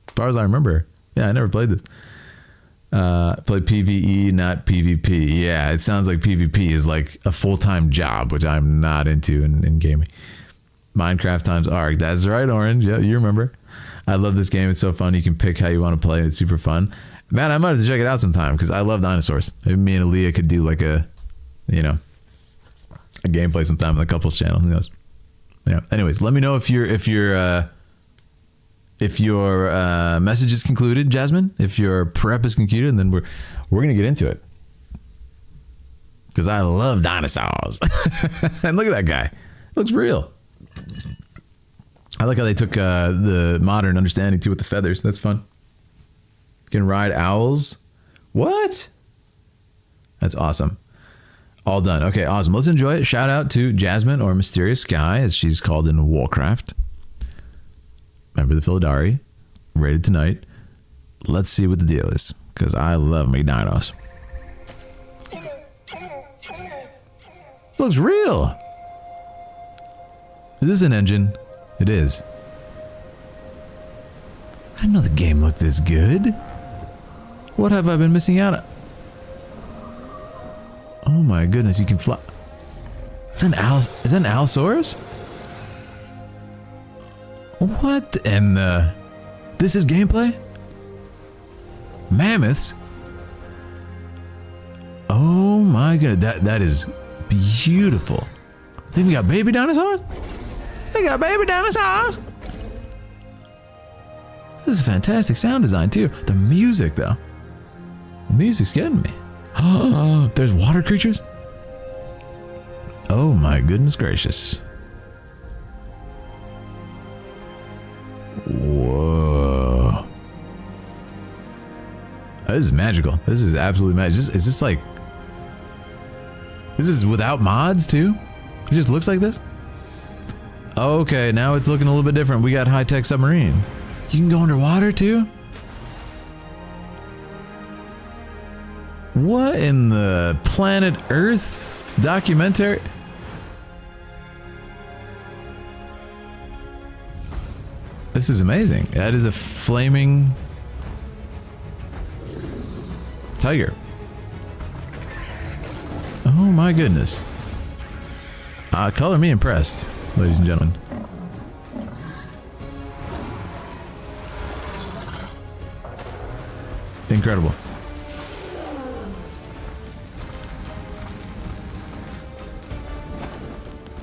Speaker 1: As far as I remember. Yeah, I never played this. Play PvE, not PvP. Yeah, it sounds like PvP is like a full-time job, which I'm not into in gaming. Minecraft times Ark. That's right, Orange. Yeah, you remember. I love this game. It's so fun. You can pick how you want to play. It's super fun. Man, I might have to check it out sometime because I love dinosaurs. Maybe me and Aaliyah could do like a gameplay sometime on the couples channel. Who knows? Yeah. Anyways, let me know if your message is concluded, Jasmine. If your prep is concluded, and then we're gonna get into it because I love dinosaurs. And look at that guy. It looks real. I like how they took the modern understanding too with the feathers. That's fun. You can ride owls. What? That's awesome. All done. Okay, awesome. Let's enjoy it. Shout out to Jasmine, or Mysterious Sky, as she's called in Warcraft. Member of the Philidari. Rated tonight. Let's see what the deal is, because I love me dinos. Looks real. Is this an engine? It is. I didn't know the game looked this good. What have I been missing out on? Oh my goodness, you can fly. Is that an Allosaurus? What in the... This is gameplay? Mammoths? Oh my god, that is beautiful. I think we got baby dinosaurs? They got baby dinosaurs! This is fantastic sound design too. The music though. The music's getting me. Oh, there's water creatures? Oh my goodness gracious. Whoa. This is magical. This is absolutely magical. Is this like... This is without mods too? It just looks like this? Okay, now it's looking a little bit different. We got high-tech submarine. You can go underwater too? What in the planet Earth documentary? This is amazing. That is a flaming tiger. Oh my goodness. Color me impressed, ladies and gentlemen. Incredible.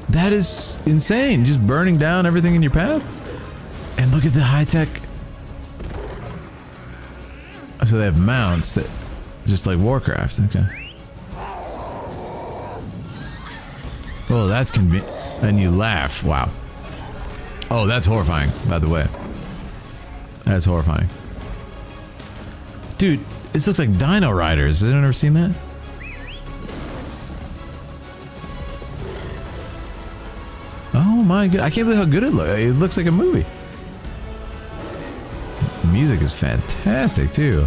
Speaker 1: That is insane. Just burning down everything in your path. And look at the high tech. So they have mounts that, just like Warcraft. Okay. Oh, that's convenient. And you laugh. Wow. Oh, that's horrifying, by the way. That's horrifying. Dude, this looks like Dino Riders. Has anyone ever seen that? Oh my god. I can't believe how good it looks. It looks like a movie. The music is fantastic, too.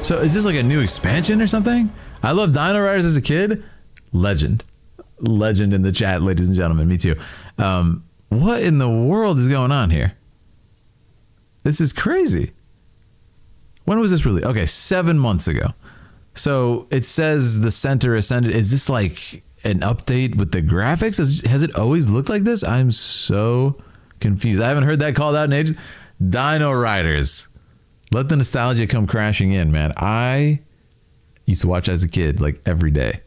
Speaker 1: So, is this like a new expansion or something? I love Dino Riders as a kid. Legend. Legend in the chat, ladies and gentlemen. Me too. What in the world is going on here? This is crazy. When was this released? Okay, 7 months ago. So it says the center ascended. Is this like an update with the graphics? Has it always looked like this? I'm so confused. I haven't heard that called out in ages. Dino Riders. Let the nostalgia come crashing in, man. I used to watch as a kid, like every day.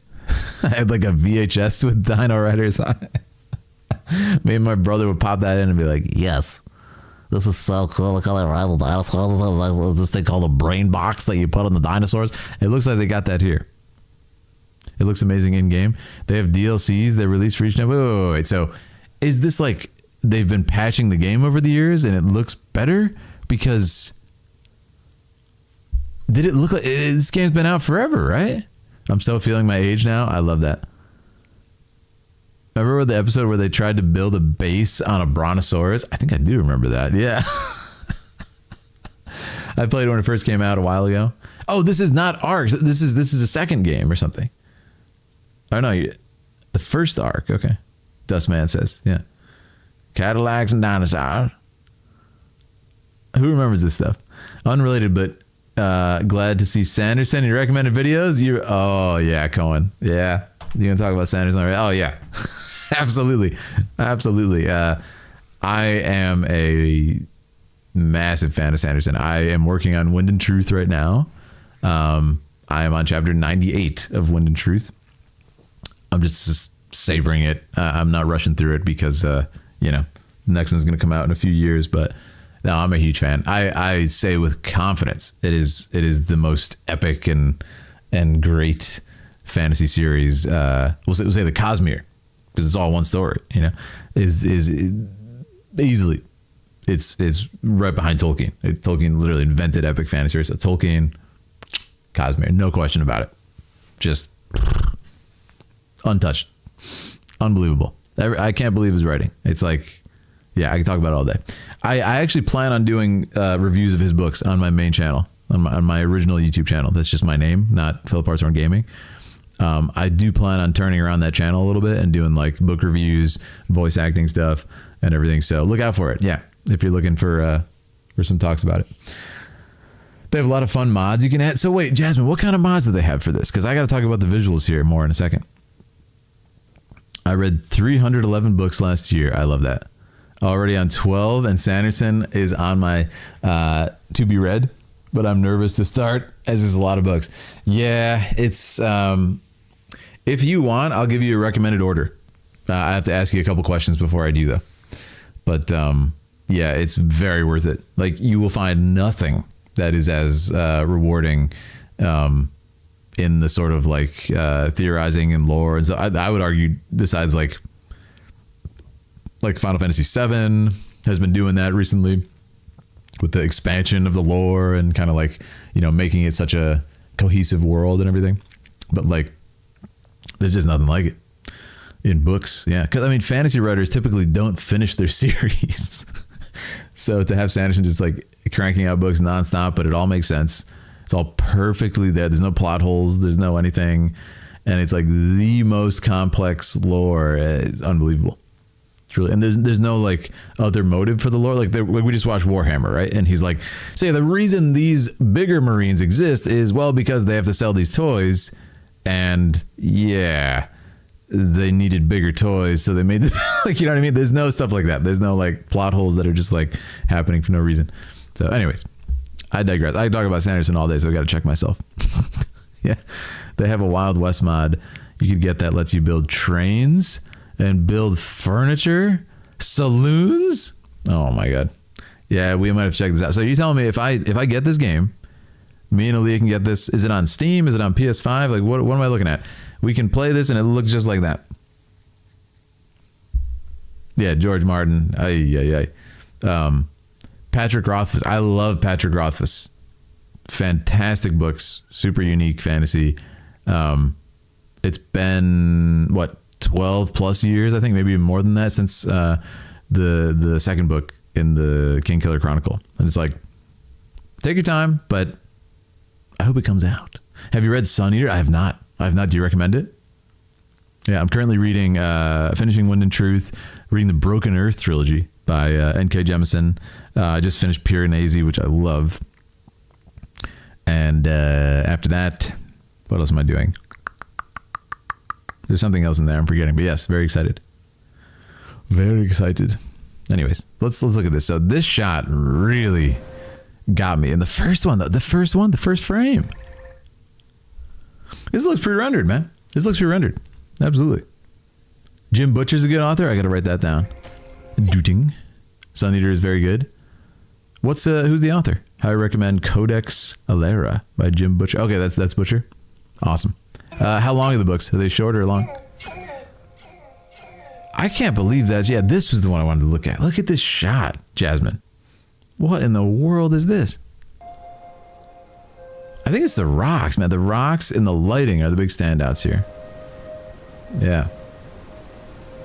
Speaker 1: I had like a VHS with Dino Riders on it. Me and my brother would pop that in and be like, yes, this is so cool. Look how they ride the dinosaurs. This thing called a brain box that you put on the dinosaurs. It looks like they got that here. It looks amazing in game. They have DLCs they release for each night. Wait. So is this like they've been patching the game over the years and it looks better? Because did it look like this game's been out forever, right? I'm still feeling my age now. I love that. Remember the episode where they tried to build a base on a brontosaurus? I think I do remember that. Yeah. I played when it first came out a while ago. Oh, this is not Ark. This is a second game or something. Oh no, the first Ark. Okay. Dustman says, yeah. Cadillacs and dinosaurs. Who remembers this stuff? Unrelated, but glad to see Sanderson. You recommended videos? Oh yeah, Cohen. Yeah, you gonna talk about Sanderson already? Oh yeah, absolutely. I am a massive fan of Sanderson. I am working on Wind and Truth right now. I am on chapter 98 of Wind and Truth. I'm just savoring it. I'm not rushing through it because the next one's gonna come out in a few years, but. No, I'm a huge fan. I say with confidence, it is the most epic and great fantasy series. We'll say the Cosmere, because it's all one story. Is easily it's right behind Tolkien. Tolkien literally invented epic fantasy. So Tolkien, Cosmere, no question about it. Just untouched, unbelievable. I can't believe his writing. It's like, yeah, I can talk about it all day. I actually plan on doing reviews of his books on my main channel, on my original YouTube channel. That's just my name, not Philip Hartshorn Gaming. I do plan on turning around that channel a little bit and doing like book reviews, voice acting stuff, and everything. So look out for it. Yeah, if you're looking for some talks about it. They have a lot of fun mods you can add. So wait, Jasmine, what kind of mods do they have for this? Because I got to talk about the visuals here more in a second. I read 311 books last year. I love that. Already on 12, and Sanderson is on my to be read, but I'm nervous to start as there's a lot of books. Yeah, it's if you want, I'll give you a recommended order. I have to ask you a couple questions before I do though. But yeah, it's very worth it. Like, you will find nothing that is as rewarding in the sort of like theorizing and lore, and so I would argue besides like Final Fantasy VII has been doing that recently with the expansion of the lore and kind of like, making it such a cohesive world and everything. But like, there's just nothing like it in books. Yeah. Because I mean, fantasy writers typically don't finish their series. So to have Sanderson just like cranking out books nonstop, but it all makes sense. It's all perfectly there. There's no plot holes. There's no anything. And it's like the most complex lore. It's unbelievable. Really, and there's no like other motive for the lore. Like we just watched Warhammer, right? And he's like, say the reason these bigger Marines exist is, well, because they have to sell these toys, and yeah, they needed bigger toys, so they made this, like, you know what I mean? There's no stuff like that. There's no like plot holes that are just like happening for no reason. So anyways, I digress. I talk about Sanderson all day, so I got to check myself. Yeah, they have a Wild West mod you could get that lets you build trains and build furniture, saloons. Oh my god, yeah, we might have to check this out. So you telling me if I get this game, me and Aaliyah can get this? Is it on Steam? Is it on PS5? Like, what am I looking at? We can play this and it looks just like that. Yeah, George Martin. Patrick Rothfuss. I love Patrick Rothfuss. Fantastic books, super unique fantasy. It's been what, 12 plus years, I think, maybe even more than that, since the second book in the King Killer Chronicle. And it's like, take your time, but I hope it comes out. Have you read Sun Eater? I have not. Do you recommend it? Yeah, I'm currently reading, finishing Wind and Truth, reading the Broken Earth trilogy by N.K. Jemisin. I just finished Piranesi, which I love. And after that, what else am I doing? There's something else in there I'm forgetting, but yes, very excited. Very excited. Anyways, let's look at this. So this shot really got me. And the first frame. This looks pre-rendered, man. This looks pre-rendered. Absolutely. Jim Butcher's a good author. I got to write that down. Dooting. Sun Eater is very good. Who's the author? I recommend Codex Alera by Jim Butcher. Okay, that's Butcher. Awesome. How long are the books? Are they short or long? I can't believe that. Yeah, this was the one I wanted to look at. Look at this shot, Jasmine. What in the world is this? I think it's the rocks, man. The rocks and the lighting are the big standouts here. Yeah.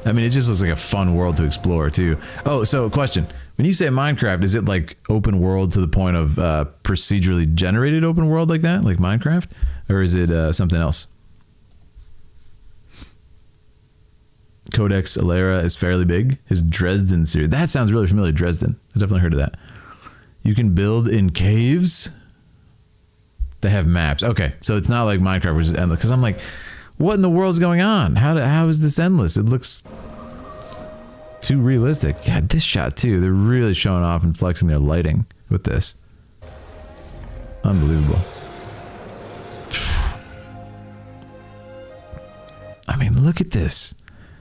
Speaker 1: I mean, it just looks like a fun world to explore, too. Oh, so question. When you say Minecraft, is it like open world to the point of procedurally generated open world like that? Like Minecraft? Or is it something else? Codex Alera is fairly big. His Dresden series. That sounds really familiar, Dresden. I definitely heard of that. You can build in caves. They have maps. Okay, so it's not like Minecraft, which is endless. Because I'm like, what in the world's going on? How is this endless? It looks too realistic. Yeah, this shot too. They're really showing off and flexing their lighting with this. Unbelievable. I mean, look at this.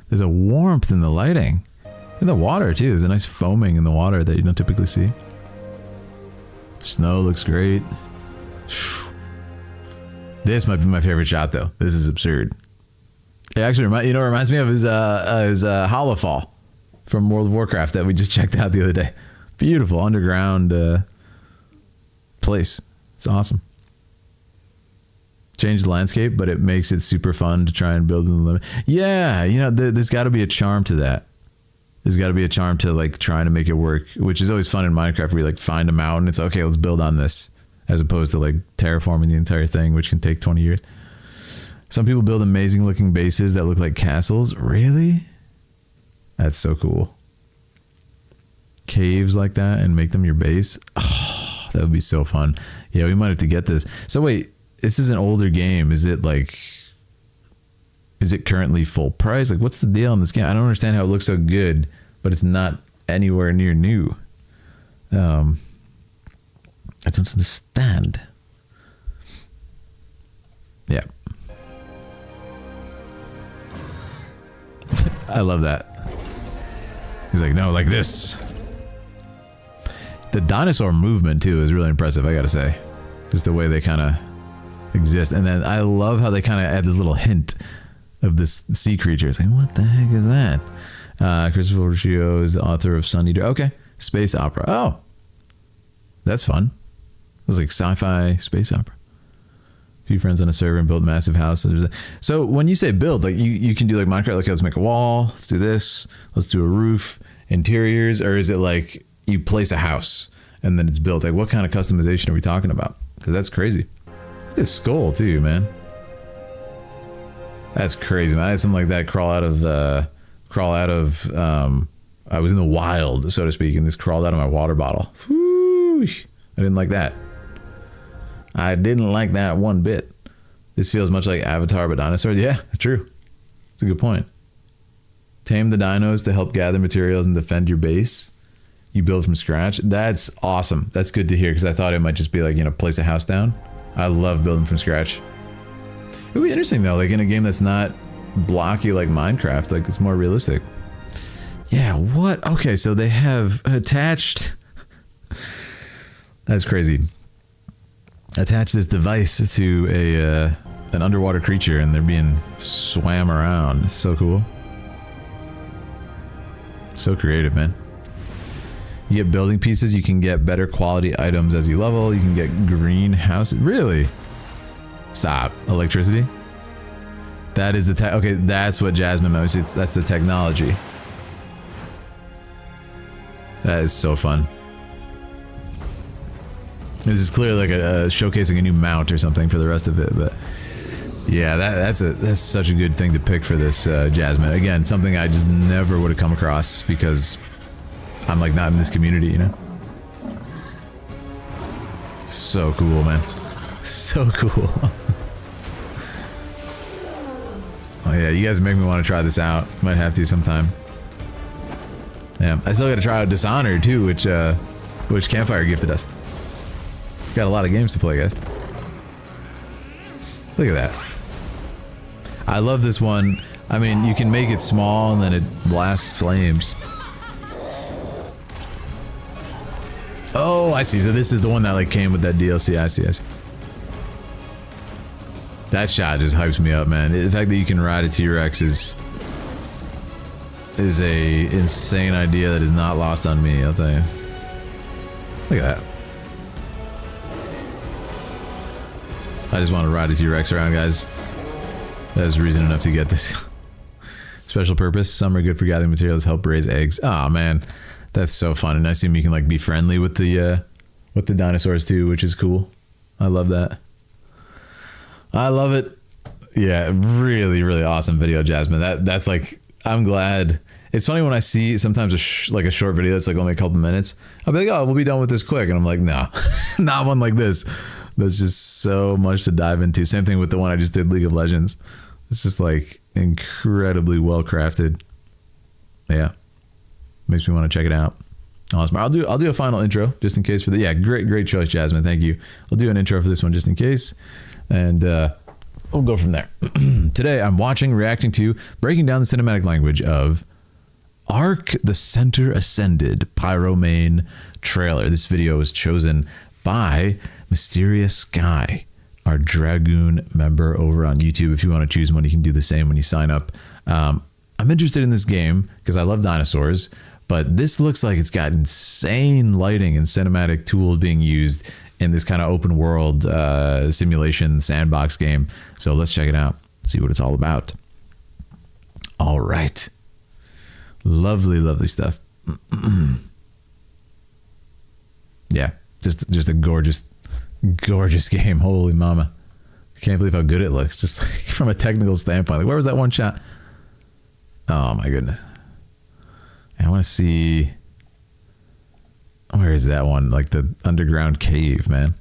Speaker 1: There's a warmth in the lighting. In the water too. There's a nice foaming in the water that you don't typically see. Snow looks great. This might be my favorite shot though. This is absurd. It actually reminds me of his Holofall from World of Warcraft that we just checked out the other day. Beautiful underground place. It's awesome. Changed the landscape, but it makes it super fun to try and build in the limit. Yeah, there's got to be a charm to that. There's got to be a charm to like trying to make it work, which is always fun in Minecraft where you like find a mountain. It's okay, let's build on this, as opposed to like terraforming the entire thing, which can take 20 years. Some people build amazing looking bases that look like castles. Really? That's so cool. Caves like that and make them your base. Oh, that would be so fun. Yeah, we might have to get this. So wait, this is an older game. Is it currently full price? Like, what's the deal on this game? I don't understand how it looks so good, but it's not anywhere near new. I don't understand. Yeah. I love that. He's like, no, like this. The dinosaur movement, too, is really impressive, I gotta say. Just the way they kind of exist. And then I love how they kind of add this little hint of this sea creature. It's like, what the heck is that? Christopher Riccio is the author of Sun Eater. Okay. Space opera. Oh. That's fun. It was like sci-fi space opera. A few friends on a server and built massive houses. So when you say build, like you can do like Minecraft, like let's make a wall, let's do this, let's do a roof, interiors, or is it like you place a house and then it's built? Like what kind of customization are we talking about? Because that's crazy. Look at his skull too, man. That's crazy, man. I had something like that crawl out of I was in the wild, so to speak, and this crawled out of my water bottle. Whoo! I didn't like that. I didn't like that one bit. This feels much like Avatar but dinosaurs. Yeah, it's true. It's a good point. Tame the dinos to help gather materials and defend your base. You build from scratch. That's awesome. That's good to hear because I thought it might just be like, place a house down. I love building from scratch. It would be interesting though, like in a game that's not blocky like Minecraft, like it's more realistic. Yeah, what? Okay, so they have attached... That's crazy. Attach this device to an underwater creature and they're being swam around. It's so cool. So creative, man. You get building pieces, you can get better quality items as you level, you can get greenhouses. Really? Stop. Electricity? That is the okay, that's what Jasmine knows. That's the technology. That is so fun. This is clearly like a showcasing a new mount or something for the rest of it, but yeah, that's such a good thing to pick for this Jasmine. Again, something I just never would have come across because I'm like not in this community, So cool, man. So cool. Oh yeah, you guys make me want to try this out. Might have to sometime. Yeah, I still got to try out Dishonored too, which Campfire gifted us. Got a lot of games to play, guys. Look at that. I love this one. I mean, you can make it small and then it blasts flames. Oh, I see. So this is the one that like came with that DLC. I see. That shot just hypes me up, man. The fact that you can ride a T-Rex is a insane idea that is not lost on me, I'll tell you. Look at that. I just want to ride a T-Rex around, guys. That is reason enough to get this. Special purpose. Some are good for gathering materials, help raise eggs. Oh man, that's so fun. And I assume you can like be friendly with the dinosaurs too, which is cool. I love that. I love it. Yeah, really, really awesome video, Jasmine. That's like, I'm glad. It's funny when I see sometimes like a short video that's like only a couple minutes. I'll be like, oh, we'll be done with this quick. And I'm like, no, not one like this. There's just so much to dive into. Same thing with the one I just did, League of Legends. It's just like incredibly well crafted. Yeah. Makes me want to check it out. Awesome. I'll do a final intro just in case for the, yeah, great choice, Jasmine. Thank you. I'll do an intro for this one just in case. And we'll go from there. Today I'm reacting to, breaking down the cinematic language of Ark the Center Ascended Pyromane trailer. This video was chosen by Mysterious Sky, our Dragoon member over on YouTube. If you want to choose one, you can do the same when you sign up. I'm interested in this game because I love dinosaurs, but this looks like it's got insane lighting and cinematic tools being used in this kind of open world simulation sandbox game. So let's check it out, see what it's all about. All right. Lovely stuff. Yeah, just a gorgeous game. Holy mama. I can't believe how good it looks, just like from a technical standpoint. Like, where was that one shot? Oh my goodness. I want to see, where is that one? Like the underground cave, man.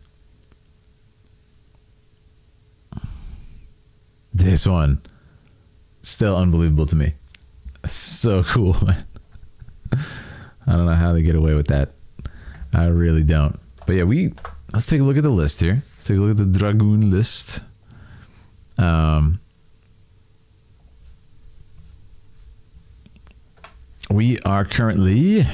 Speaker 1: This one, still unbelievable to me. So cool, man. I don't know how they get away with that. I really don't. But yeah, let's take a look at the list here. Let's take a look at the Dragoon list. We are currently,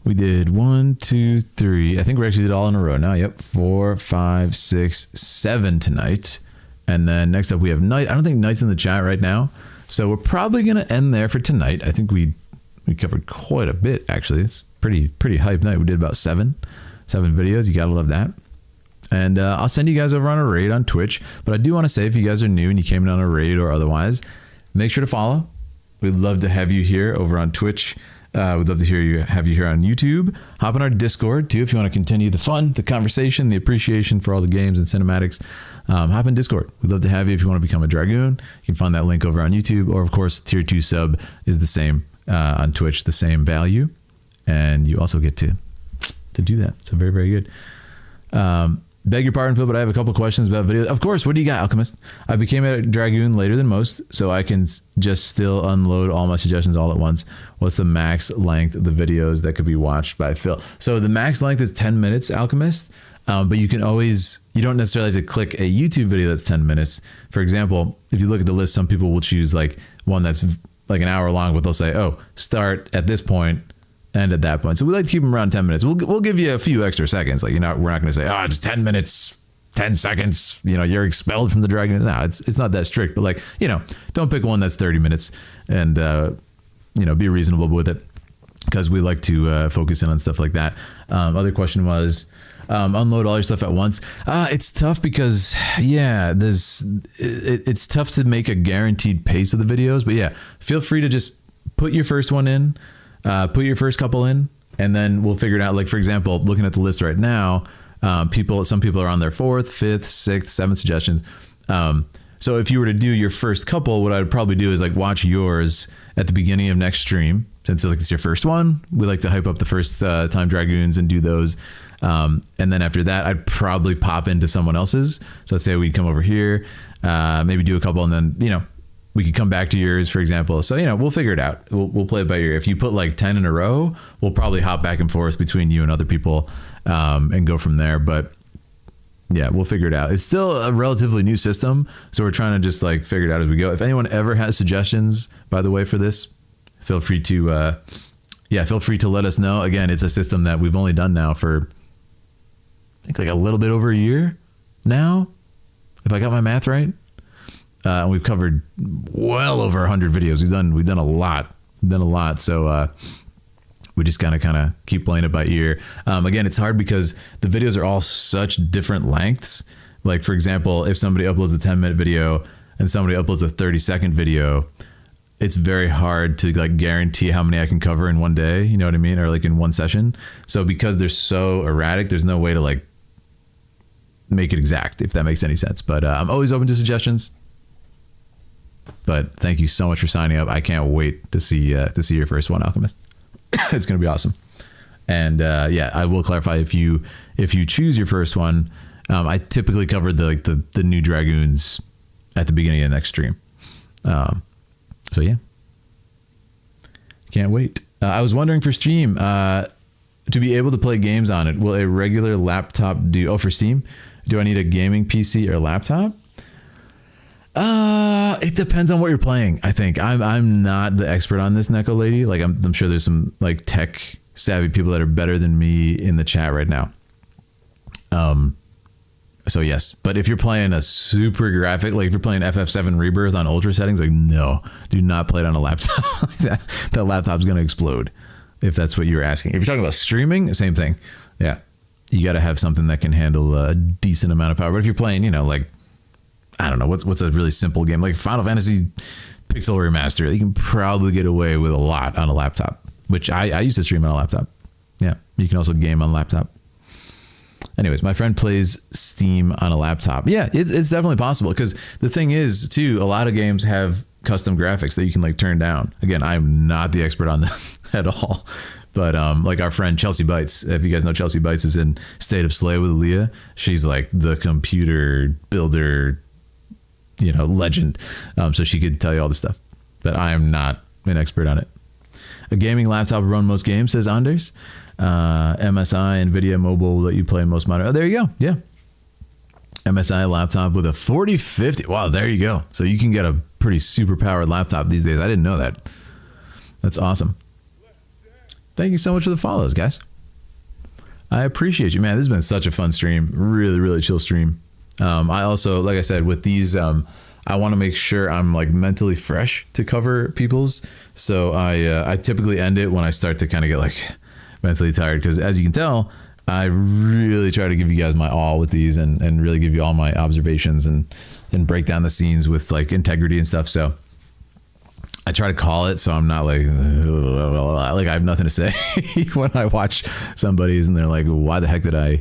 Speaker 1: we did 1, 2, 3. I think we actually did all in a row now. Yep. 4, 5, 6, 7 tonight. And then next up we have Night. I don't think Night's in the chat right now. So we're probably going to end there for tonight. I think we covered quite a bit, actually. It's pretty hype night. We did about seven videos. You got to love that. And I'll send you guys over on a raid on Twitch. But I do want to say, if you guys are new and you came in on a raid or otherwise, make sure to follow. We'd love to have you here over on Twitch. We'd love to have you here on YouTube. Hop on our Discord too if you want to continue the fun, the conversation, the appreciation for all the games and cinematics. Hop in Discord. We'd love to have you if you want to become a Dragoon. You can find that link over on YouTube, or of course, tier 2 sub is the same on Twitch, the same value, and you also get to do that. So very good. Beg your pardon, Phil, but I have a couple questions about videos. Of course, what do you got, Alchemist? I became a Dragoon later than most, so I can just still unload all my suggestions all at once. What's the max length of the videos that could be watched by Phil? So the max length is 10 minutes, Alchemist, but you can always, you don't necessarily have to click a YouTube video that's 10 minutes. For example, if you look at the list, some people will choose like one that's like an hour long, but they'll say, oh, start at this point, end at that point. So we like to keep them around 10 minutes. We'll give you a few extra seconds. Like, we're not going to say, oh, it's 10 minutes, 10 seconds, you're expelled from the Dragon. No, it's not that strict, but like, don't pick one that's 30 minutes and, be reasonable with it, because we like to focus in on stuff like that. Other question was, unload all your stuff at once. It's tough because, yeah, it's tough to make a guaranteed pace of the videos, but yeah, feel free to just put your first one in. Put your first couple in, and then we'll figure it out. Like, for example, looking at the list right now, some people are on their 4th, 5th, 6th, 7th suggestions. So if you were to do your first couple, what I'd probably do is like watch yours at the beginning of next stream. Since it's your first one, we like to hype up the first time Dragoons and do those. And then after that, I'd probably pop into someone else's. So let's say we'd come over here, maybe do a couple, and then, we could come back to yours, for example. So, we'll figure it out. We'll play it by ear. If you put like 10 in a row, we'll probably hop back and forth between you and other people and go from there. But yeah, we'll figure it out. It's still a relatively new system, so we're trying to just like figure it out as we go. If anyone ever has suggestions, by the way, for this, feel free to let us know. Again, it's a system that we've only done now for, I think, like a little bit over a year now, if I got my math right. And we've covered well over 100 videos. We've done a lot. So we just kind of keep playing it by ear. Again, it's hard because the videos are all such different lengths. Like, for example, if somebody uploads a 10-minute video and somebody uploads a 30-second video, it's very hard to like guarantee how many I can cover in one day. You know what I mean? Or like in one session. So because they're so erratic, there's no way to like make it exact, if that makes any sense. But I'm always open to suggestions. But thank you so much for signing up. I can't wait to see your first one, Alchemist. It's going to be awesome. And yeah, I will clarify, if you choose your first one, I typically cover the new Dragoons at the beginning of the next stream. So yeah, can't wait. I was wondering for Steam, to be able to play games on it, will a regular laptop do? Oh, for Steam, do I need a gaming PC or laptop? It depends on what you're playing. I think I'm not the expert on this, Neko lady. Like I'm sure there's some like tech savvy people that are better than me in the chat right now. So yes, but if you're playing a super graphic, like if you're playing FF7 Rebirth on ultra settings, like no, do not play it on a laptop. that laptop's gonna explode. If that's what you're asking. If you're talking about streaming, same thing. Yeah, you got to have something that can handle a decent amount of power. But if you're playing, you know, like I don't know, what's a really simple game like Final Fantasy Pixel Remaster, you can probably get away with a lot on a laptop, which I used to stream on a laptop. Yeah, you can also game on a laptop. Anyways, my friend plays Steam on a laptop. Yeah, it's definitely possible, because the thing is too, a lot of games have custom graphics that you can like turn down. Again, I'm not the expert on this at all, but like our friend Chelsea Bites, if you guys know Chelsea Bites, is in State of Slay with Aaliyah. She's like the computer builder, you know, legend. So she could tell you all this stuff, but I am not an expert on it. A gaming laptop will run most games, says Anders. MSI, NVIDIA Mobile will let you play most modern. Oh, there you go. Yeah. MSI laptop with a 4050. Wow, there you go. So you can get a pretty super powered laptop these days. I didn't know that. That's awesome. Thank you so much for the follows, guys. I appreciate you, man. This has been such a fun stream. Really, really chill stream. I also, like I said, with these, I want to make sure I'm like mentally fresh to cover people's. So I typically end it when I start to kind of get like mentally tired, because as you can tell, I really try to give you guys my all with these, and really give you all my observations and break down the scenes with like integrity and stuff. So I try to call it, so I'm not like I have nothing to say when I watch somebody's and they're like, why the heck did I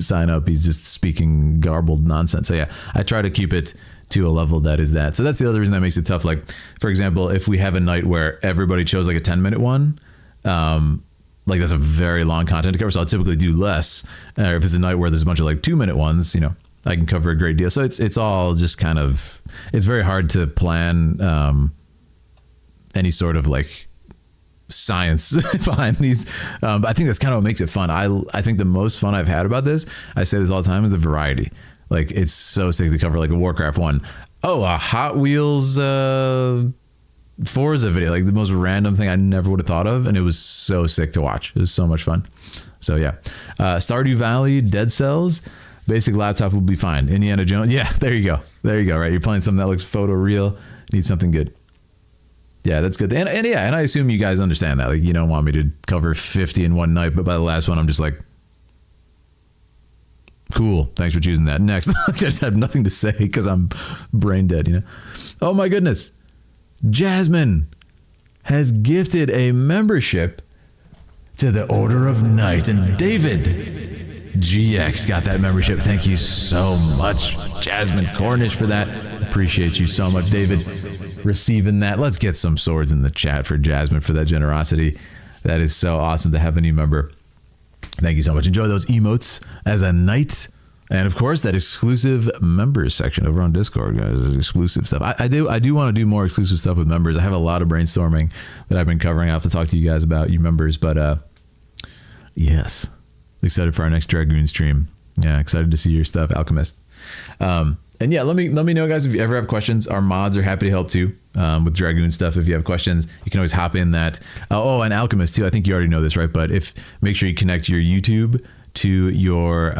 Speaker 1: sign up? He's just speaking garbled nonsense. So yeah, I try to keep it to a level that is that. So that's the other reason that makes it tough. Like, for example, if we have a night where everybody chose like a 10-minute one, like that's a very long content to cover, so I'll typically do less. If it's a night where there's a bunch of like 2-minute ones, you know, I can cover a great deal. So it's all just kind of, it's very hard to plan any sort of like science behind these. But I think that's kind of what makes it fun. I think the most fun I've had about this, I say this all the time, is the variety. Like it's so sick to cover like a Warcraft one. Oh, a Hot Wheels Forza video, like the most random thing I never would have thought of, and it was so sick to watch. It was so much fun. So yeah, Stardew Valley, Dead Cells, basic laptop will be fine. Indiana Jones, yeah, there you go, right? You're playing something that looks photo real, need something good. Yeah, that's good. And yeah, and I assume you guys understand that. Like, you don't want me to cover 50 in one night, but by the last one, I'm just like, cool, thanks for choosing that. Next. I just have nothing to say because I'm brain dead, you know? Oh my goodness. Jasmine has gifted a membership to the Order of Night, and David GX got that membership. Thank you so much, Jasmine Cornish, for that. Appreciate you so much, David, receiving that. Let's get some swords in the chat for Jasmine for that generosity. That is so awesome to have a new member. Thank you so much. Enjoy those emotes as a knight. And of course, that exclusive members section over on Discord, guys, is exclusive stuff. I do want to do more exclusive stuff with members. I have a lot of brainstorming that I've been covering. I have to talk to you guys about, you members. But yes, excited for our next Dragoon stream. Yeah, excited to see your stuff, Alchemist. And yeah, let me know, guys, if you ever have questions. Our mods are happy to help too with Dragoon stuff. If you have questions, you can always hop in that. Oh, and Alchemist too. I think you already know this, right? But make sure you connect your YouTube to your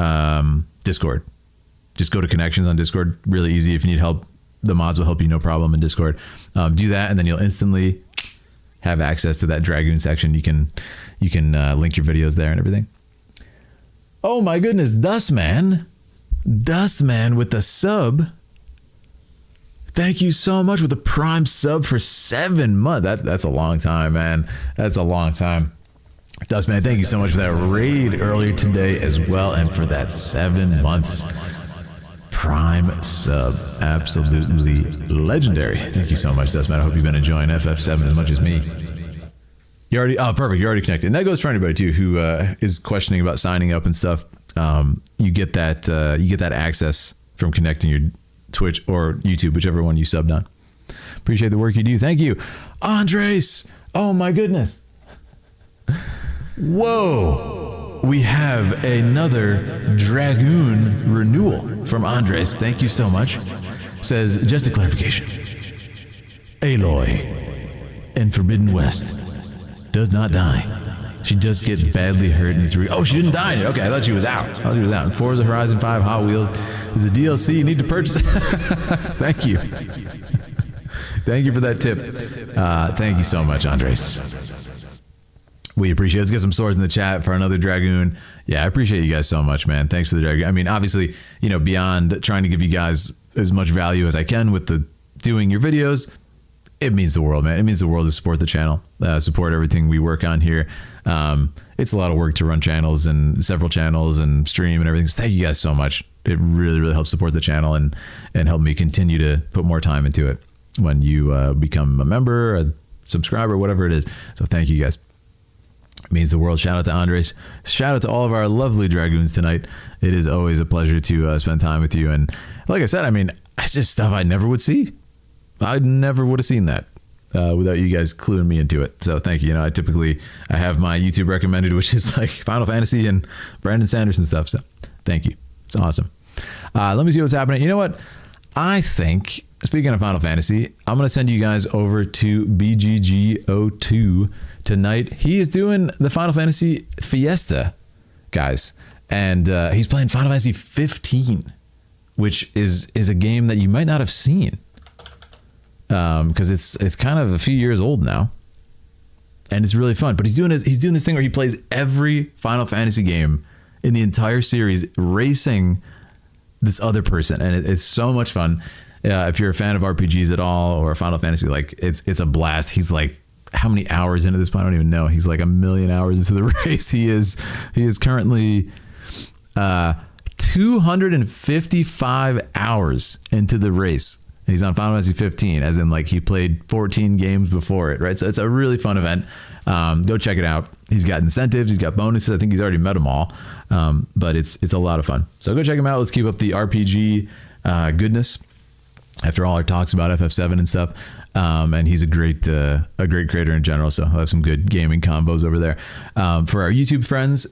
Speaker 1: Discord. Just go to connections on Discord. Really easy. If you need help, the mods will help you, no problem, in Discord. Do that, and then you'll instantly have access to that Dragoon section. You can link your videos there and everything. Oh my goodness, Dustman with the sub. Thank you so much with the Prime sub for 7 months. That's a long time, man. That's a long time. Dustman, thank you so much for that raid earlier today as well, and for that 7 months Prime sub. Absolutely legendary. Thank you so much, Dustman. I hope you've been enjoying FF7 as much as me. You already, oh, perfect. You're already connected. And that goes for anybody too who is questioning about signing up and stuff. You get that access from connecting your Twitch or YouTube, whichever one you subbed on. Appreciate the work you do. Thank you, Andres. Oh my goodness. Whoa. We have another Dragoon renewal from Andres. Thank you so much. Says, just a clarification. Aloy in Forbidden West does not die. She does get badly hurt in this oh, she didn't die. Okay, I thought she was out. Forza Horizon 5 Hot Wheels is a DLC. You need to purchase it. Thank you. Thank you for that tip. Thank you so much, Andres. We appreciate it. Let's get some swords in the chat for another Dragoon. Yeah, I appreciate you guys so much, man. Thanks for the Dragoon. I mean, obviously, you know, beyond trying to give you guys as much value as I can with the doing your videos, it means the world, man. It means the world to support the channel, support everything we work on here. It's a lot of work to run channels and several channels and stream and everything. So thank you guys so much. It really, really helps support the channel and help me continue to put more time into it when you become a member, a subscriber, whatever it is. So thank you guys. It means the world. Shout out to Andres. Shout out to all of our lovely Dragoons tonight. It is always a pleasure to spend time with you. And like I said, I mean, it's just stuff I never would see. I never would have seen that without you guys cluing me into it. So thank you. You know, I have my YouTube recommended, which is like Final Fantasy and Brandon Sanderson stuff. So thank you. It's awesome. Let me see what's happening. You know what? I think, speaking of Final Fantasy, I'm going to send you guys over to BGG02 tonight. He is doing the Final Fantasy Fiesta, guys. And he's playing Final Fantasy 15, which is a game that you might not have seen. Because it's kind of a few years old now, and it's really fun. But he's doing this thing where he plays every Final Fantasy game in the entire series, racing this other person, and it's so much fun. If you're a fan of RPGs at all or Final Fantasy, like it's a blast. He's like, how many hours into this? I don't even know. He's like 1 million hours into the race. He is currently 255 hours into the race. He's on Final Fantasy 15, as in like he played 14 games before it, right? So it's a really fun event. Go check it out. He's got incentives. He's got bonuses. I think he's already met them all. But it's a lot of fun. So go check him out. Let's keep up the RPG goodness after all our talks about FF7 and stuff. And he's a great creator in general. So I'll have some good gaming combos over there. For our YouTube friends,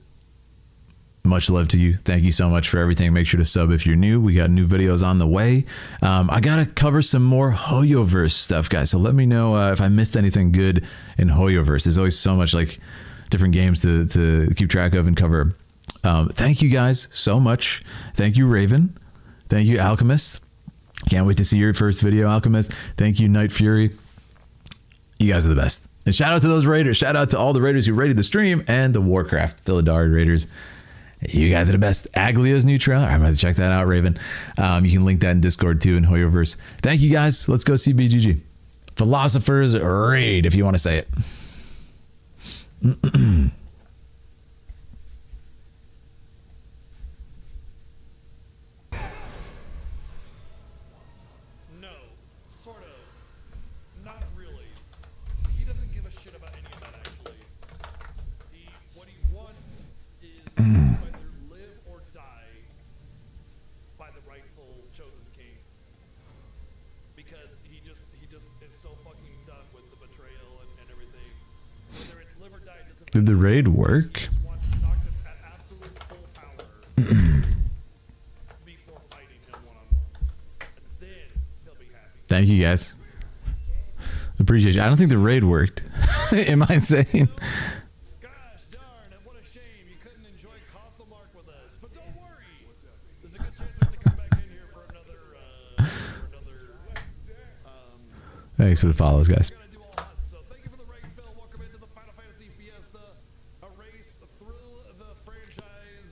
Speaker 1: much love to you. Thank you so much for everything. Make sure to sub if you're new. We got new videos on the way. I got to cover some more Hoyoverse stuff, guys. So let me know if I missed anything good in Hoyoverse. There's always so much like different games to keep track of and cover. Thank you guys so much. Thank you, Raven. Thank you, Alchemist. Can't wait to see your first video, Alchemist. Thank you, Night Fury. You guys are the best. And shout out to those raiders. Shout out to all the raiders who raided the stream and the Warcraft Philidari raiders. You guys are the best. Aglia's new trailer. I'm going to check that out, Raven. You can link that in Discord too in Hoyoverse. Thank you guys. Let's go see BGG. Philosopher's Raid, if you want to say it.
Speaker 14: No, sort of. Not really. He doesn't give a shit about any of that, actually. What he wants is either live or die by the rightful chosen king. Because he just is so fucking done with the betrayal and everything. Whether it's live or die doesn't.
Speaker 1: Did the raid work?
Speaker 14: He just wants to knock us at absolute full power before fighting him one-on-one. And then he'll be happy.
Speaker 1: Thank you guys. Appreciate you. I don't think the raid worked. Am I insane?
Speaker 14: Gosh darn, what a shame you couldn't enjoy Console Mark with us. But don't worry, there's a good chance we're going to come back in here for another
Speaker 1: Thanks for the follows, guys.